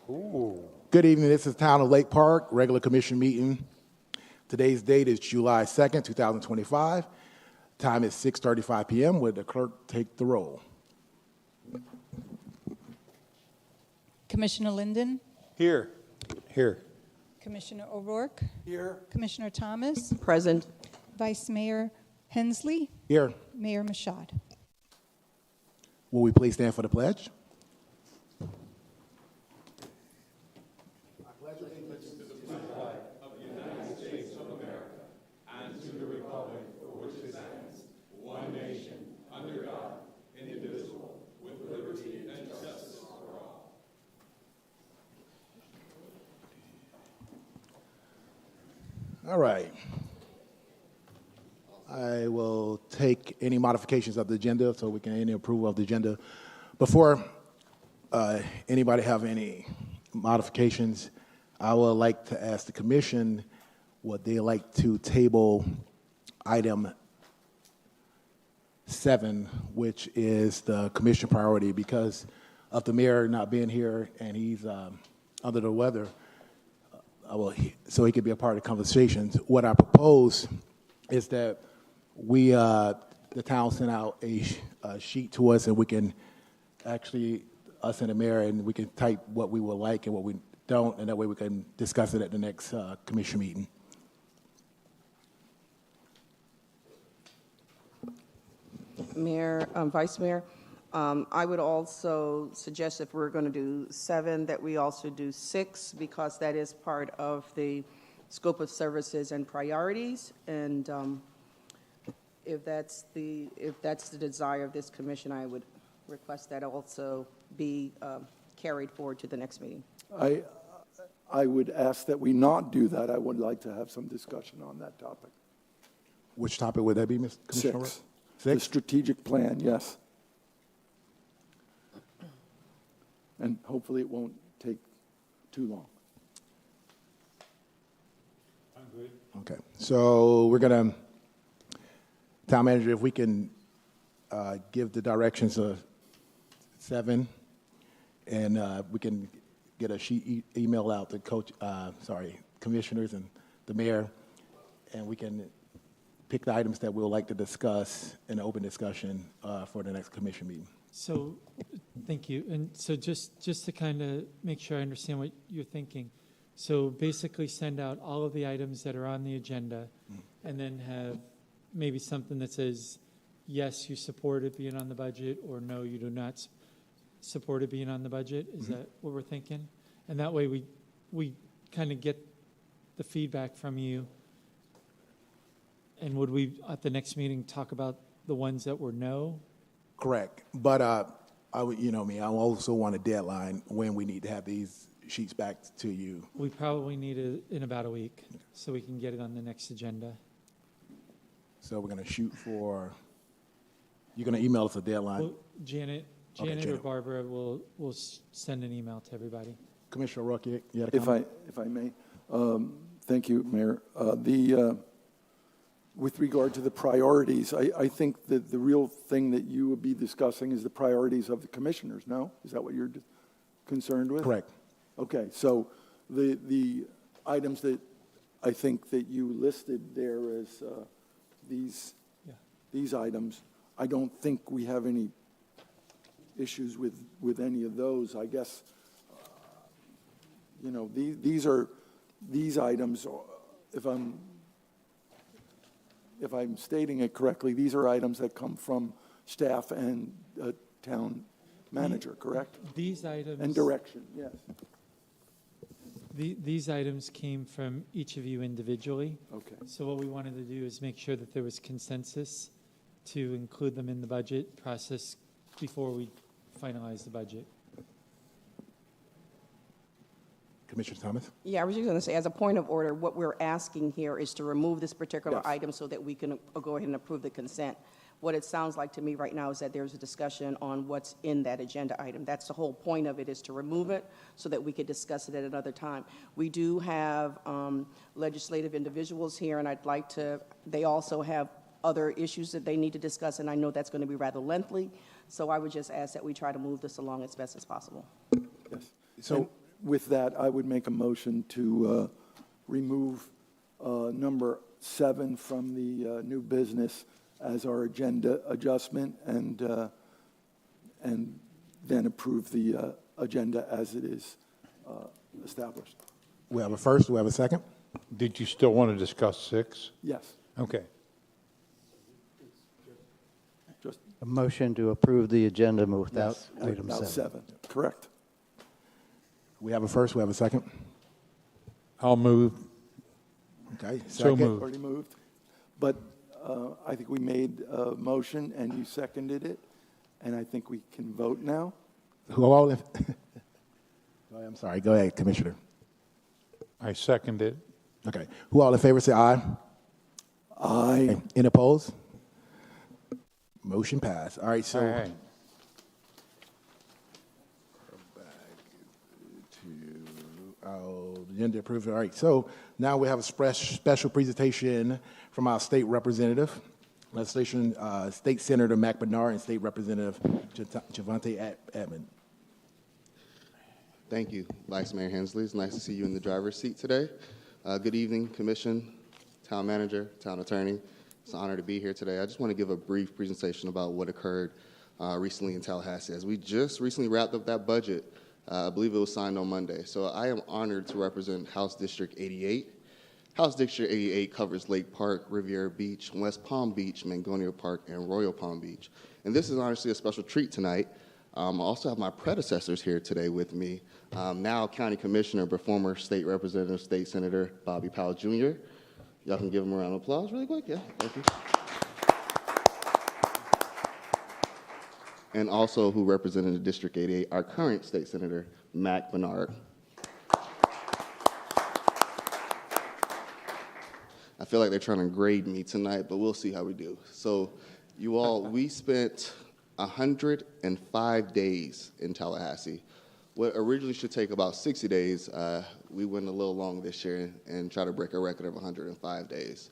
Good evening. This is Town of Lake Park, regular commission meeting. Today's date is July 2nd, 2025. Time is 6:35 p.m. Would the clerk take the roll? Commissioner Linden, Here. Here. Commissioner O'Rourke, Here. Commissioner Thomas, Present. Vice Mayor Hensley, Here. Mayor Mashad. Will we please stand for the pledge? All right. I will take any modifications of the agenda so we can any approval of the agenda. Before anybody have any modifications, I would like to ask the commission would they like to table item 7, which is the commission priority, because of the mayor not being here and he's under the weather. So he could be a part of the conversations. What I propose is that we, the town send out a sheet to us, and we can actually, us and the mayor, and we can type what we would like and what we don't, and that way we can discuss it at the next commission meeting. Mayor, Vice Mayor, I would also suggest if we're going to do 7, that we also do 6, because that is part of the scope of services and priorities. And if that's the desire of this commission, I would request that also be carried forward to the next meeting. I would ask that we not do that. I would like to have some discussion on that topic. Which topic would that be, Mr. Commissioner? 6. The strategic plan, yes. And hopefully it won't take too long. I'm good. Okay, so we're gonna, town manager, if we can give the directions of 7, and we can get a sheet email out to commissioners and the mayor, and we can pick the items that we would like to discuss in an open discussion for the next commission meeting. So, thank you. And so just to kind of make sure I understand what you're thinking. So basically send out all of the items that are on the agenda and then have maybe something that says, yes, you support it being on the budget, or no, you do not support it being on the budget. Is that what we're thinking? And that way we kind of get the feedback from you. And would we, at the next meeting, talk about the ones that were no? Correct, but I would, you know me, I also want a deadline when we need to have these sheets back to you. We probably need it in about a week, so we can get it on the next agenda. So we're gonna shoot for, you're gonna email us a deadline? Well, Janet or Janet. Barbara will send an email to everybody. Commissioner Rourke, you had a comment? If I may, thank you, Mayor. With regard to the priorities, I think that the real thing that you would be discussing is the priorities of the commissioners, no? Is that what you're concerned with? Correct. Okay, so the items that I think that you listed there as these items, I don't think we have any issues with any of those. I guess, you know, these items, if I'm stating it correctly, these are items that come from staff and town manager, correct? These items And direction, yes. These items came from each of you individually. Okay. So what we wanted to do is make sure that there was consensus to include them in the budget process before we finalize the budget. Commissioner Thomas? Yeah, I was just going to say, as a point of order, what we're asking here is to remove this particular Yes. item so that we can go ahead and approve the consent. What it sounds like to me right now is that there's a discussion on what's in that agenda item. That's the whole point of it, is to remove it so that we could discuss it at another time. We do have legislative individuals here, and I'd like to, they also have other issues that they need to discuss, and I know that's going to be rather lengthy. So I would just ask that we try to move this along as best as possible. Yes. So, with that, I would make a motion to remove number 7 from the new business as our agenda adjustment, and then approve the agenda as it is established. We have a first, we have a second? Did you still want to discuss 6? Yes, Okay. just A motion to approve the agenda without item without 7. 7, correct. We have a first, we have a second? I'll move. Okay, So second. moved. Already moved. But I think we made a motion and you seconded it, and I think we can vote now. Who all in? Go ahead, I'm sorry, go ahead, Commissioner. I second it. Okay, who all in favor, say aye. Aye. Any opposed? Motion passed. All right, so. All right. Agenda approved. All right, so now we have a special presentation from our state representative, legislation, State Senator Mac Bernard and State Representative Javante Edmond. Thank you, Vice Mayor Hensley. It's nice to see you in the driver's seat today. Good evening, Commission, Town Manager, Town Attorney. It's an honor to be here today. I just want to give a brief presentation about what occurred recently in Tallahassee. As we just recently wrapped up that budget, I believe it was signed on Monday. So I am honored to represent House District 88. House District 88 covers Lake Park, Riviera Beach, West Palm Beach, Mangonia Park, and Royal Palm Beach. And this is honestly a special treat tonight. I also have my predecessors here today with me. Now County Commissioner, but former State Representative, State Senator Bobby Powell Jr. Y'all can give him a round of applause really quick. Yeah, thank you. And also who represented the District 88, our current State Senator, Mac Bernard. I feel like they're trying to grade me tonight, but we'll see how we do. So you all, we spent 105 days in Tallahassee. What originally should take about 60 days, we went a little long this year and tried to break a record of 105 days.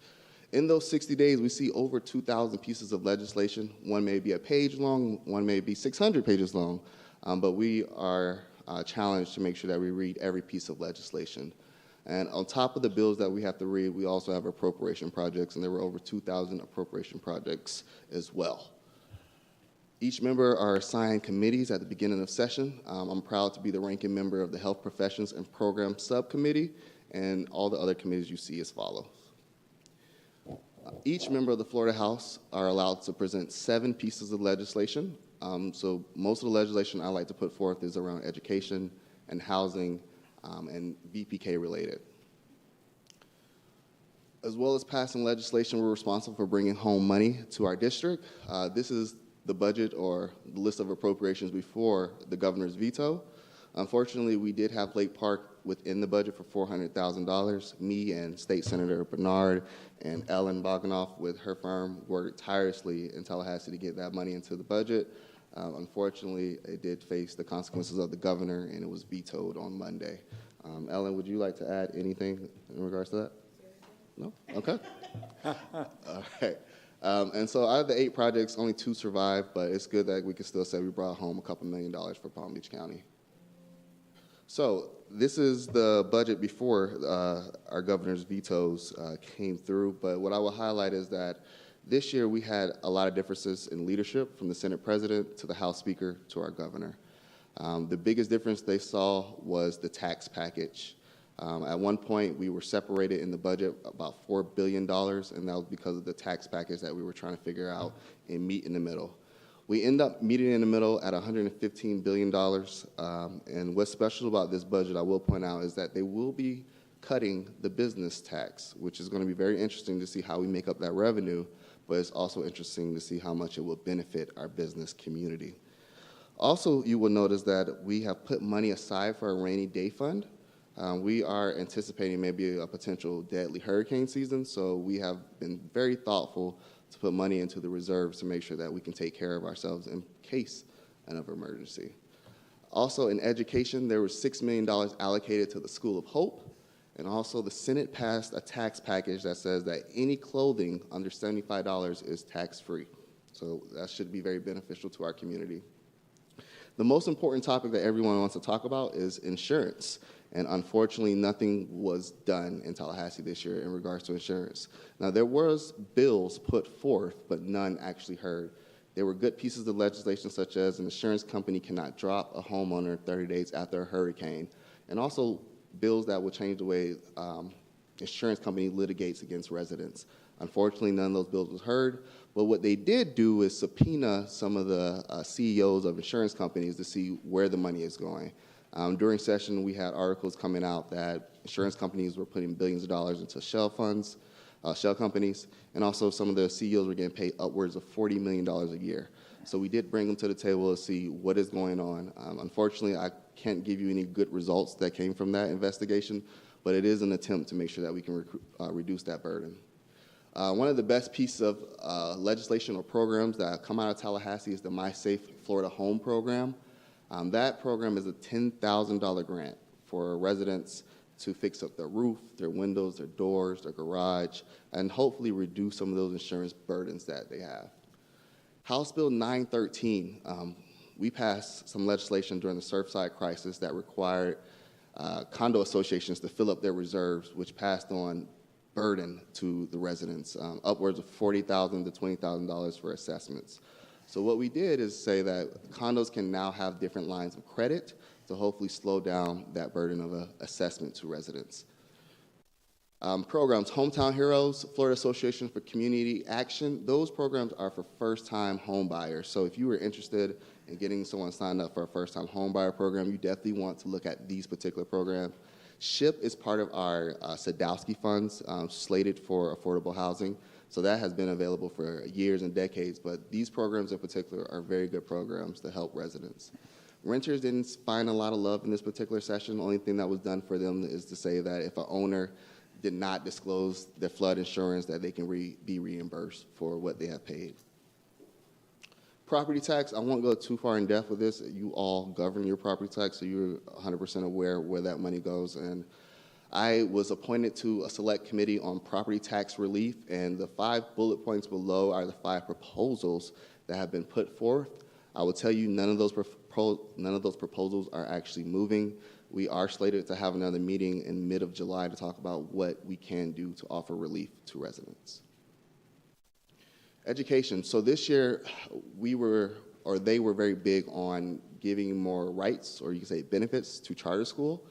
In those 60 days, we see over 2,000 pieces of legislation. One may be a page long, one may be 600 pages long, but we are challenged to make sure that we read every piece of legislation. And on top of the bills that we have to read, we also have appropriation projects, and there were over 2,000 appropriation projects as well. Each member are assigned committees at the beginning of session. I'm proud to be the ranking member of the Health Professions and Program Subcommittee, and all the other committees you see as follows. Each member of the Florida House are allowed to present 7 pieces of legislation. So most of the legislation I like to put forth is around education and housing and VPK related. As well as passing legislation, we're responsible for bringing home money to our district. This is the budget or the list of appropriations before the governor's veto. Unfortunately, we did have Lake Park within the budget for $400,000. Me and State Senator Bernard and Ellen Boganoff with her firm worked tirelessly in Tallahassee to get that money into the budget. Unfortunately, it did face the consequences of the governor, and it was vetoed on Monday. Ellen, would you like to add anything in regards to that? No? Okay. All right. And so out of the 8 projects, only 2 survived, but it's good that we can still say we brought home a couple $1 million for Palm Beach County. So this is the budget before our governor's vetoes came through, but what I will highlight is that this year we had a lot of differences in leadership from the Senate President to the House Speaker to our governor. The biggest difference they saw was the tax package. At one point, we were separated in the budget about $4 billion, and that was because of the tax package that we were trying to figure out and meet in the middle. We end up meeting in the middle at $115 billion, and what's special about this budget, I will point out, is that they will be cutting the business tax, which is going to be very interesting to see how we make up that revenue, but it's also interesting to see how much it will benefit our business community. Also, you will notice that we have put money aside for a rainy day fund. We are anticipating maybe a potential deadly hurricane season, so we have been very thoughtful to put money into the reserves to make sure that we can take care of ourselves in case of emergency. Also, in education, there was $6 million allocated to the School of Hope, and also the Senate passed a tax package that says that any clothing under $75 is tax-free. So that should be very beneficial to our community. The most important topic that everyone wants to talk about is insurance. And unfortunately, nothing was done in Tallahassee this year in regards to insurance. Now, there was bills put forth, but none actually heard. There were good pieces of legislation, such as an insurance company cannot drop a homeowner 30 days after a hurricane, and also bills that would change the way insurance company litigates against residents. Unfortunately, none of those bills was heard, but what they did do is subpoena some of the CEOs of insurance companies to see where the money is going. During session, we had articles coming out that insurance companies were putting billions of dollars into shell funds, shell companies, and also some of the CEOs were getting paid upwards of $40 million a year. So we did bring them to the table to see what is going on. Unfortunately, I can't give you any good results that came from that investigation, but it is an attempt to make sure that we can reduce that burden. One of the best pieces of legislation or programs that come out of Tallahassee is the My Safe Florida Home program. That program is a $10,000 grant for residents to fix up their roof, their windows, their doors, their garage, and hopefully reduce some of those insurance burdens that they have. House Bill 913, we passed some legislation during the Surfside crisis that required condo associations to fill up their reserves, which passed on burden to the residents, upwards of $40,000 to $20,000 for assessments. So what we did is say that condos can now have different lines of credit to hopefully slow down that burden of assessment to residents. Programs, Hometown Heroes, Florida Association for Community Action, those programs are for first-time home buyers. So if you were interested in getting someone signed up for a first-time home buyer program, you definitely want to look at these particular programs. SHIP is part of our Sadowski funds slated for affordable housing. So that has been available for years and decades, but these programs in particular are very good programs to help residents. Renters didn't find a lot of love in this particular session. The only thing that was done for them is to say that if an owner did not disclose their flood insurance, that they can be reimbursed for what they have paid. Property tax, I won't go too far in depth with this. You all govern your property tax, so you're 100% aware where that money goes. And I was appointed to a select committee on property tax relief, and the 5 bullet points below are the 5 proposals that have been put forth. I will tell you none of those proposals are actually moving. We are slated to have another meeting in mid of July to talk about what we can do to offer relief to residents. Education. So this year, they were very big on giving more rights, or you can say benefits, to charter school.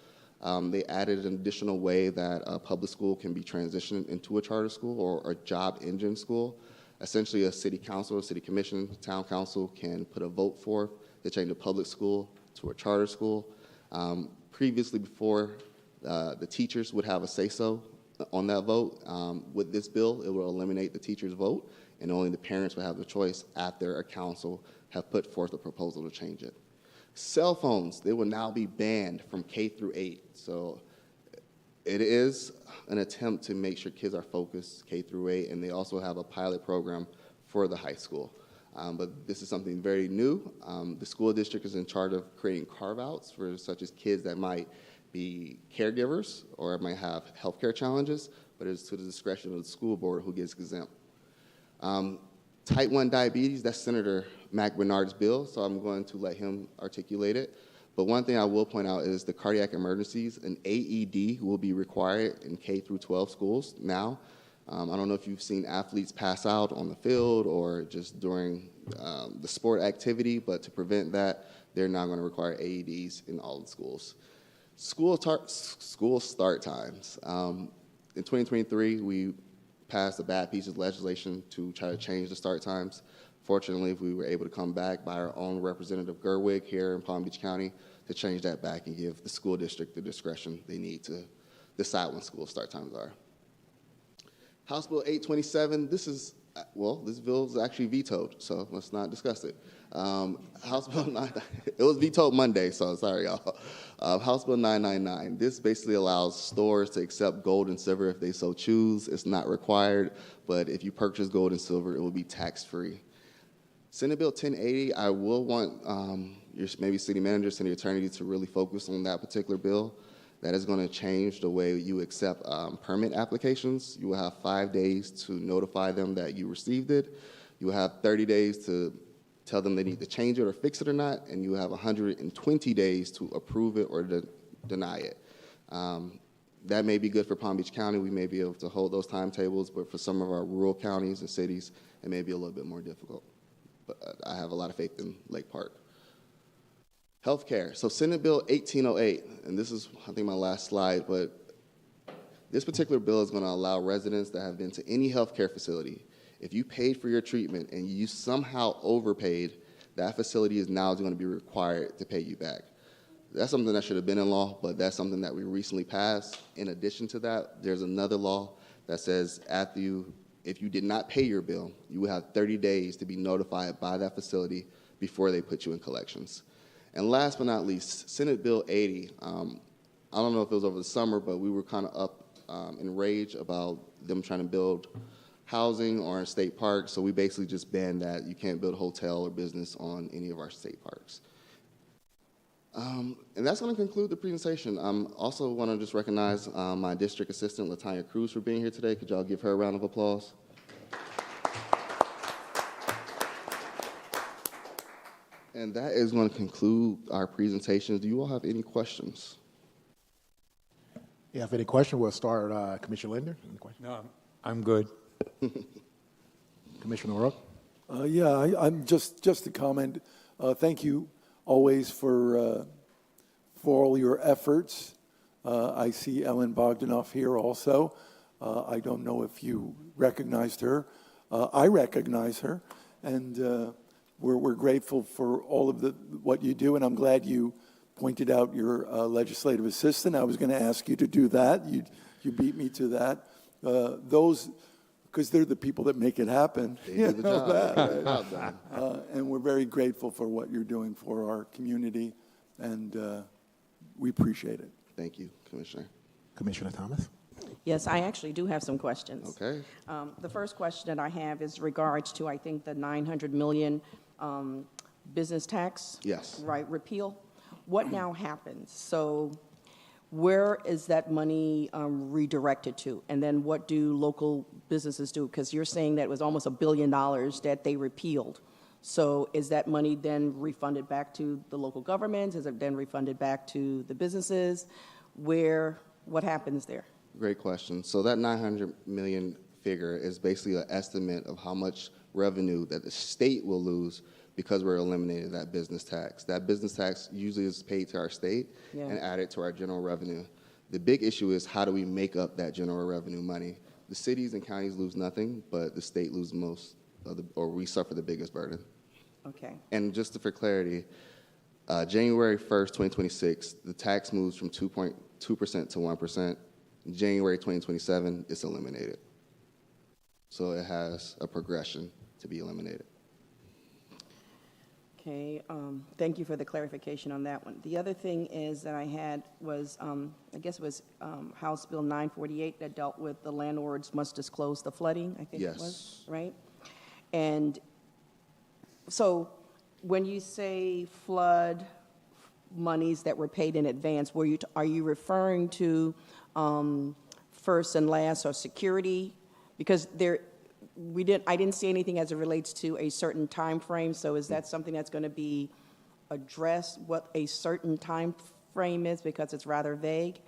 They added an additional way that a public school can be transitioned into a charter school or a job engine school. Essentially, a city council, a city commission, town council can put a vote forth to change a public school to a charter school. Previously, before, the teachers would have a say-so on that vote. With this bill, it will eliminate the teacher's vote, and only the parents will have the choice after a council have put forth a proposal to change it. Cell phones, they will now be banned from K through 8. So it is an attempt to make sure kids are focused K through 8, and they also have a pilot program for the high school. But this is something very new. The school district is in charge of creating carve-outs for such as kids that might be caregivers or might have healthcare challenges, but it's to the discretion of the school board who gets exempt. Type 1 diabetes, that's Senator Mac Bernard's bill, so I'm going to let him articulate it. But one thing I will point out is the cardiac emergencies. An AED will be required in K through 12 schools now. I don't know if you've seen athletes pass out on the field or just during the sport activity, but to prevent that, they're now going to require AEDs in all the schools. School start times. In 2023, we passed a bad piece of legislation to try to change the start times. Fortunately, we were able to come back by our own Representative Gerwig here in Palm Beach County to change that back and give the school district the discretion they need to decide when school start times are. House Bill 827, this bill is actually vetoed, so let's not discuss it. House Bill 9, it was vetoed Monday, so sorry, y'all. House Bill 999, this basically allows stores to accept gold and silver if they so choose. It's not required, but if you purchase gold and silver, it will be tax-free. Senate Bill 1080, I will want your maybe city manager, city attorney to really focus on that particular bill. That is going to change the way you accept permit applications. You will have 5 days to notify them that you received it. You will have 30 days to tell them they need to change it or fix it or not, and you have 120 days to approve it or deny it. That may be good for Palm Beach County. We may be able to hold those timetables, but for some of our rural counties and cities, it may be a little bit more difficult. But I have a lot of faith in Lake Park. Healthcare. So Senate Bill 1808, and this is, I think, my last slide, but this particular bill is going to allow residents that have been to any healthcare facility, if you paid for your treatment and you somehow overpaid, that facility is now going to be required to pay you back. That's something that should have been in law, but that's something that we recently passed. In addition to that, there's another law that says if you did not pay your bill, you will have 30 days to be notified by that facility before they put you in collections. And last but not least, Senate Bill 80. I don't know if it was over the summer, but we were kind of up in rage about them trying to build housing or in state parks. So we basically just banned that. You can't build a hotel or business on any of our state parks. And that's going to conclude the presentation. Also want to just recognize my district assistant, Latanya Cruz, for being here today. Could y'all give her a round of applause? And that is going to conclude our presentations. Do you all have any questions? Yeah, if any question, we'll start Commissioner Linder. Any question? No, I'm good. Commissioner O'Rourke? I'm just a comment. Thank you always for all your efforts. I see Ellen Bogdanoff here also. I don't know if you recognized her. I recognize her, and we're grateful for all of what you do, and I'm glad you pointed out your legislative assistant. I was going to ask you to do that. You beat me to that. Because they're the people that make it happen. They do the job. Right? And we're very grateful for what you're doing for our community, and we appreciate it. Thank you, Commissioner. Commissioner Thomas? Yes, I actually do have some questions. Okay. The first question that I have is regards to, I think, the $900 million business tax. Yes. Right, repeal. What now happens? So where is that money redirected to? And then what do local businesses do? Because you're saying that it was almost $1 billion that they repealed. So is that money then refunded back to the local governments? Is it then refunded back to the businesses? What happens there? Great question. So that 900 million figure is basically an estimate of how much revenue that the state will lose because we're eliminating that business tax. That business tax usually is paid to our state and added to our general revenue. The big issue is how do we make up that general revenue money? The cities and counties lose nothing, but the state loses most, or we suffer the biggest burden. Okay. And just for clarity, January 1st, 2026, the tax moves from 2.2% to 1%. January 2027, it's eliminated. So it has a progression to be eliminated. Okay, thank you for the clarification on that one. The other thing is that I had was, I guess it was House Bill 948 that dealt with the landlords must disclose the flooding, I think it was, right? And so when you say flood monies that were paid in advance, are you referring to first and last or security? Because I didn't see anything as it relates to a certain time frame. So is that something that's going to be addressed, what a certain time frame is, because it's rather vague?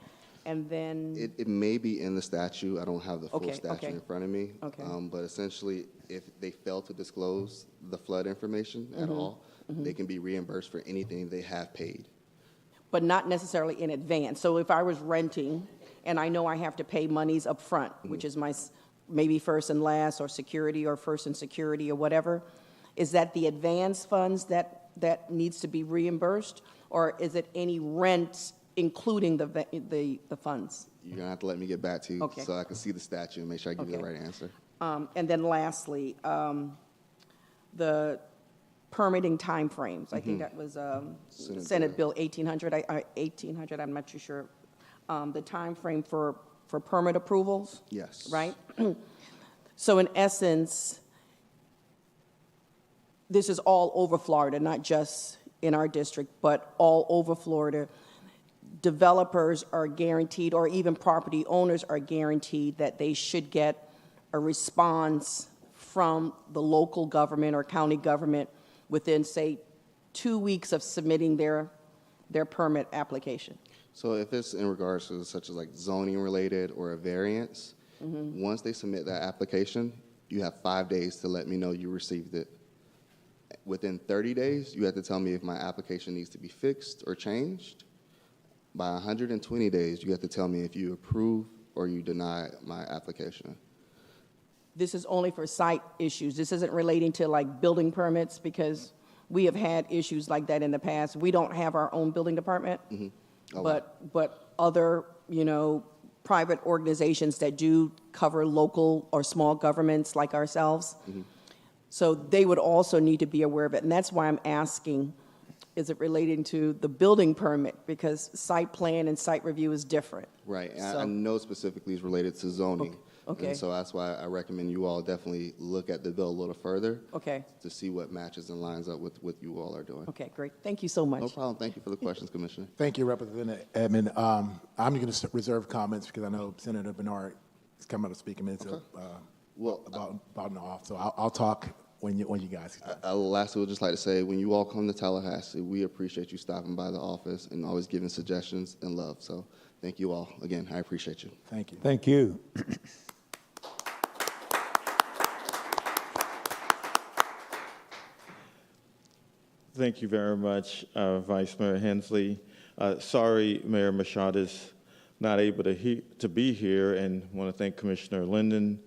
And then it may be in the statute. I don't have the full statute in front of me. Okay. But essentially, if they fail to disclose the flood information at all, they can be reimbursed for anything they have paid. But not necessarily in advance. So if I was renting and I know I have to pay monies up front, which is my maybe first and last or security or first and security or whatever, is that the advance funds that needs to be reimbursed, or is it any rent including the funds? You're going to have to let me get back to you so I can see the statute and make sure I give you the right answer. And then lastly, the permitting timeframes. I think that was Senate Bill 1800. 1800. I'm not too sure. The timeframe for permit approvals. Yes. Right. So in essence, this is all over Florida, not just in our district, but all over Florida. Developers are guaranteed, or even property owners are guaranteed, that they should get a response from the local government or county government within, say, 2 weeks of submitting their permit application? So if it's in regards to such as like zoning related or a variance, once they submit that application, you have 5 days to let me know you received it. Within 30 days, you have to tell me if my application needs to be fixed or changed. By 120 days, you have to tell me if you approve or you deny my application. This is only for site issues. This isn't relating to like building permits, because we have had issues like that in the past. We don't have our own building department, Oh, but other, private organizations that do cover local or small governments like ourselves. So they would also need to be aware of it. And that's why I'm asking, is it relating to the building permit? Because site plan and site review is different. Right, and So- I know specifically it's related to zoning. Okay. And so that's why I recommend you all definitely look at the bill a little further Okay, to see what matches and lines up with what you all are doing. okay, great. Thank you so much. No problem. Thank you for the questions, Commissioner. Thank you, Representative Edmond. I'm going to reserve comments because I know Senator Bernard is coming to speak a minute Well, about and off. So I'll talk when you guys. lastly, I would just like to say, when you all come to Tallahassee, we appreciate you stopping by the office and always giving suggestions and love. So thank you all. Again, I appreciate you. Thank you. Thank you. Thank you very much, Vice Mayor Hensley. Sorry, Mayor Machado is not able to be here, and want to thank Commissioner Linden,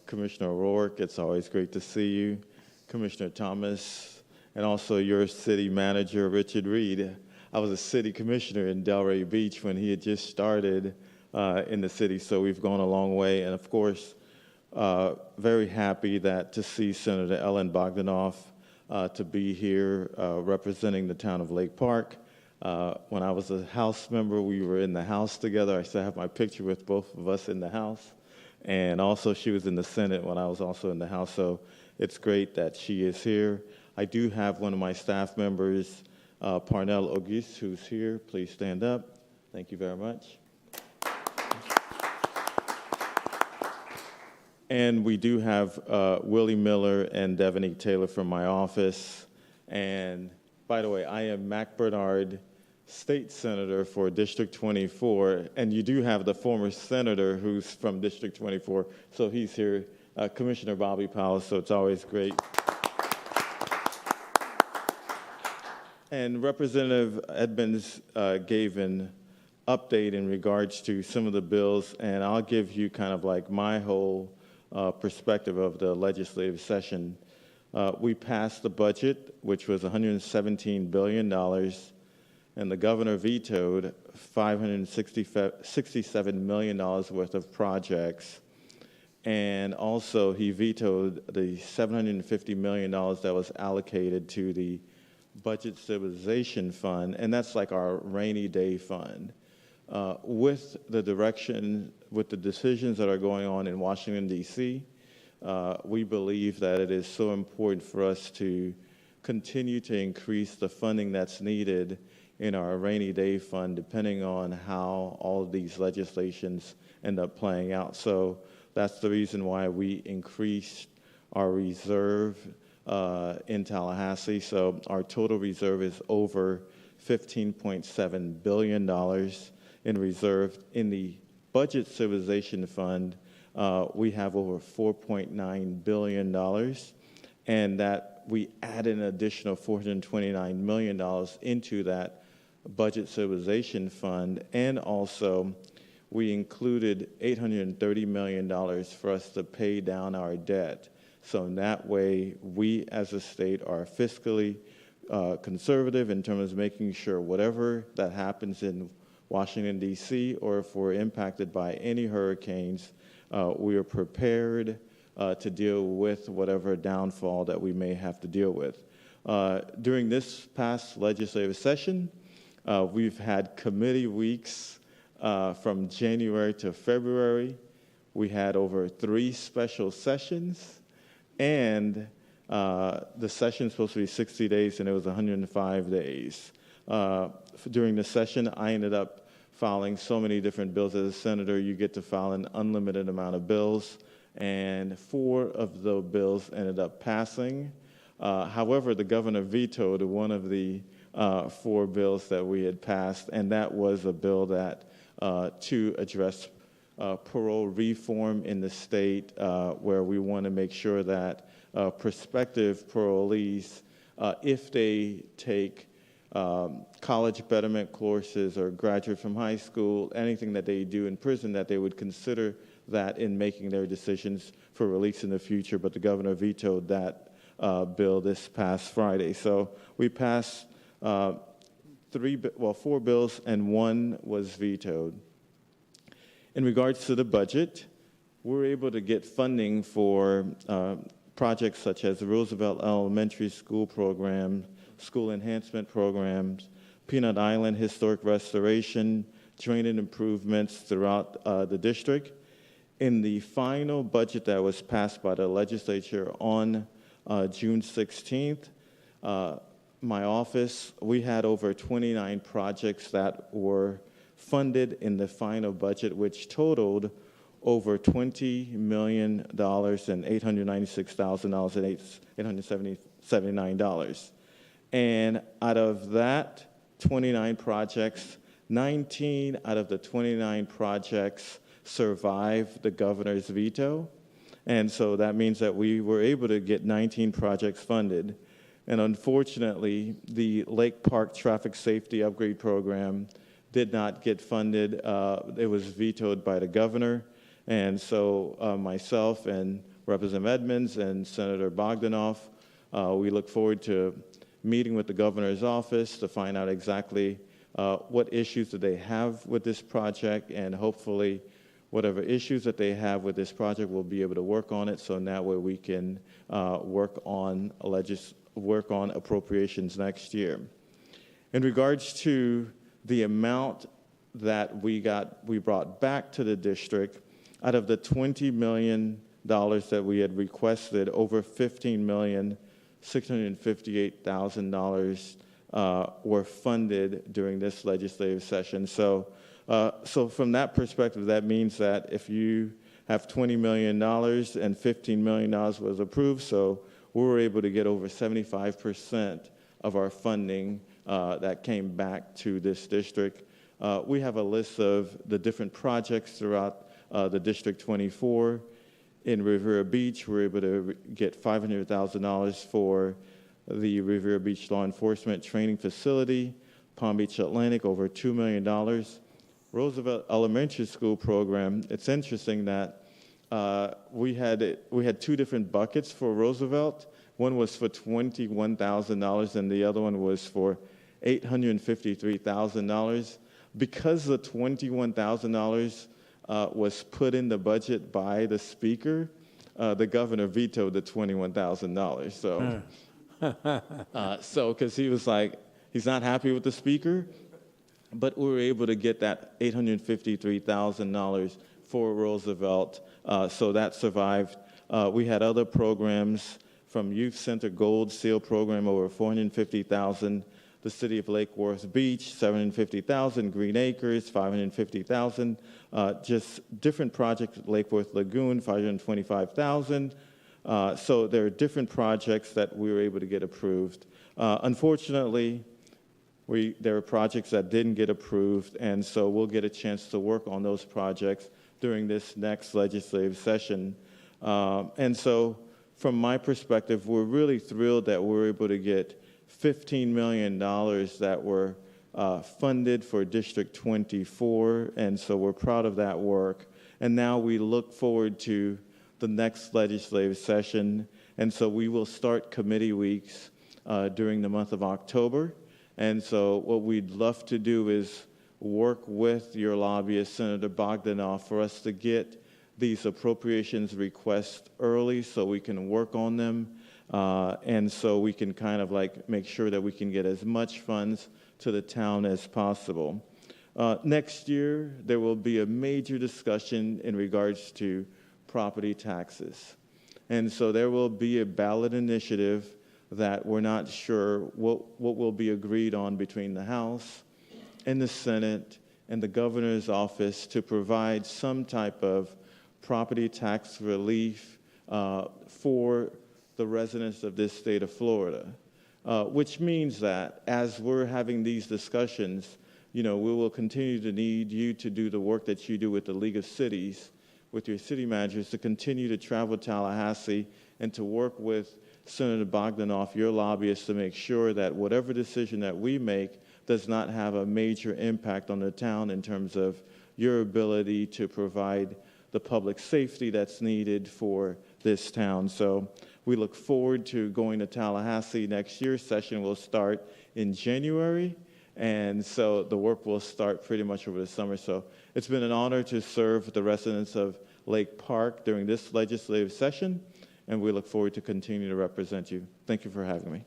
Commissioner O'Rourke. It's always great to see you, Commissioner Thomas, and also your city manager, Richard Reed. I was a city commissioner in Delray Beach when he had just started in the city, so we've gone a long way. And of course, very happy to see Senator Ellen Bogdanoff to be here representing the town of Lake Park. When I was a House member, we were in the House together. I still have my picture with both of us in the House. And also she was in the Senate when I was also in the House. So it's great that she is here. I do have one of my staff members, Parnell Auguste, who's here. Please stand up. Thank you very much. And we do have Willie Miller and Devonique Taylor from my office. And by the way, I am Mac Bernard, State Senator for District 24. And you do have the former senator who's from District 24. So he's here, Commissioner Bobby Powell. So it's always great. And Representative Edmonds gave an update in regards to some of the bills. And I'll give you kind of like my whole perspective of the legislative session. We passed the budget, which was $117 billion, and the governor vetoed $567 million worth of projects. And also he vetoed the $750 million that was allocated to the Budget Stabilization Fund, and that's like our rainy day fund. With the direction, with the decisions that are going on in Washington, D.C., we believe that it is so important for us to continue to increase the funding that's needed in our rainy day fund, depending on how all of these legislations end up playing out. So that's the reason why we increased our reserve in Tallahassee. So our total reserve is over $15.7 billion in reserve. In the Budget Stabilization Fund, we have over $4.9 billion, and that we add an additional $429 million into that Budget Stabilization Fund, and also we included $830 million for us to pay down our debt. So in that way, we as a state are fiscally conservative in terms of making sure whatever that happens in Washington, D.C., or if we're impacted by any hurricanes, we are prepared to deal with whatever downfall that we may have to deal with. During this past legislative session, we've had committee weeks from January to February. We had over 3 special sessions, and the session's supposed to be 60 days, and it was 105 days. During the session, I ended up filing so many different bills. As a senator, you get to file an unlimited amount of bills, and 4 of the bills ended up passing. However, the governor vetoed one of the 4 bills that we had passed, and that was a bill that to address parole reform in the state, where we want to make sure that prospective parolees, if they take college betterment courses or graduate from high school, anything that they do in prison, that they would consider that in making their decisions for release in the future. But the governor vetoed that bill this past Friday. So we passed 4 bills, and 1 was vetoed. In regards to the budget, we're able to get funding for projects such as the Roosevelt Elementary School program, school enhancement programs, Peanut Island historic restoration, drainage improvements throughout the district. In the final budget that was passed by the legislature on June 16th, my office, we had over 29 projects that were funded in the final budget, which totaled over $20 million and $896,879. And out of that 29 projects, 19 out of the 29 projects survived the governor's veto. And so that means that we were able to get 19 projects funded. And unfortunately, the Lake Park Traffic Safety Upgrade Program did not get funded. It was vetoed by the governor. And so myself and Representative Edmonds and Senator Bogdanoff, we look forward to meeting with the governor's office to find out exactly what issues do they have with this project, and hopefully whatever issues that they have with this project, we'll be able to work on it, so that way we can work on appropriations next year. In regards to the amount that we brought back to the district, out of the $20 million that we had requested, over $15,658,000 were funded during this legislative session. So from that perspective, that means that if you have $20 million and $15 million was approved, so we were able to get over 75% of our funding that came back to this district. We have a list of the different projects throughout the District 24. In Riviera Beach, we're able to get $500,000 for the Riviera Beach Law Enforcement Training Facility. Palm Beach Atlantic, over $2 million. Roosevelt Elementary School program, it's interesting that we had 2 different buckets for Roosevelt. One was for $21,000 and the other one was for $853,000. Because the $21,000 was put in the budget by the speaker, the governor vetoed the $21,000. So, because he was like, he's not happy with the speaker, but we were able to get that $853,000 for Roosevelt, so that survived. We had other programs from Youth Center Gold Seal program, over $450,000. The City of Lake Worth Beach, $750,000. Green Acres, $550,000. Just different projects. Lake Worth Lagoon, $525,000. So there are different projects that we were able to get approved. Unfortunately, there were projects that didn't get approved, and so we'll get a chance to work on those projects during this next legislative session. And so from my perspective, we're really thrilled that we're able to get $15 million that were funded for District 24, and so we're proud of that work. And now we look forward to the next legislative session, and so we will start committee weeks during the month of October. And so what we'd love to do is work with your lobbyist, Senator Bogdanoff, for us to get these appropriations requests early so we can work on them, and so we can kind of like make sure that we can get as much funds to the town as possible. Next year, there will be a major discussion in regards to property taxes. And so there will be a ballot initiative that we're not sure what will be agreed on between the House and the Senate and the governor's office to provide some type of property tax relief for the residents of this state of Florida, which means that as we're having these discussions, we will continue to need you to do the work that you do with the League of Cities, with your city managers, to continue to travel Tallahassee and to work with Senator Bogdanoff, your lobbyist, to make sure that whatever decision that we make does not have a major impact on the town in terms of your ability to provide the public safety that's needed for this town. So we look forward to going to Tallahassee next year. Session will start in January, and so the work will start pretty much over the summer. So it's been an honor to serve the residents of Lake Park during this legislative session, and we look forward to continuing to represent you. Thank you for having me.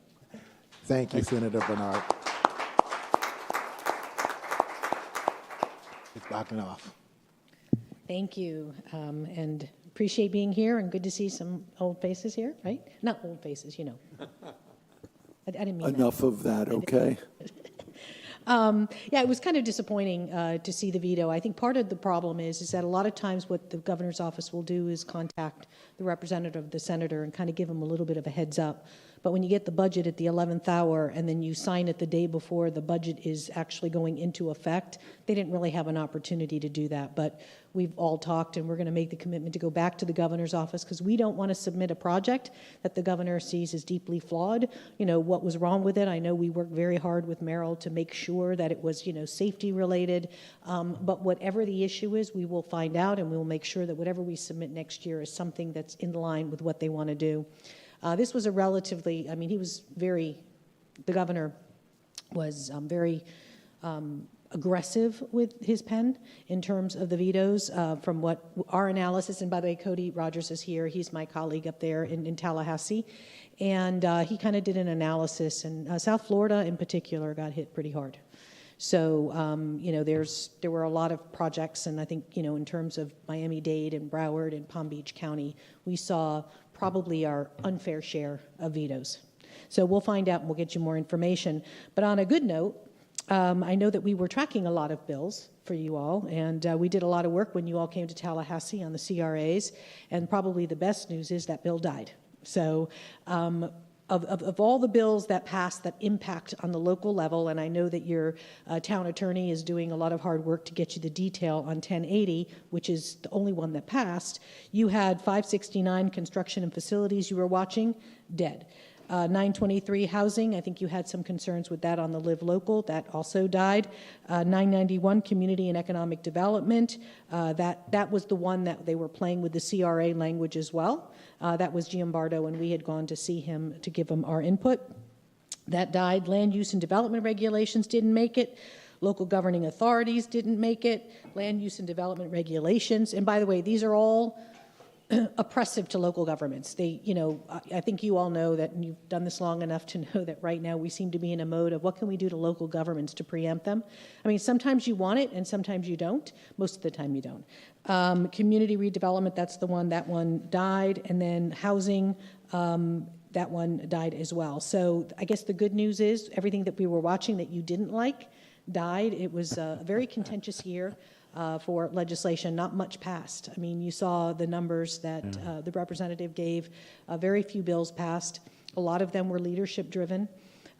Thank you, Senator Bernard. Ms. Bogdanoff. Thank you, and appreciate being here, and good to see some old faces here, right? Not old faces, I didn't mean Enough of that, okay? Yeah, it was kind of disappointing to see the veto. I think part of the problem is that a lot of times what the governor's office will do is contact the representative of the senator and kind of give them a little bit of a heads up. But when you get the budget at the 11th hour and then you sign it the day before the budget is actually going into effect, they didn't really have an opportunity to do that. But we've all talked, and we're going to make the commitment to go back to the governor's office, because we don't want to submit a project that the governor sees as deeply flawed. What was wrong with it? I know we worked very hard with Merrill to make sure that it was, safety related. But whatever the issue is, we will find out, and we will make sure that whatever we submit next year is something that's in line with what they want to do. This was a relatively, the governor was very aggressive with his pen in terms of the vetoes from what our analysis, and by the way, Cody Rogers is here. He's my colleague up there in Tallahassee. And he kind of did an analysis, and South Florida in particular got hit pretty hard. So, there were a lot of projects, and I think, in terms of Miami-Dade and Broward and Palm Beach County, we saw probably our unfair share of vetoes. So we'll find out, and we'll get you more information. But on a good note, I know that we were tracking a lot of bills for you all, and we did a lot of work when you all came to Tallahassee on the CRAs, and probably the best news is that bill died. So of all the bills that passed that impact on the local level, and I know that your town attorney is doing a lot of hard work to get you the detail on 1080, which is the only one that passed, you had 569 construction and facilities you were watching, dead. 923 housing, I think you had some concerns with that on the Live Local, that also died. 991 community and economic development, that was the one that they were playing with the CRA language as well. That was Giambardo, and we had gone to see him to give him our input. That died. Land use and development regulations didn't make it. Local governing authorities didn't make it. Land use and development regulations, and by the way, these are all oppressive to local governments. They, I think you all know that, and you've done this long enough to know that right now we seem to be in a mode of what can we do to local governments to preempt them. I mean, sometimes you want it and sometimes you don't. Most of the time you don't. Community redevelopment, that's the one, that one died. And then housing, that one died as well. So I guess the good news is everything that we were watching that you didn't like died. It was a very contentious year. For legislation, not much passed. I mean, you saw the numbers that the representative gave. Very few bills passed. A lot of them were leadership driven.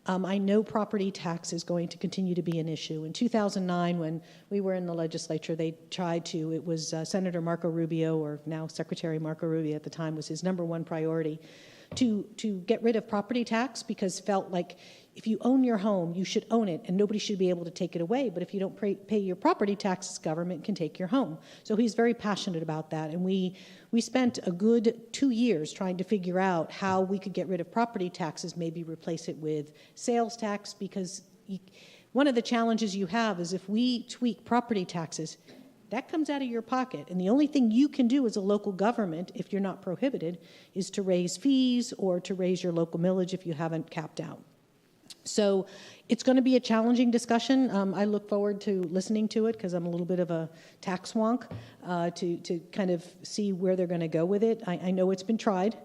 I know property tax is going to continue to be an issue. In 2009, when we were in the legislature, they tried to, it was Senator Marco Rubio, or now Secretary Marco Rubio at the time, was his #1 priority, to get rid of property tax, because felt like if you own your home, you should own it, and nobody should be able to take it away. But if you don't pay your property taxes, government can take your home. So he's very passionate about that. And we spent a good 2 years trying to figure out how we could get rid of property taxes, maybe replace it with sales tax, because one of the challenges you have is if we tweak property taxes, that comes out of your pocket. And the only thing you can do as a local government, if you're not prohibited, is to raise fees or to raise your local millage if you haven't capped out. So it's going to be a challenging discussion. I look forward to listening to it, because I'm a little bit of a tax wonk, to kind of see where they're going to go with it. I know it's been tried.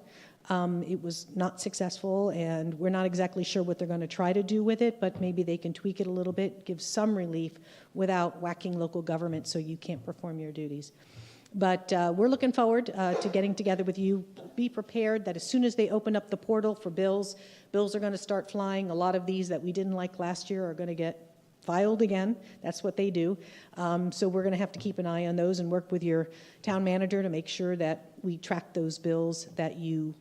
It was not successful, and we're not exactly sure what they're going to try to do with it, but maybe they can tweak it a little bit, give some relief without whacking local government so you can't perform your duties. But we're looking forward to getting together with you. Be prepared that as soon as they open up the portal for bills, bills are going to start flying. A lot of these that we didn't like last year are going to get filed again. That's what they do. So we're going to have to keep an eye on those and work with your town manager to make sure that we track those bills that you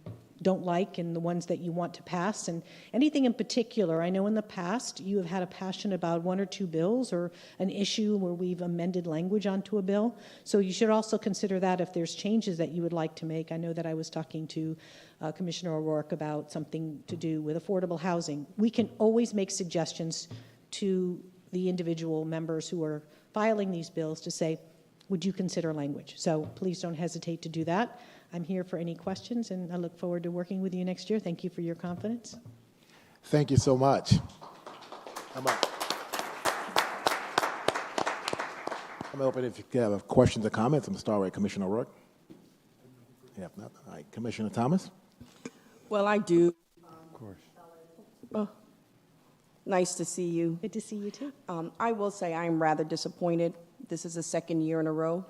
don't like and the ones that you want to pass. And anything in particular, I know in the past you have had a passion about one or two bills or an issue where we've amended language onto a bill. So you should also consider that if there's changes that you would like to make. I know that I was talking to Commissioner O'Rourke about something to do with affordable housing. We can always make suggestions to the individual members who are filing these bills to say, would you consider language? So please don't hesitate to do that. I'm here for any questions, and I look forward to working with you next year. Thank you for your confidence. Thank you so much. I'm open if you have questions or comments. I'm going to start with Commissioner O'Rourke. Yeah, all right, Commissioner Thomas. Well, I do. Of course. Oh, nice to see you. Good to see you, too. I will say I'm rather disappointed. This is the second year in a row.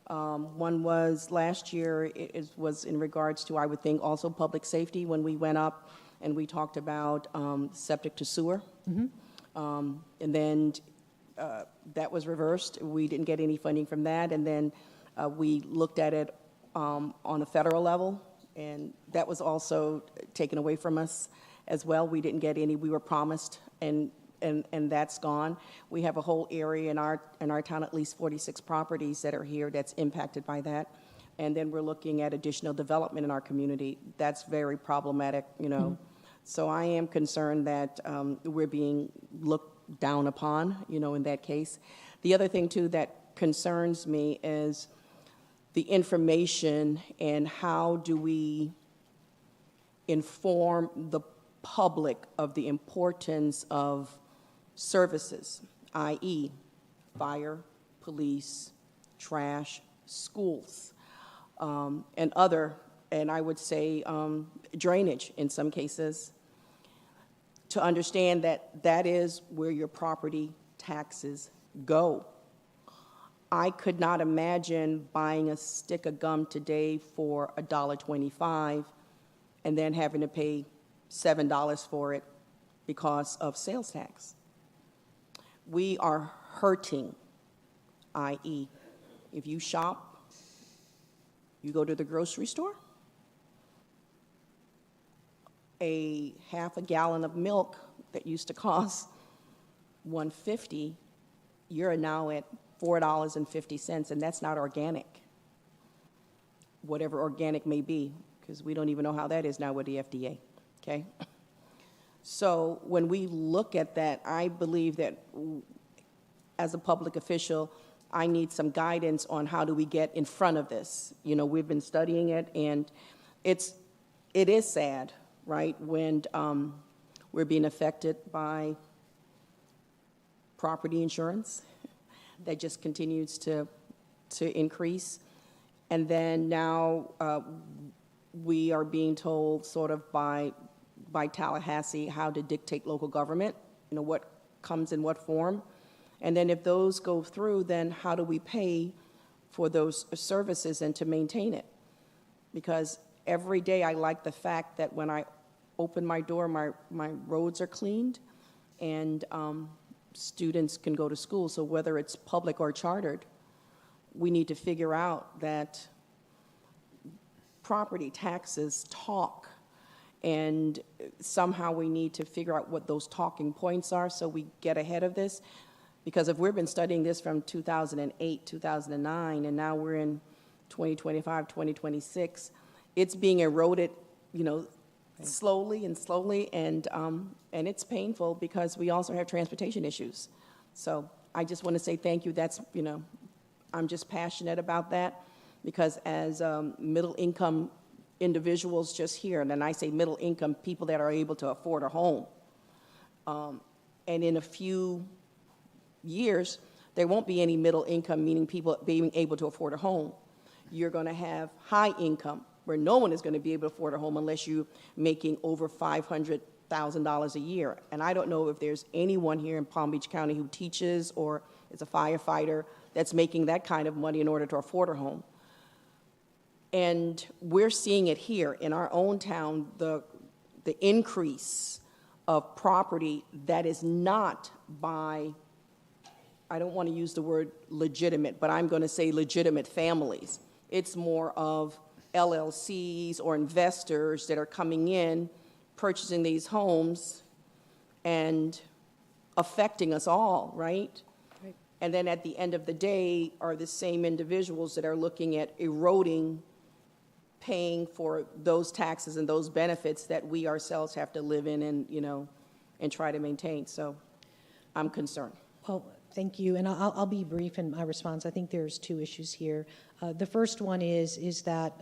One was last year, it was in regards to, I would think, also public safety when we went up and we talked about septic to sewer. And then that was reversed. We didn't get any funding from that. And then we looked at it on a federal level, and that was also taken away from us as well. We didn't get any. We were promised, and that's gone. We have a whole area in our town, at least 46 properties that are here that's impacted by that. And then we're looking at additional development in our community. That's very problematic, you know. So I am concerned that we're being looked down upon, you know, in that case. The other thing, too, that concerns me is the information and how do we inform the public of the importance of services, i.e. fire, police, trash, schools, and other, and I would say drainage in some cases, to understand that that is where your property taxes go. I could not imagine buying a stick of gum today for $1.25 and then having to pay $7 for it because of sales tax. We are hurting, i.e., if you shop, you go to the grocery store, a half a gallon of milk that used to cost $1.50, you're now at $4.50, and that's not organic, whatever organic may be, because we don't even know how that is now with the FDA, okay? So when we look at that, I believe that as a public official, I need some guidance on how do we get in front of this. You know, we've been studying it, and it is sad, right, when we're being affected by property insurance that just continues to increase. And then now we are being told sort of by Tallahassee how to dictate local government, you know, what comes in what form. And then if those go through, then how do we pay for those services and to maintain it? Because every day I like the fact that when I open my door, my roads are cleaned and students can go to school. So whether it's public or chartered, we need to figure out that property taxes talk, and somehow we need to figure out what those talking points are so we get ahead of this. Because if we've been studying this from 2008, 2009, and now we're in 2025, 2026, it's being eroded, you know, slowly, and it's painful because we also have transportation issues. So I just want to say thank you. That's, you know, I'm just passionate about that because as middle-income individuals just here, and then I say middle-income people that are able to afford a home, and in a few years, there won't be any middle income, meaning people being able to afford a home. You're going to have high income, where no one is going to be able to afford a home unless you're making over $500,000 a year. And I don't know if there's anyone here in Palm Beach County who teaches or is a firefighter that's making that kind of money in order to afford a home. And we're seeing it here in our own town, the increase of property that is not by, I don't want to use the word legitimate, but I'm going to say legitimate families. It's more of LLCs or investors that are coming in, purchasing these homes and affecting us all, right? And then at the end of the day are the same individuals that are looking at eroding, paying for those taxes and those benefits that we ourselves have to live in and, and try to maintain. So I'm concerned. Well, thank you, and I'll be brief in my response. I think there's two issues here. The first one is that,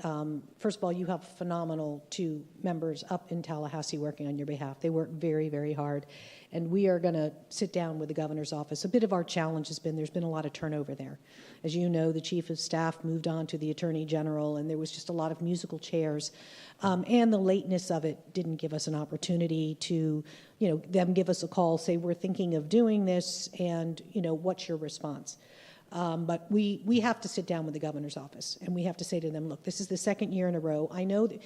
first of all, you have phenomenal two members up in Tallahassee working on your behalf. They work very, very hard, and we are going to sit down with the governor's office. A bit of our challenge has been there's been a lot of turnover there. As you know, the chief of staff moved on to the attorney general, and there was just a lot of musical chairs, and the lateness of it didn't give us an opportunity to, them give us a call, say, we're thinking of doing this, and, what's your response? But we have to sit down with the governor's office, and we have to say to them, look, this is the second year in a row. I know that,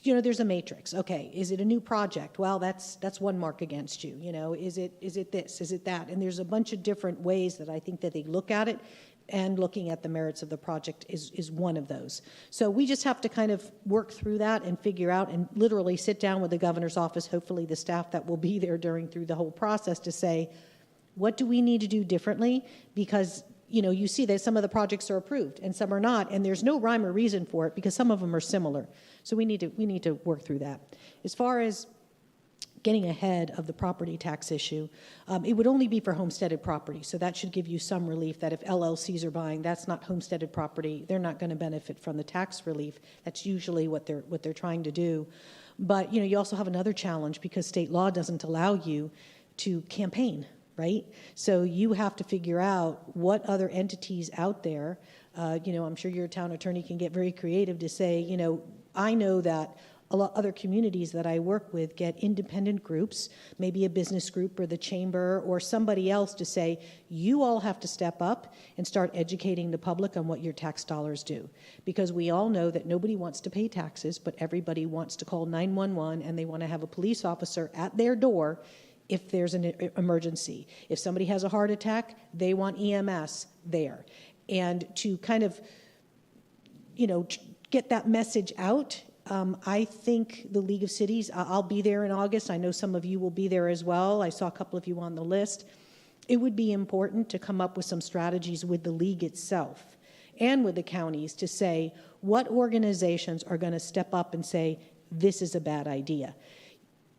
there's a matrix. Okay, is it a new project? Well, that's one mark against you. Is it this? Is it that? And there's a bunch of different ways that I think that they look at it, and looking at the merits of the project is one of those. So we just have to kind of work through that and figure out and literally sit down with the governor's office, hopefully the staff that will be there through the whole process, to say, what do we need to do differently? Because you see that some of the projects are approved and some are not, and there's no rhyme or reason for it because some of them are similar. So we need to work through that. As far as getting ahead of the property tax issue, it would only be for homesteaded property. So that should give you some relief that if LLCs are buying, that's not homesteaded property. They're not going to benefit from the tax relief. That's usually what they're trying to do. But you also have another challenge because state law doesn't allow you to campaign. Right? So you have to figure out what other entities out there, I'm sure your town attorney can get very creative to say, I know that a lot other communities that I work with get independent groups, maybe a business group or the chamber or somebody else to say, you all have to step up and start educating the public on what your tax dollars do. Because we all know that nobody wants to pay taxes, but everybody wants to call 911 and they want to have a police officer at their door if there's an emergency. If somebody has a heart attack, they want EMS there. And to kind of, get that message out, I think the League of Cities, I'll be there in August. I know some of you will be there as well. I saw a couple of you on the list. It would be important to come up with some strategies with the League itself and with the counties to say what organizations are going to step up and say, this is a bad idea.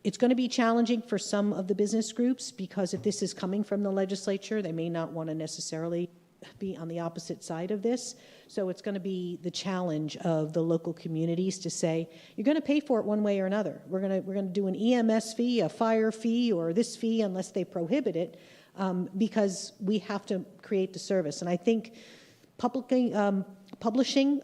It's going to be challenging for some of the business groups because if this is coming from the legislature, they may not want to necessarily be on the opposite side of this. So it's going to be the challenge of the local communities to say, you're going to pay for it one way or another. We're going to do an EMS fee, a fire fee, or this fee unless they prohibit it because we have to create the service. And I think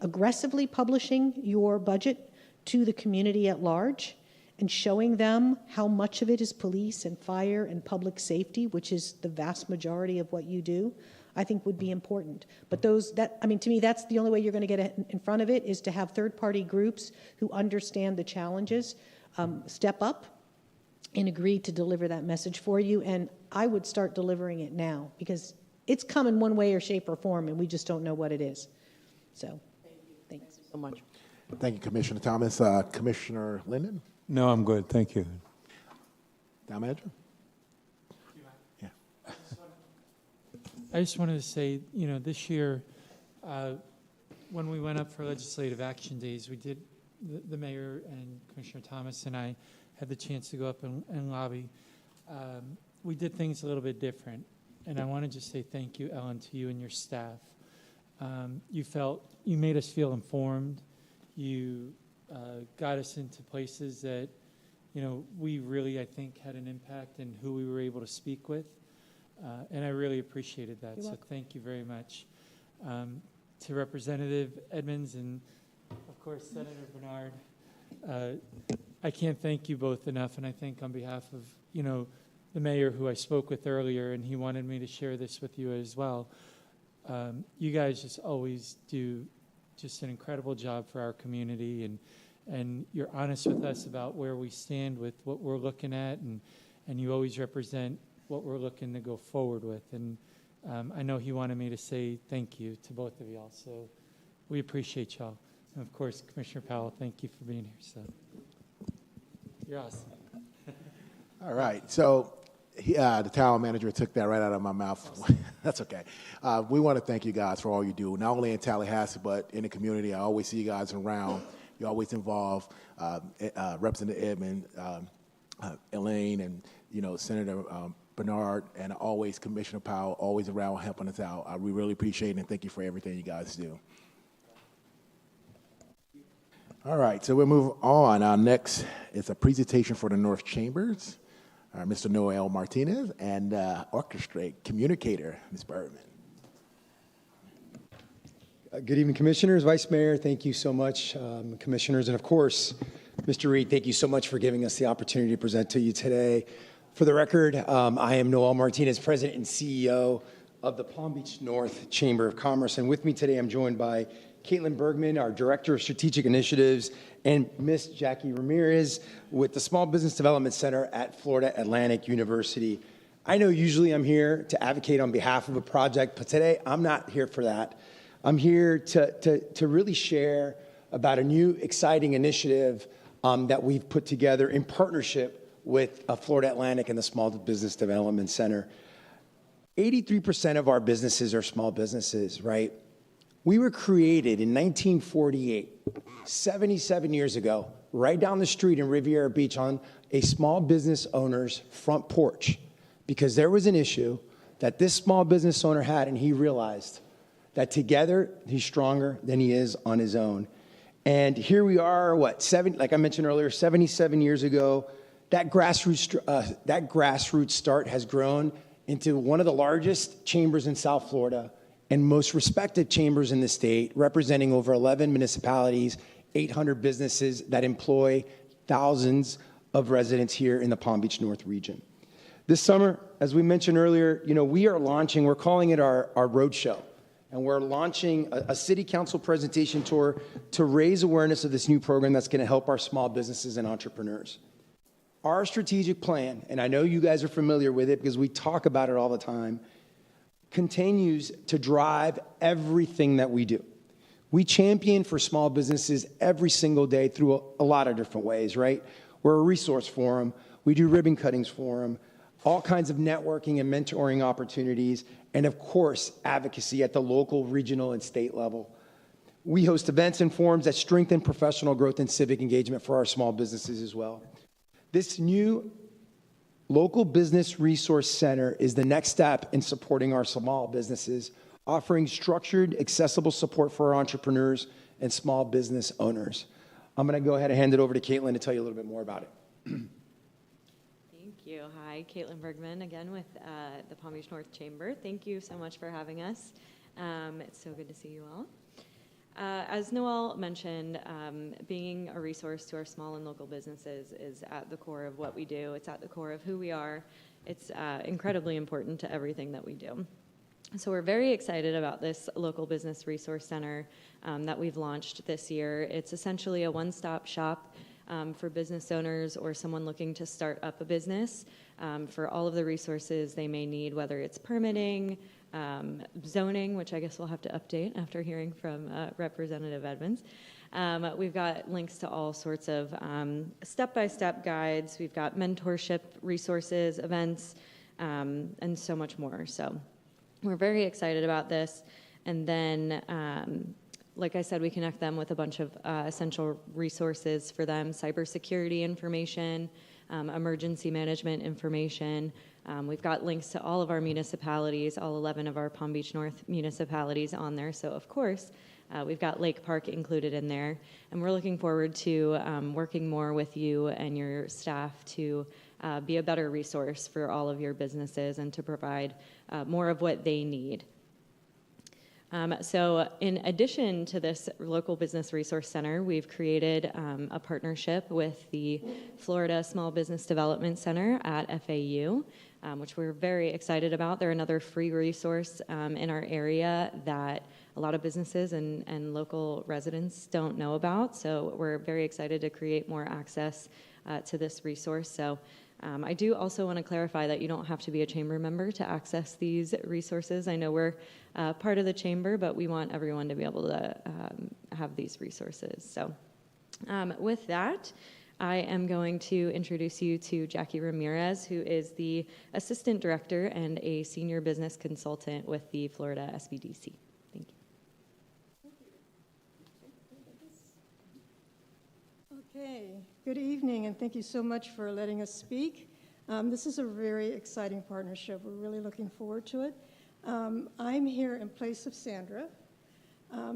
aggressively publishing your budget to the community at large and showing them how much of it is police and fire and public safety, which is the vast majority of what you do, I think would be important. But to me, that's the only way you're going to get in front of it is to have third-party groups who understand the challenges, step up and agree to deliver that message for you. And I would start delivering it now because it's coming one way or shape or form, and we just don't know what it is. So, thanks. Thank you so much. Thank you, Commissioner Thomas. Commissioner Linden? No, I'm good, thank you. Town Manager? Yeah. I just wanted to say, this year, when we went up for legislative action days, we did, the mayor and Commissioner Thomas and I had the chance to go up and lobby. We did things a little bit different, and I want to just say thank you, Ellen, to you and your staff. You made us feel informed. You got us into places that, we really, I think, had an impact in who we were able to speak with. And I really appreciated that. You're so welcome. thank you very much. To Representative Edmonds and, of course, Senator Bernard, I can't thank you both enough. And I think on behalf of, the mayor who I spoke with earlier, and he wanted me to share this with you as well. You guys just always do just an incredible job for our community, and you're honest with us about where we stand with what we're looking at, and you always represent what we're looking to go forward with. And I know he wanted me to say thank you to both of y'all, so we appreciate y'all. And of course, Commissioner Powell, thank you for being here. So you're awesome. All right, so the town manager took that right out of my mouth. That's okay. We want to thank you guys for all you do, not only in Tallahassee, but in the community. I always see you guys around. You're always involved. Representative Edmond, Elaine, and, Senator Bernard, and always Commissioner Powell, always around helping us out. We really appreciate it, and thank you for everything you guys do. All right, so we'll move on. Our next is a presentation for the North Chambers. Mr. Noel Martinez, and orchestrate communicator, Ms. Bergman. Good evening, Commissioners, Vice Mayor. Thank you so much, Commissioners. And of course, Mr. Reed, thank you so much for giving us the opportunity to present to you today. For the record, I am Noel Martinez, President and CEO of the Palm Beach North Chamber of Commerce. And with me today, I'm joined by Caitlin Bergman, our Director of Strategic Initiatives, and Miss Jackie Ramirez with the Small Business Development Center at Florida Atlantic University. I know usually I'm here to advocate on behalf of a project, but today I'm not here for that. I'm here to really share about a new exciting initiative that we've put together in partnership with Florida Atlantic and the Small Business Development Center. 83% of our businesses are small businesses, right? We were created in 1948, 77 years ago, right down the street in Riviera Beach on a small business owner's front porch, because there was an issue that this small business owner had, and he realized that together he's stronger than he is on his own. And here we are, like I mentioned earlier, 77 years ago, that grassroots start has grown into one of the largest chambers in South Florida and most respected chambers in the state, representing over 11 municipalities, 800 businesses that employ thousands of residents here in the Palm Beach North region. This summer, as we mentioned earlier, we're calling it our roadshow, and we're launching a city council presentation tour to raise awareness of this new program that's gonna help our small businesses and entrepreneurs. Our strategic plan, and I know you guys are familiar with it because we talk about it all the time, continues to drive everything that we do. We champion for small businesses every single day through a lot of different ways, right? We're a resource forum. We do ribbon cuttings for them, all kinds of networking and mentoring opportunities, and of course, advocacy at the local, regional, and state level. We host events and forums that strengthen professional growth and civic engagement for our small businesses as well. This new Local Business Resource Center is the next step in supporting our small businesses, offering structured, accessible support for our entrepreneurs and small business owners. I'm going to go ahead and hand it over to Caitlin to tell you a little bit more about it. Thank you. Hi, Caitlin Bergman again with the Palm Beach North Chamber. Thank you so much for having us. It's so good to see you all. As Noel mentioned, being a resource to our small and local businesses is at the core of what we do. It's at the core of who we are. It's incredibly important to everything that we do. So we're very excited about this Local Business Resource Center that we've launched this year. It's essentially a one-stop shop for business owners or someone looking to start up a business for all of the resources they may need, whether it's permitting, zoning, which I guess we'll have to update after hearing from Representative Edmonds. We've got links to all sorts of step-by-step guides. We've got mentorship resources, events, and so much more. So we're very excited about this. And then, like I said, we connect them with a bunch of essential resources for them: cybersecurity information, emergency management information. We've got links to all of our municipalities, all 11 of our Palm Beach North municipalities on there. So, of course, we've got Lake Park included in there. And we're looking forward to working more with you and your staff to be a better resource for all of your businesses and to provide more of what they need. So in addition to this Local Business Resource Center, we've created a partnership with the Florida Small Business Development Center at FAU. which we're very excited about. They're another free resource in our area that a lot of businesses and local residents don't know about. So we're very excited to create more access to this resource. So I do also want to clarify that you don't have to be a chamber member to access these resources. I know we're part of the chamber, but we want everyone to be able to have these resources. So with that, I am going to introduce you to Jackie Ramirez, who is the Assistant Director and a Senior Business Consultant with the Florida SBDC. Thank you. Okay, good evening, and thank you so much for letting us speak. This is a very exciting partnership. We're really looking forward to it. I'm here in place of Sandra.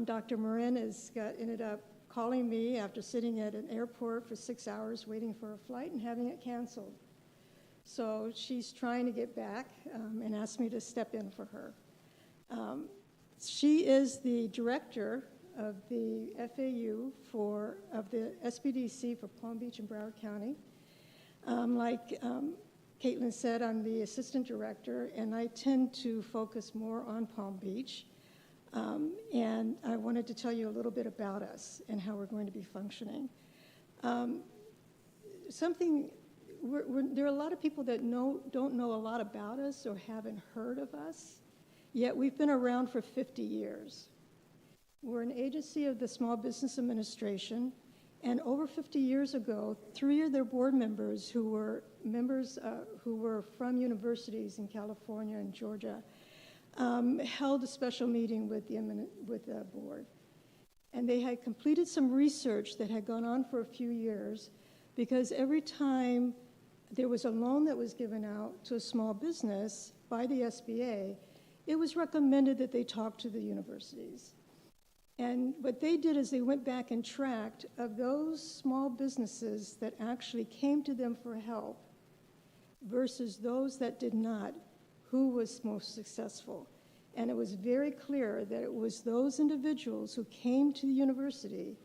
Dr. Marin ended up calling me after sitting at an airport for 6 hours waiting for a flight and having it canceled. So she's trying to get back and asked me to step in for her. She is the director of the FAU of the SBDC for Palm Beach and Broward County. Like Caitlin said, I'm the assistant director, and I tend to focus more on Palm Beach. And I wanted to tell you a little bit about us and how we're going to be functioning. There are a lot of people that don't know a lot about us or haven't heard of us, yet we've been around for 50 years. We're an agency of the Small Business Administration, and over 50 years ago, 3 of their board members who were from universities in California and Georgia held a special meeting with the board. And they had completed some research that had gone on for a few years, because every time there was a loan that was given out to a small business by the SBA, it was recommended that they talk to the universities. And what they did is they went back and tracked of those small businesses that actually came to them for help versus those that did not, who was most successful. And it was very clear that it was those individuals who came to the university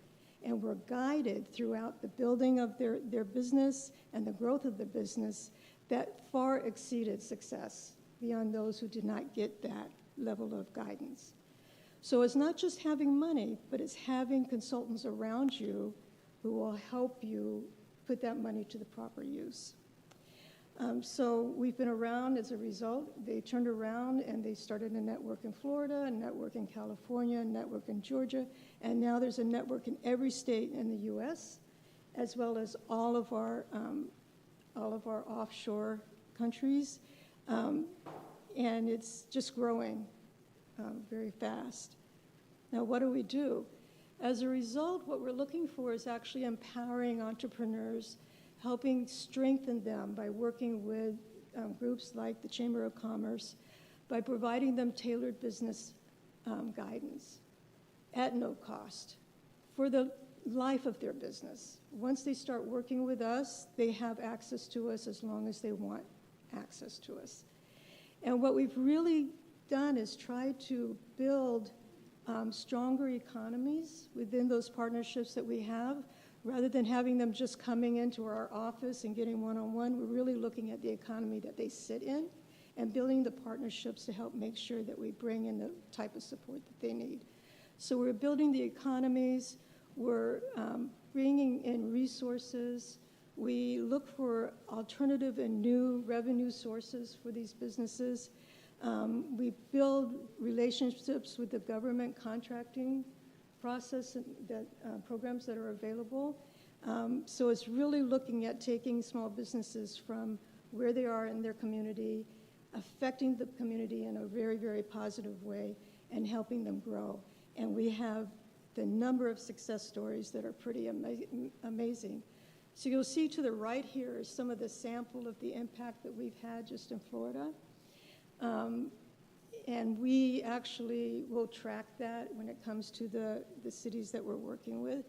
and were guided throughout the building of their business and the growth of the business that far exceeded success beyond those who did not get that level of guidance. So it's not just having money, but it's having consultants around you who will help you put that money to the proper use. So we've been around as a result. They turned around and they started a network in Florida, a network in California, a network in Georgia, and now there's a network in every state in the U.S., as well as all of our offshore countries, and it's just growing very fast. Now, what do? As a result, what we're looking for is actually empowering entrepreneurs, helping strengthen them by working with groups like the Chamber of Commerce, by providing them tailored business guidance at no cost for the life of their business. Once they start working with us, they have access to us as long as they want access to us. And what we've really done is try to build stronger economies within those partnerships that we have. Rather than having them just coming into our office and getting one-on-one, we're really looking at the economy that they sit in and building the partnerships to help make sure that we bring in the type of support that they need. So we're building the economies, we're bringing in resources, we look for alternative and new revenue sources for these businesses. We build relationships with the government contracting process that programs that are available. So it's really looking at taking small businesses from where they are in their community, affecting the community in a very, very positive way, and helping them grow. And we have the number of success stories that are pretty amazing. So you'll see to the right here is some of the sample of the impact that we've had just in Florida. And we actually will track that when it comes to the cities that we're working with.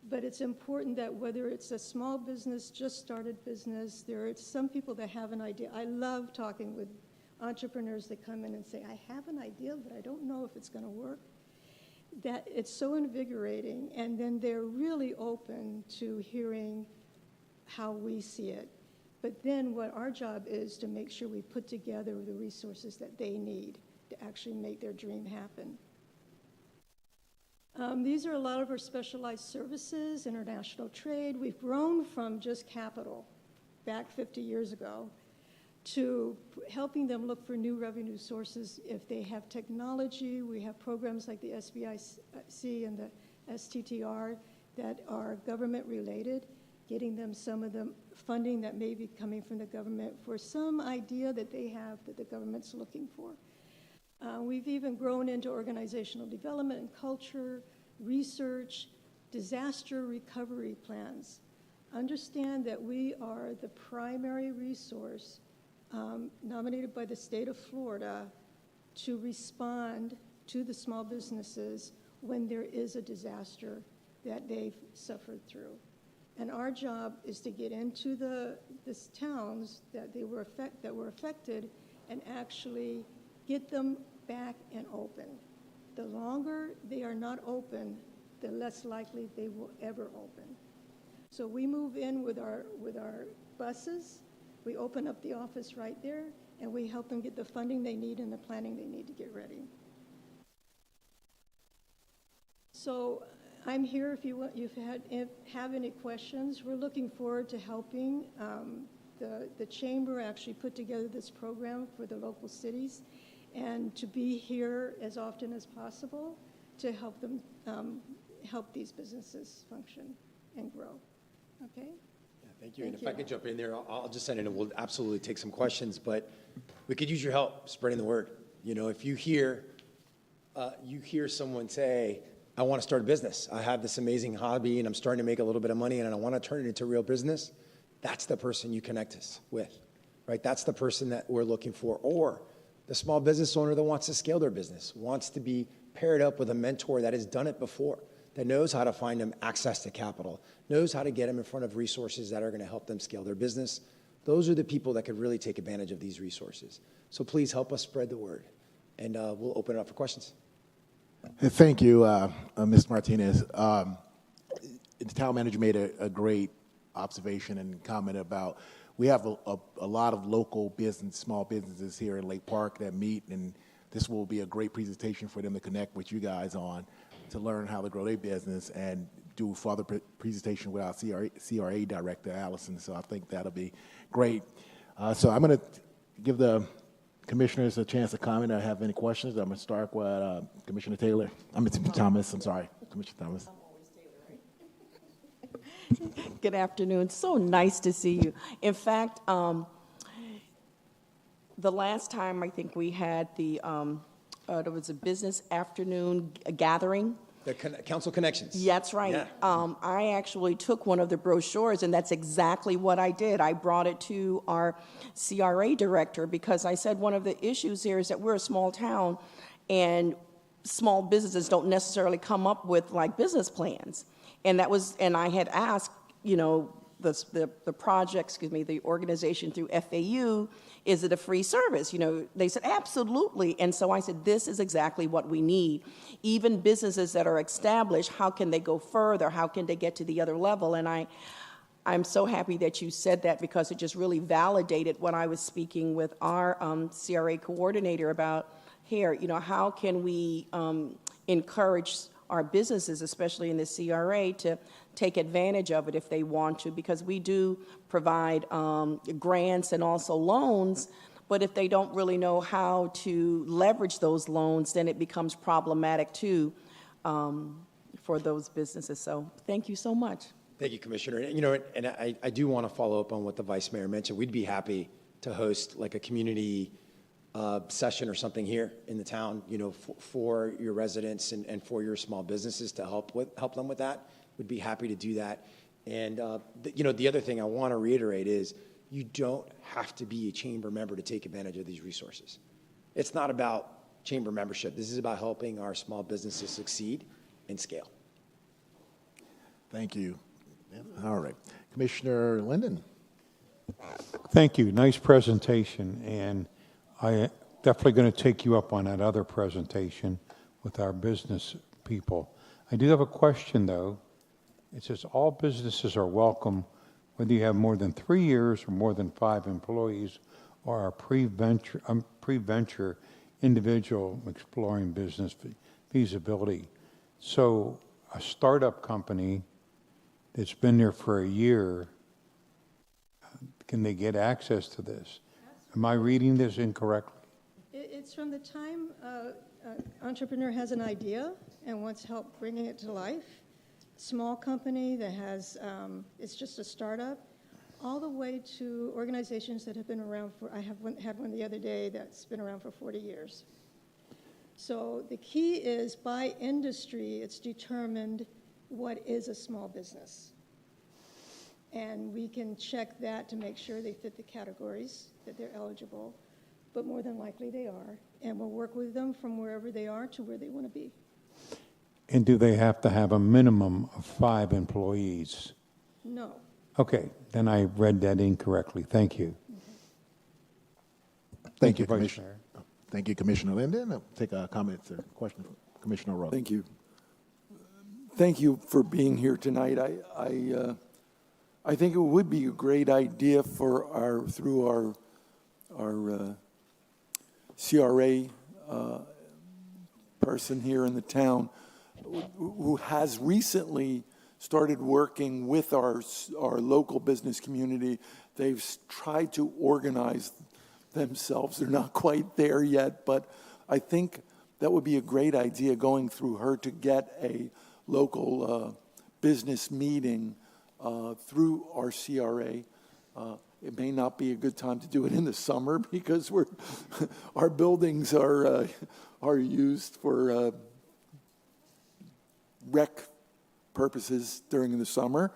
But it's important that whether it's a small business, just started business, there are some people that have an idea. I love talking with entrepreneurs that come in and say, I have an idea, but I don't know if it's going to work. That it's so invigorating, and then they're really open to hearing how we see it. But then what our job is to make sure we put together the resources that they need to actually make their dream happen. These are a lot of our specialized services, international trade. We've grown from just capital back 50 years ago to helping them look for new revenue sources. If they have technology, we have programs like the SBIC and the STTR that are government-related, getting them some of the funding that may be coming from the government for some idea that they have that the government's looking for. We've even grown into organizational development and culture, research, disaster recovery plans. Understand that we are the primary resource nominated by the state of Florida to respond to the small businesses when there is a disaster that they've suffered through. And our job is to get into the towns that were affected and actually get them back and open. The longer they are not open, the less likely they will ever open. So we move in with our buses, we open up the office right there, and we help them get the funding they need and the planning they need to get ready. So I'm here if you have any questions. We're looking forward to helping the Chamber actually put together this program for the local cities and to be here as often as possible to help them help these businesses function and grow. Okay? Yeah, thank you. And if I could jump in there, I'll just send in and we'll absolutely take some questions, but we could use your help spreading the word. You know, if you hear someone say, I want to start a business. I have this amazing hobby and I'm starting to make a little bit of money and I want to turn it into real business. That's the person you connect us with, right? That's the person that we're looking for. Or the small business owner that wants to scale their business, wants to be paired up with a mentor that has done it before, that knows how to find them access to capital, knows how to get them in front of resources that are going to help them scale their business. Those are the people that could really take advantage of these resources. So please help us spread the word. And we'll open it up for questions. Thank you, Ms. Martinez. The town manager made a great observation and comment about we have a lot of local business, small businesses here in Lake Park that meet, and this will be a great presentation for them to connect with you guys on to learn how to grow their business and do further presentation with our CRA director, Allison. So I think that'll be great. So I'm going to give the commissioners a chance to comment or have any questions. I'm going to start with Commissioner Taylor. Thomas, I'm sorry. Commissioner Thomas. Good afternoon. So nice to see you. In fact, the last time I think we had there was a business afternoon gathering. The Council Connections. That's right. Yeah. I actually took one of the brochures, and that's exactly what I did. I brought it to our CRA director because I said one of the issues here is that we're a small town, and small businesses don't necessarily come up with like business plans. And I had asked, you know, the project, the organization through FAU, is it a free service? You know, they said, absolutely. And so I said, this is exactly what we need. Even businesses that are established, how can they go further? How can they get to the other level? And I'm so happy that you said that because it just really validated what I was speaking with our CRA coordinator about here. You know, how can we encourage our businesses, especially in the CRA, to take advantage of it if they want to, because we do provide grants and also loans, but if they don't really know how to leverage those loans, then it becomes problematic too for those businesses. So thank you so much. Thank you, Commissioner. You know, and I do want to follow up on what the Vice Mayor mentioned. We'd be happy to host like a community session or something here in the town, you know, for your residents and for your small businesses to help them with that. We'd be happy to do that. And, you know, the other thing I want to reiterate is you don't have to be a chamber member to take advantage of these resources. It's not about chamber membership. This is about helping our small businesses succeed and scale. Thank you. All right. Commissioner Linden. Thank you. Nice presentation. And I definitely going to take you up on that other presentation with our business people. I do have a question, though. It says all businesses are welcome whether you have more than 3 years or more than 5 employees, or a pre-venture individual exploring business feasibility. So a startup company that's been there for a year, can they get access to this? Am I reading this incorrectly? It's from the time entrepreneur has an idea and wants help bringing it to life, small company that has, it's just a startup, all the way to organizations that have been around for, had one the other day that's been around for 40 years. So the key is by industry, it's determined what is a small business. And we can check that to make sure they fit the categories, that they're eligible, but more than likely they are. And we'll work with them from wherever they are to where they want to be. And do they have to have a minimum of 5 employees? No. Okay, then I read that incorrectly. Thank you. Thank you, Vice Commissioner. Mayor. Thank you, Commissioner Linden. I'll take a comment or question from Commissioner O'Rourke. Thank you. Thank you for being here tonight. I think it would be a great idea for through our CRA person here in the town who has recently started working with our local business community. They've tried to organize themselves. They're not quite there yet, but I think that would be a great idea going through her to get a local business meeting through our CRA. It may not be a good time to do it in the summer because our buildings are used for rec purposes during the summer.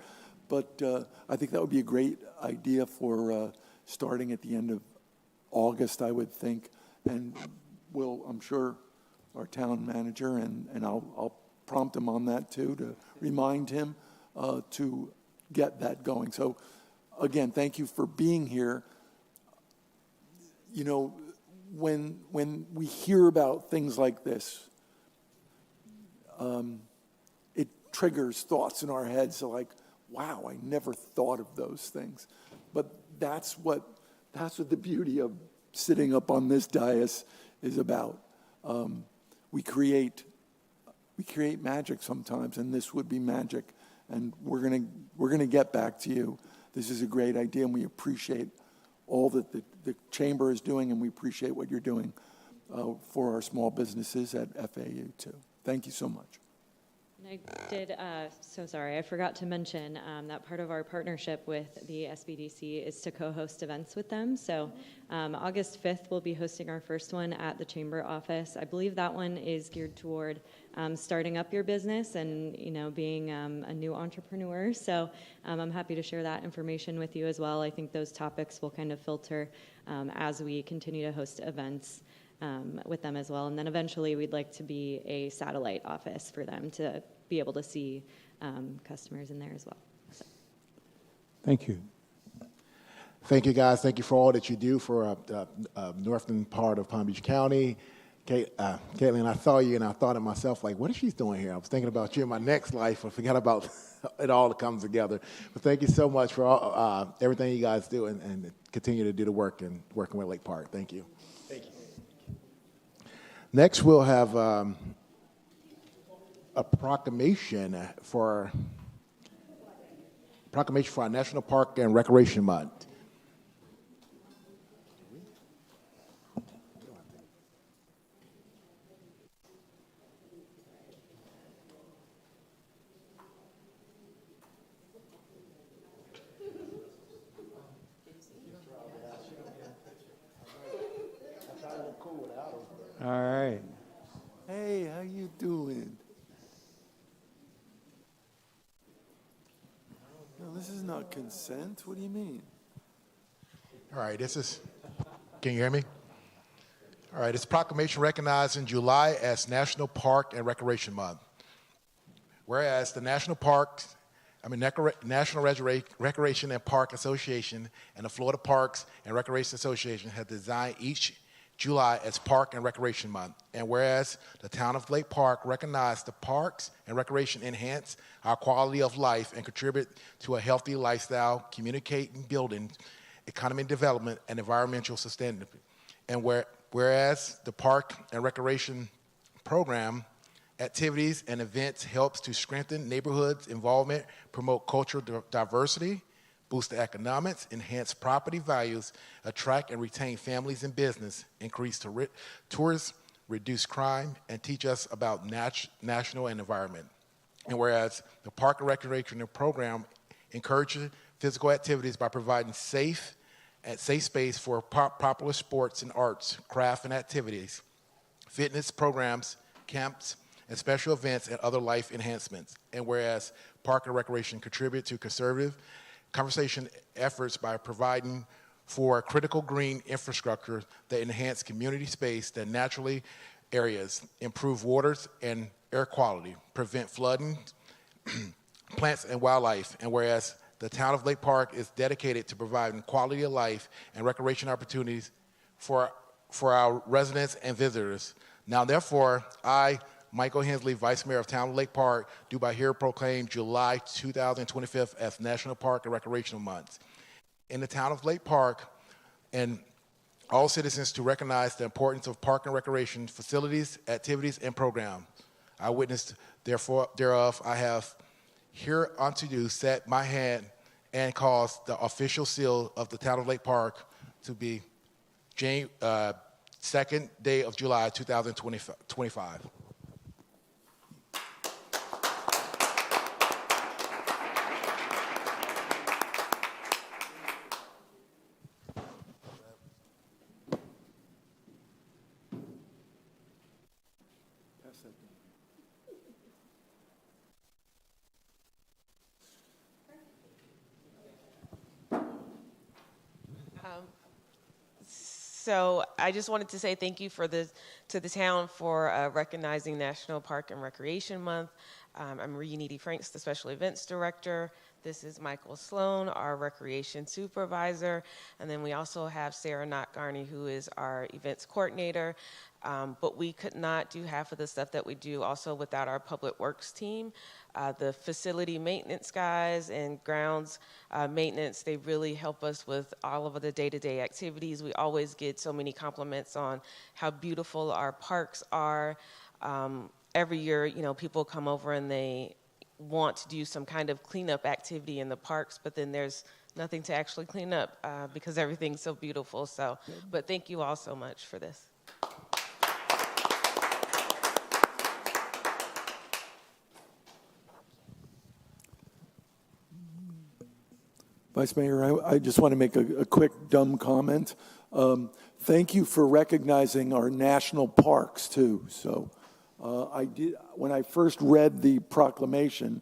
But I think that would be a great idea for starting at the end of August, I would think. And I'm sure our town manager, and I'll prompt him on that too, to remind him to get that going. So again, thank you for being here. You know, when we hear about things like this, it triggers thoughts in our heads. So like, wow, I never thought of those things. But that's what the beauty of sitting up on this dais is about. We create magic sometimes, and this would be magic. And we're gonna get back to you. This is a great idea, and we appreciate all that the chamber is doing, and we appreciate what you're doing for our small businesses at FAU too. Thank you so much. And I did, so sorry, I forgot to mention that part of our partnership with the SBDC is to co-host events with them. So August 5th, we'll be hosting our first one at the Chamber office. I believe that one is geared toward starting up your business and, you know, being a new entrepreneur. So I'm happy to share that information with you as well. I think those topics will kind of filter as we continue to host events with them as well. And then eventually we'd like to be a satellite office for them to be able to see customers in there as well. So. Thank you. Thank you, guys. Thank you for all that you do for northern part of Palm Beach County. Caitlin, I saw you and I thought to myself, like, what is she doing here? I was thinking about you in my next life. I forgot about it all that comes together. But thank you so much for all, everything you guys do and continue to do the work and working with Lake Park. Thank you. Thank you. Next, we'll have a proclamation for our National Park and Recreation Month. All right. Hey, how you doing? No, this is not consent. What do you mean? All right, can you hear me? All right, this proclamation recognizing July as National Park and Recreation Month. Whereas the National Recreation and Park Association and the Florida Parks and Recreation Association have designed each July as Park and Recreation Month. And whereas the town of Lake Park recognized the parks and recreation enhance our quality of life and contribute to a healthy lifestyle, communicating, building, economic development, and environmental sustainability. And whereas the Park and Recreation program activities and events helps to strengthen neighborhoods involvement, promote cultural diversity, boost the economics, enhance property values, attract and retain families and business, increase tourism, reduce crime, and teach us about national and environment. And whereas the Park and Recreation program encourages physical activities by providing safe space for popular sports and arts, craft and activities, fitness programs, camps, and special events and other life enhancements. And whereas Park and Recreation contribute to conservative conversation efforts by providing for critical green infrastructure that enhance community space that naturally areas, improve waters and air quality, prevent flooding, plants and wildlife. And whereas the town of Lake Park is dedicated to providing quality of life and recreation opportunities for our residents and visitors. Now, therefore, I, Michael Hensley, Vice Mayor of Town of Lake Park, do by here proclaim July 2025 as National Park and Recreational Month. In the town of Lake Park, and all citizens to recognize the importance of park and recreation facilities, activities, and programs. I witnessed thereof, I have hereunto do set my hand and cause the official seal of the town of Lake Park to be 2nd day of July 2025. So I just wanted to say thank you to the town for recognizing National Park and Recreation Month. I'm Reunity Franks, the Special Events Director. This is Michael Sloan, our Recreation Supervisor. And then we also have Sarah Knott-Garney, who is our Events Coordinator. But we could not do half of the stuff that we do also without our Public Works team. The facility maintenance guys and grounds maintenance, they really help us with all of the day-to-day activities. We always get so many compliments on how beautiful our parks are. Every year, you know, people come over and they want to do some kind of cleanup activity in the parks, but then there's nothing to actually clean up because everything's so beautiful. So, but thank you all so much for this. Vice Mayor, I just want to make a quick dumb comment. Thank you for recognizing our national parks too. So I did, when I first read the proclamation,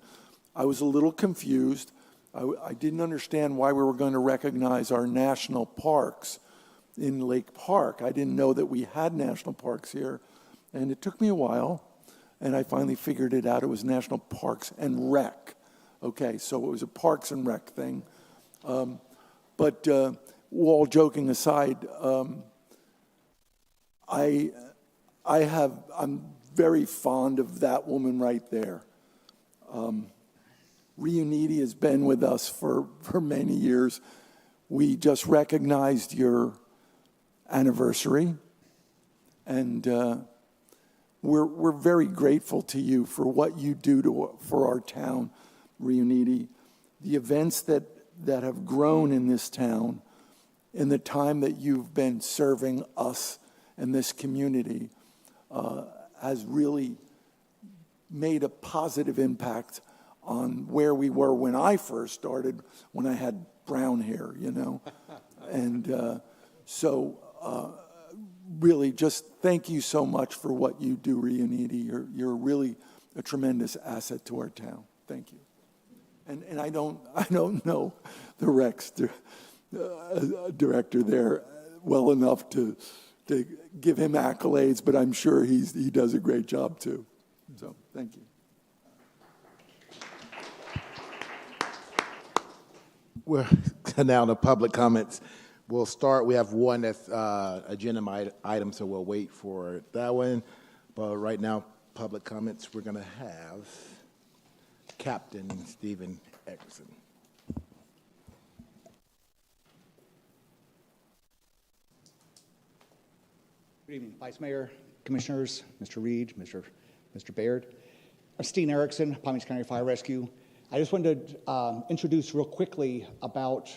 I was a little confused. I didn't understand why we were going to recognize our national parks in Lake Park. I didn't know that we had national parks here. And it took me a while, and I finally figured it out. It was National Parks and Rec. Okay, so it was a Parks and Rec thing. But all joking aside, I'm very fond of that woman right there. Reunity has been with us for many years. We just recognized your anniversary, and we're very grateful to you for what you do for our town, Reunity. The events that have grown in this town in the time that you've been serving us and this community has really made a positive impact on where we were when I first started, when I had brown hair, you know. And so really just thank you so much for what you do, Reunity. You're really a tremendous asset to our town. Thank you. And I don't know the Recs director there well enough to give him accolades, but I'm sure he does a great job too. So thank you. We're now to public comments. we'll start. We have one that's agenda item, so we'll wait for that one. But right now, public comments, we're going to have Captain Stephen Eckerson. Good evening, Vice Mayor, Commissioners, Mr. Reed, Mr. Baird. I'm Steve Erickson, Palm Beach County Fire Rescue. I just wanted to introduce real quickly about,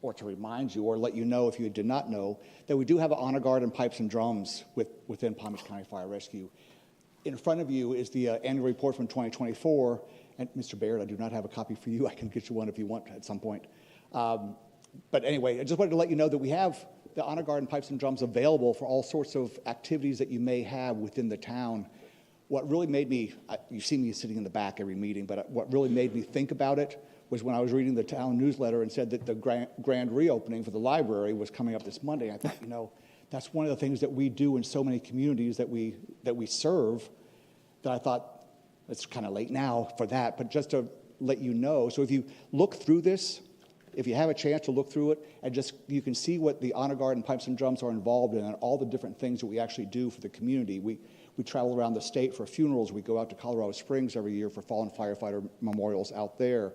or to remind you, or let you know if you did not know, that we do have an honor guard and pipes and drums within Palm Beach County Fire Rescue. In front of you is the annual report from 2024, and Mr. Baird, I do not have a copy for you. I can get you one if you want at some point. But anyway, I just wanted to let you know that we have the honor guard and pipes and drums available for all sorts of activities that you may have within the town. What really made me, you see me sitting in the back every meeting, but what really made me think about it was when I was reading the town newsletter and said that the grand reopening for the library was coming up this Monday. I thought, you know, that's one of the things that we do in so many communities that we serve, that I thought it's kind of late now for that, but just to let you know. So if you look through this, if you have a chance to look through it, and just you can see what the honor guard and pipes and drums are involved in, and all the different things that we actually do for the community. We travel around the state for funerals. We go out to Colorado Springs every year for fallen firefighter memorials out there.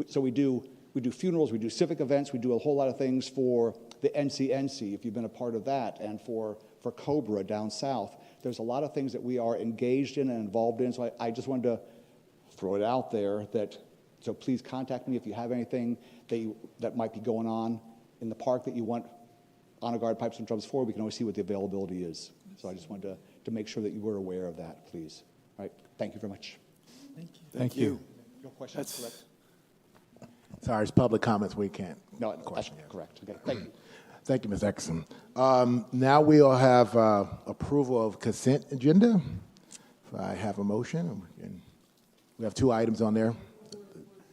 So we do funerals, we do civic events, we do a whole lot of things for the NCNC, if you've been a part of that, and for COBRA down south. There's a lot of things that we are engaged in and involved in, so I just wanted to throw it out there so please contact me if you have anything that might be going on in the park that you want honor guard pipes and drums for. We can always see what the availability is. So I just wanted to make sure that you were aware of that, please. All right, thank you very much. Thank you. Thank you. No questions, correct? Sorry, it's public comments. We can't. No, that's correct. Okay, thank you. Thank you, Ms. Eckerson. Now we'll have approval of consent agenda. If I have a motion, we have two items on there: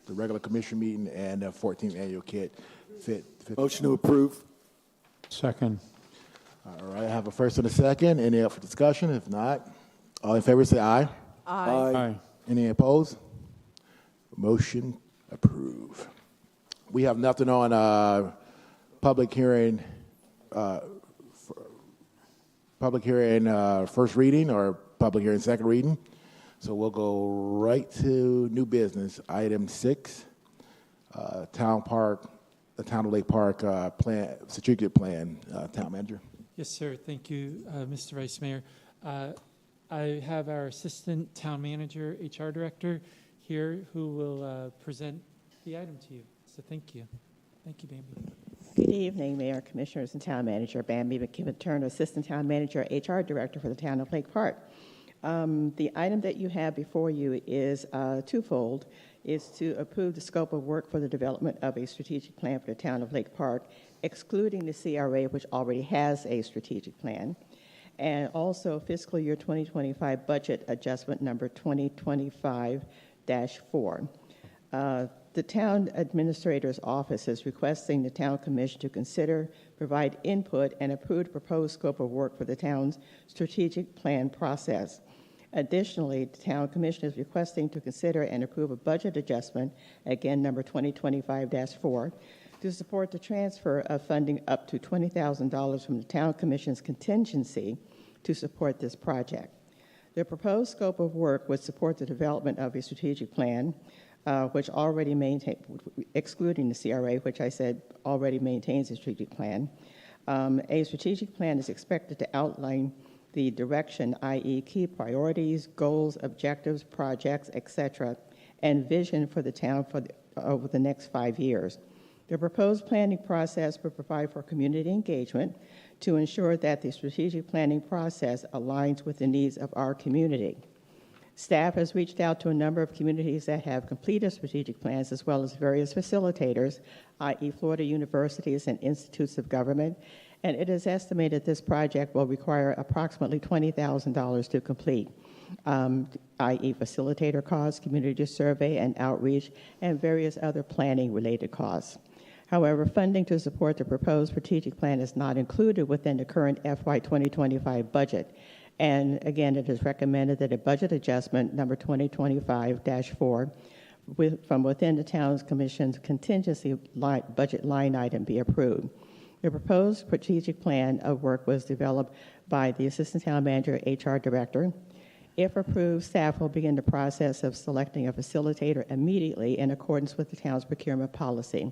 the regular commission meeting and the 14th annual fit. Motion to approve. Second. All right, I have a first and a second. Any other discussion? If not, all in favor say aye. Aye. Any opposed? Motion approved. We have nothing on public hearing first reading or public hearing second reading. So we'll go right to new business. Item 6, the Town of Lake Park strategic plan. Town Manager. Yes, sir. Thank you, Mr. Vice Mayor. I have our Assistant Town Manager, HR Director here who will present the item to you. So thank you. Thank you, Bambi. Good evening, Mayor, Commissioners, and Town Manager. Bambi McKibben-Turner, Assistant Town Manager, HR Director for the Town of Lake Park. The item that you have before you is twofold. Is to approve the scope of work for the development of a strategic plan for the Town of Lake Park, excluding the CRA, which already has a strategic plan, and also fiscal year 2025 budget adjustment number 2025-4. The Town Administrator's Office is requesting the Town Commission to consider, provide input, and approve the proposed scope of work for the town's strategic plan process. Additionally, the Town Commission is requesting to consider and approve a budget adjustment, again number 2025-4, to support the transfer of funding up to $20,000 from the Town Commission's contingency to support this project. The proposed scope of work would support the development of a strategic plan, which already excluding the CRA, which I said already maintains a strategic plan. A strategic plan is expected to outline the direction, i.e. key priorities, goals, objectives, projects, etc., and vision for the town over the next 5 years. The proposed planning process will provide for community engagement to ensure that the strategic planning process aligns with the needs of our community. Staff has reached out to a number of communities that have completed strategic plans, as well as various facilitators, i.e. Florida universities and institutes of government, and it is estimated this project will require approximately $20,000 to complete, i.e. facilitator costs, community survey and outreach, and various other planning-related costs. However, funding to support the proposed strategic plan is not included within the current FY 2025 budget. And again, it is recommended that a budget adjustment, number 2025-4, from within the Town's Commission's contingency budget line item be approved. The proposed strategic plan of work was developed by the Assistant Town Manager, HR Director. If approved, staff will begin the process of selecting a facilitator immediately in accordance with the town's procurement policy.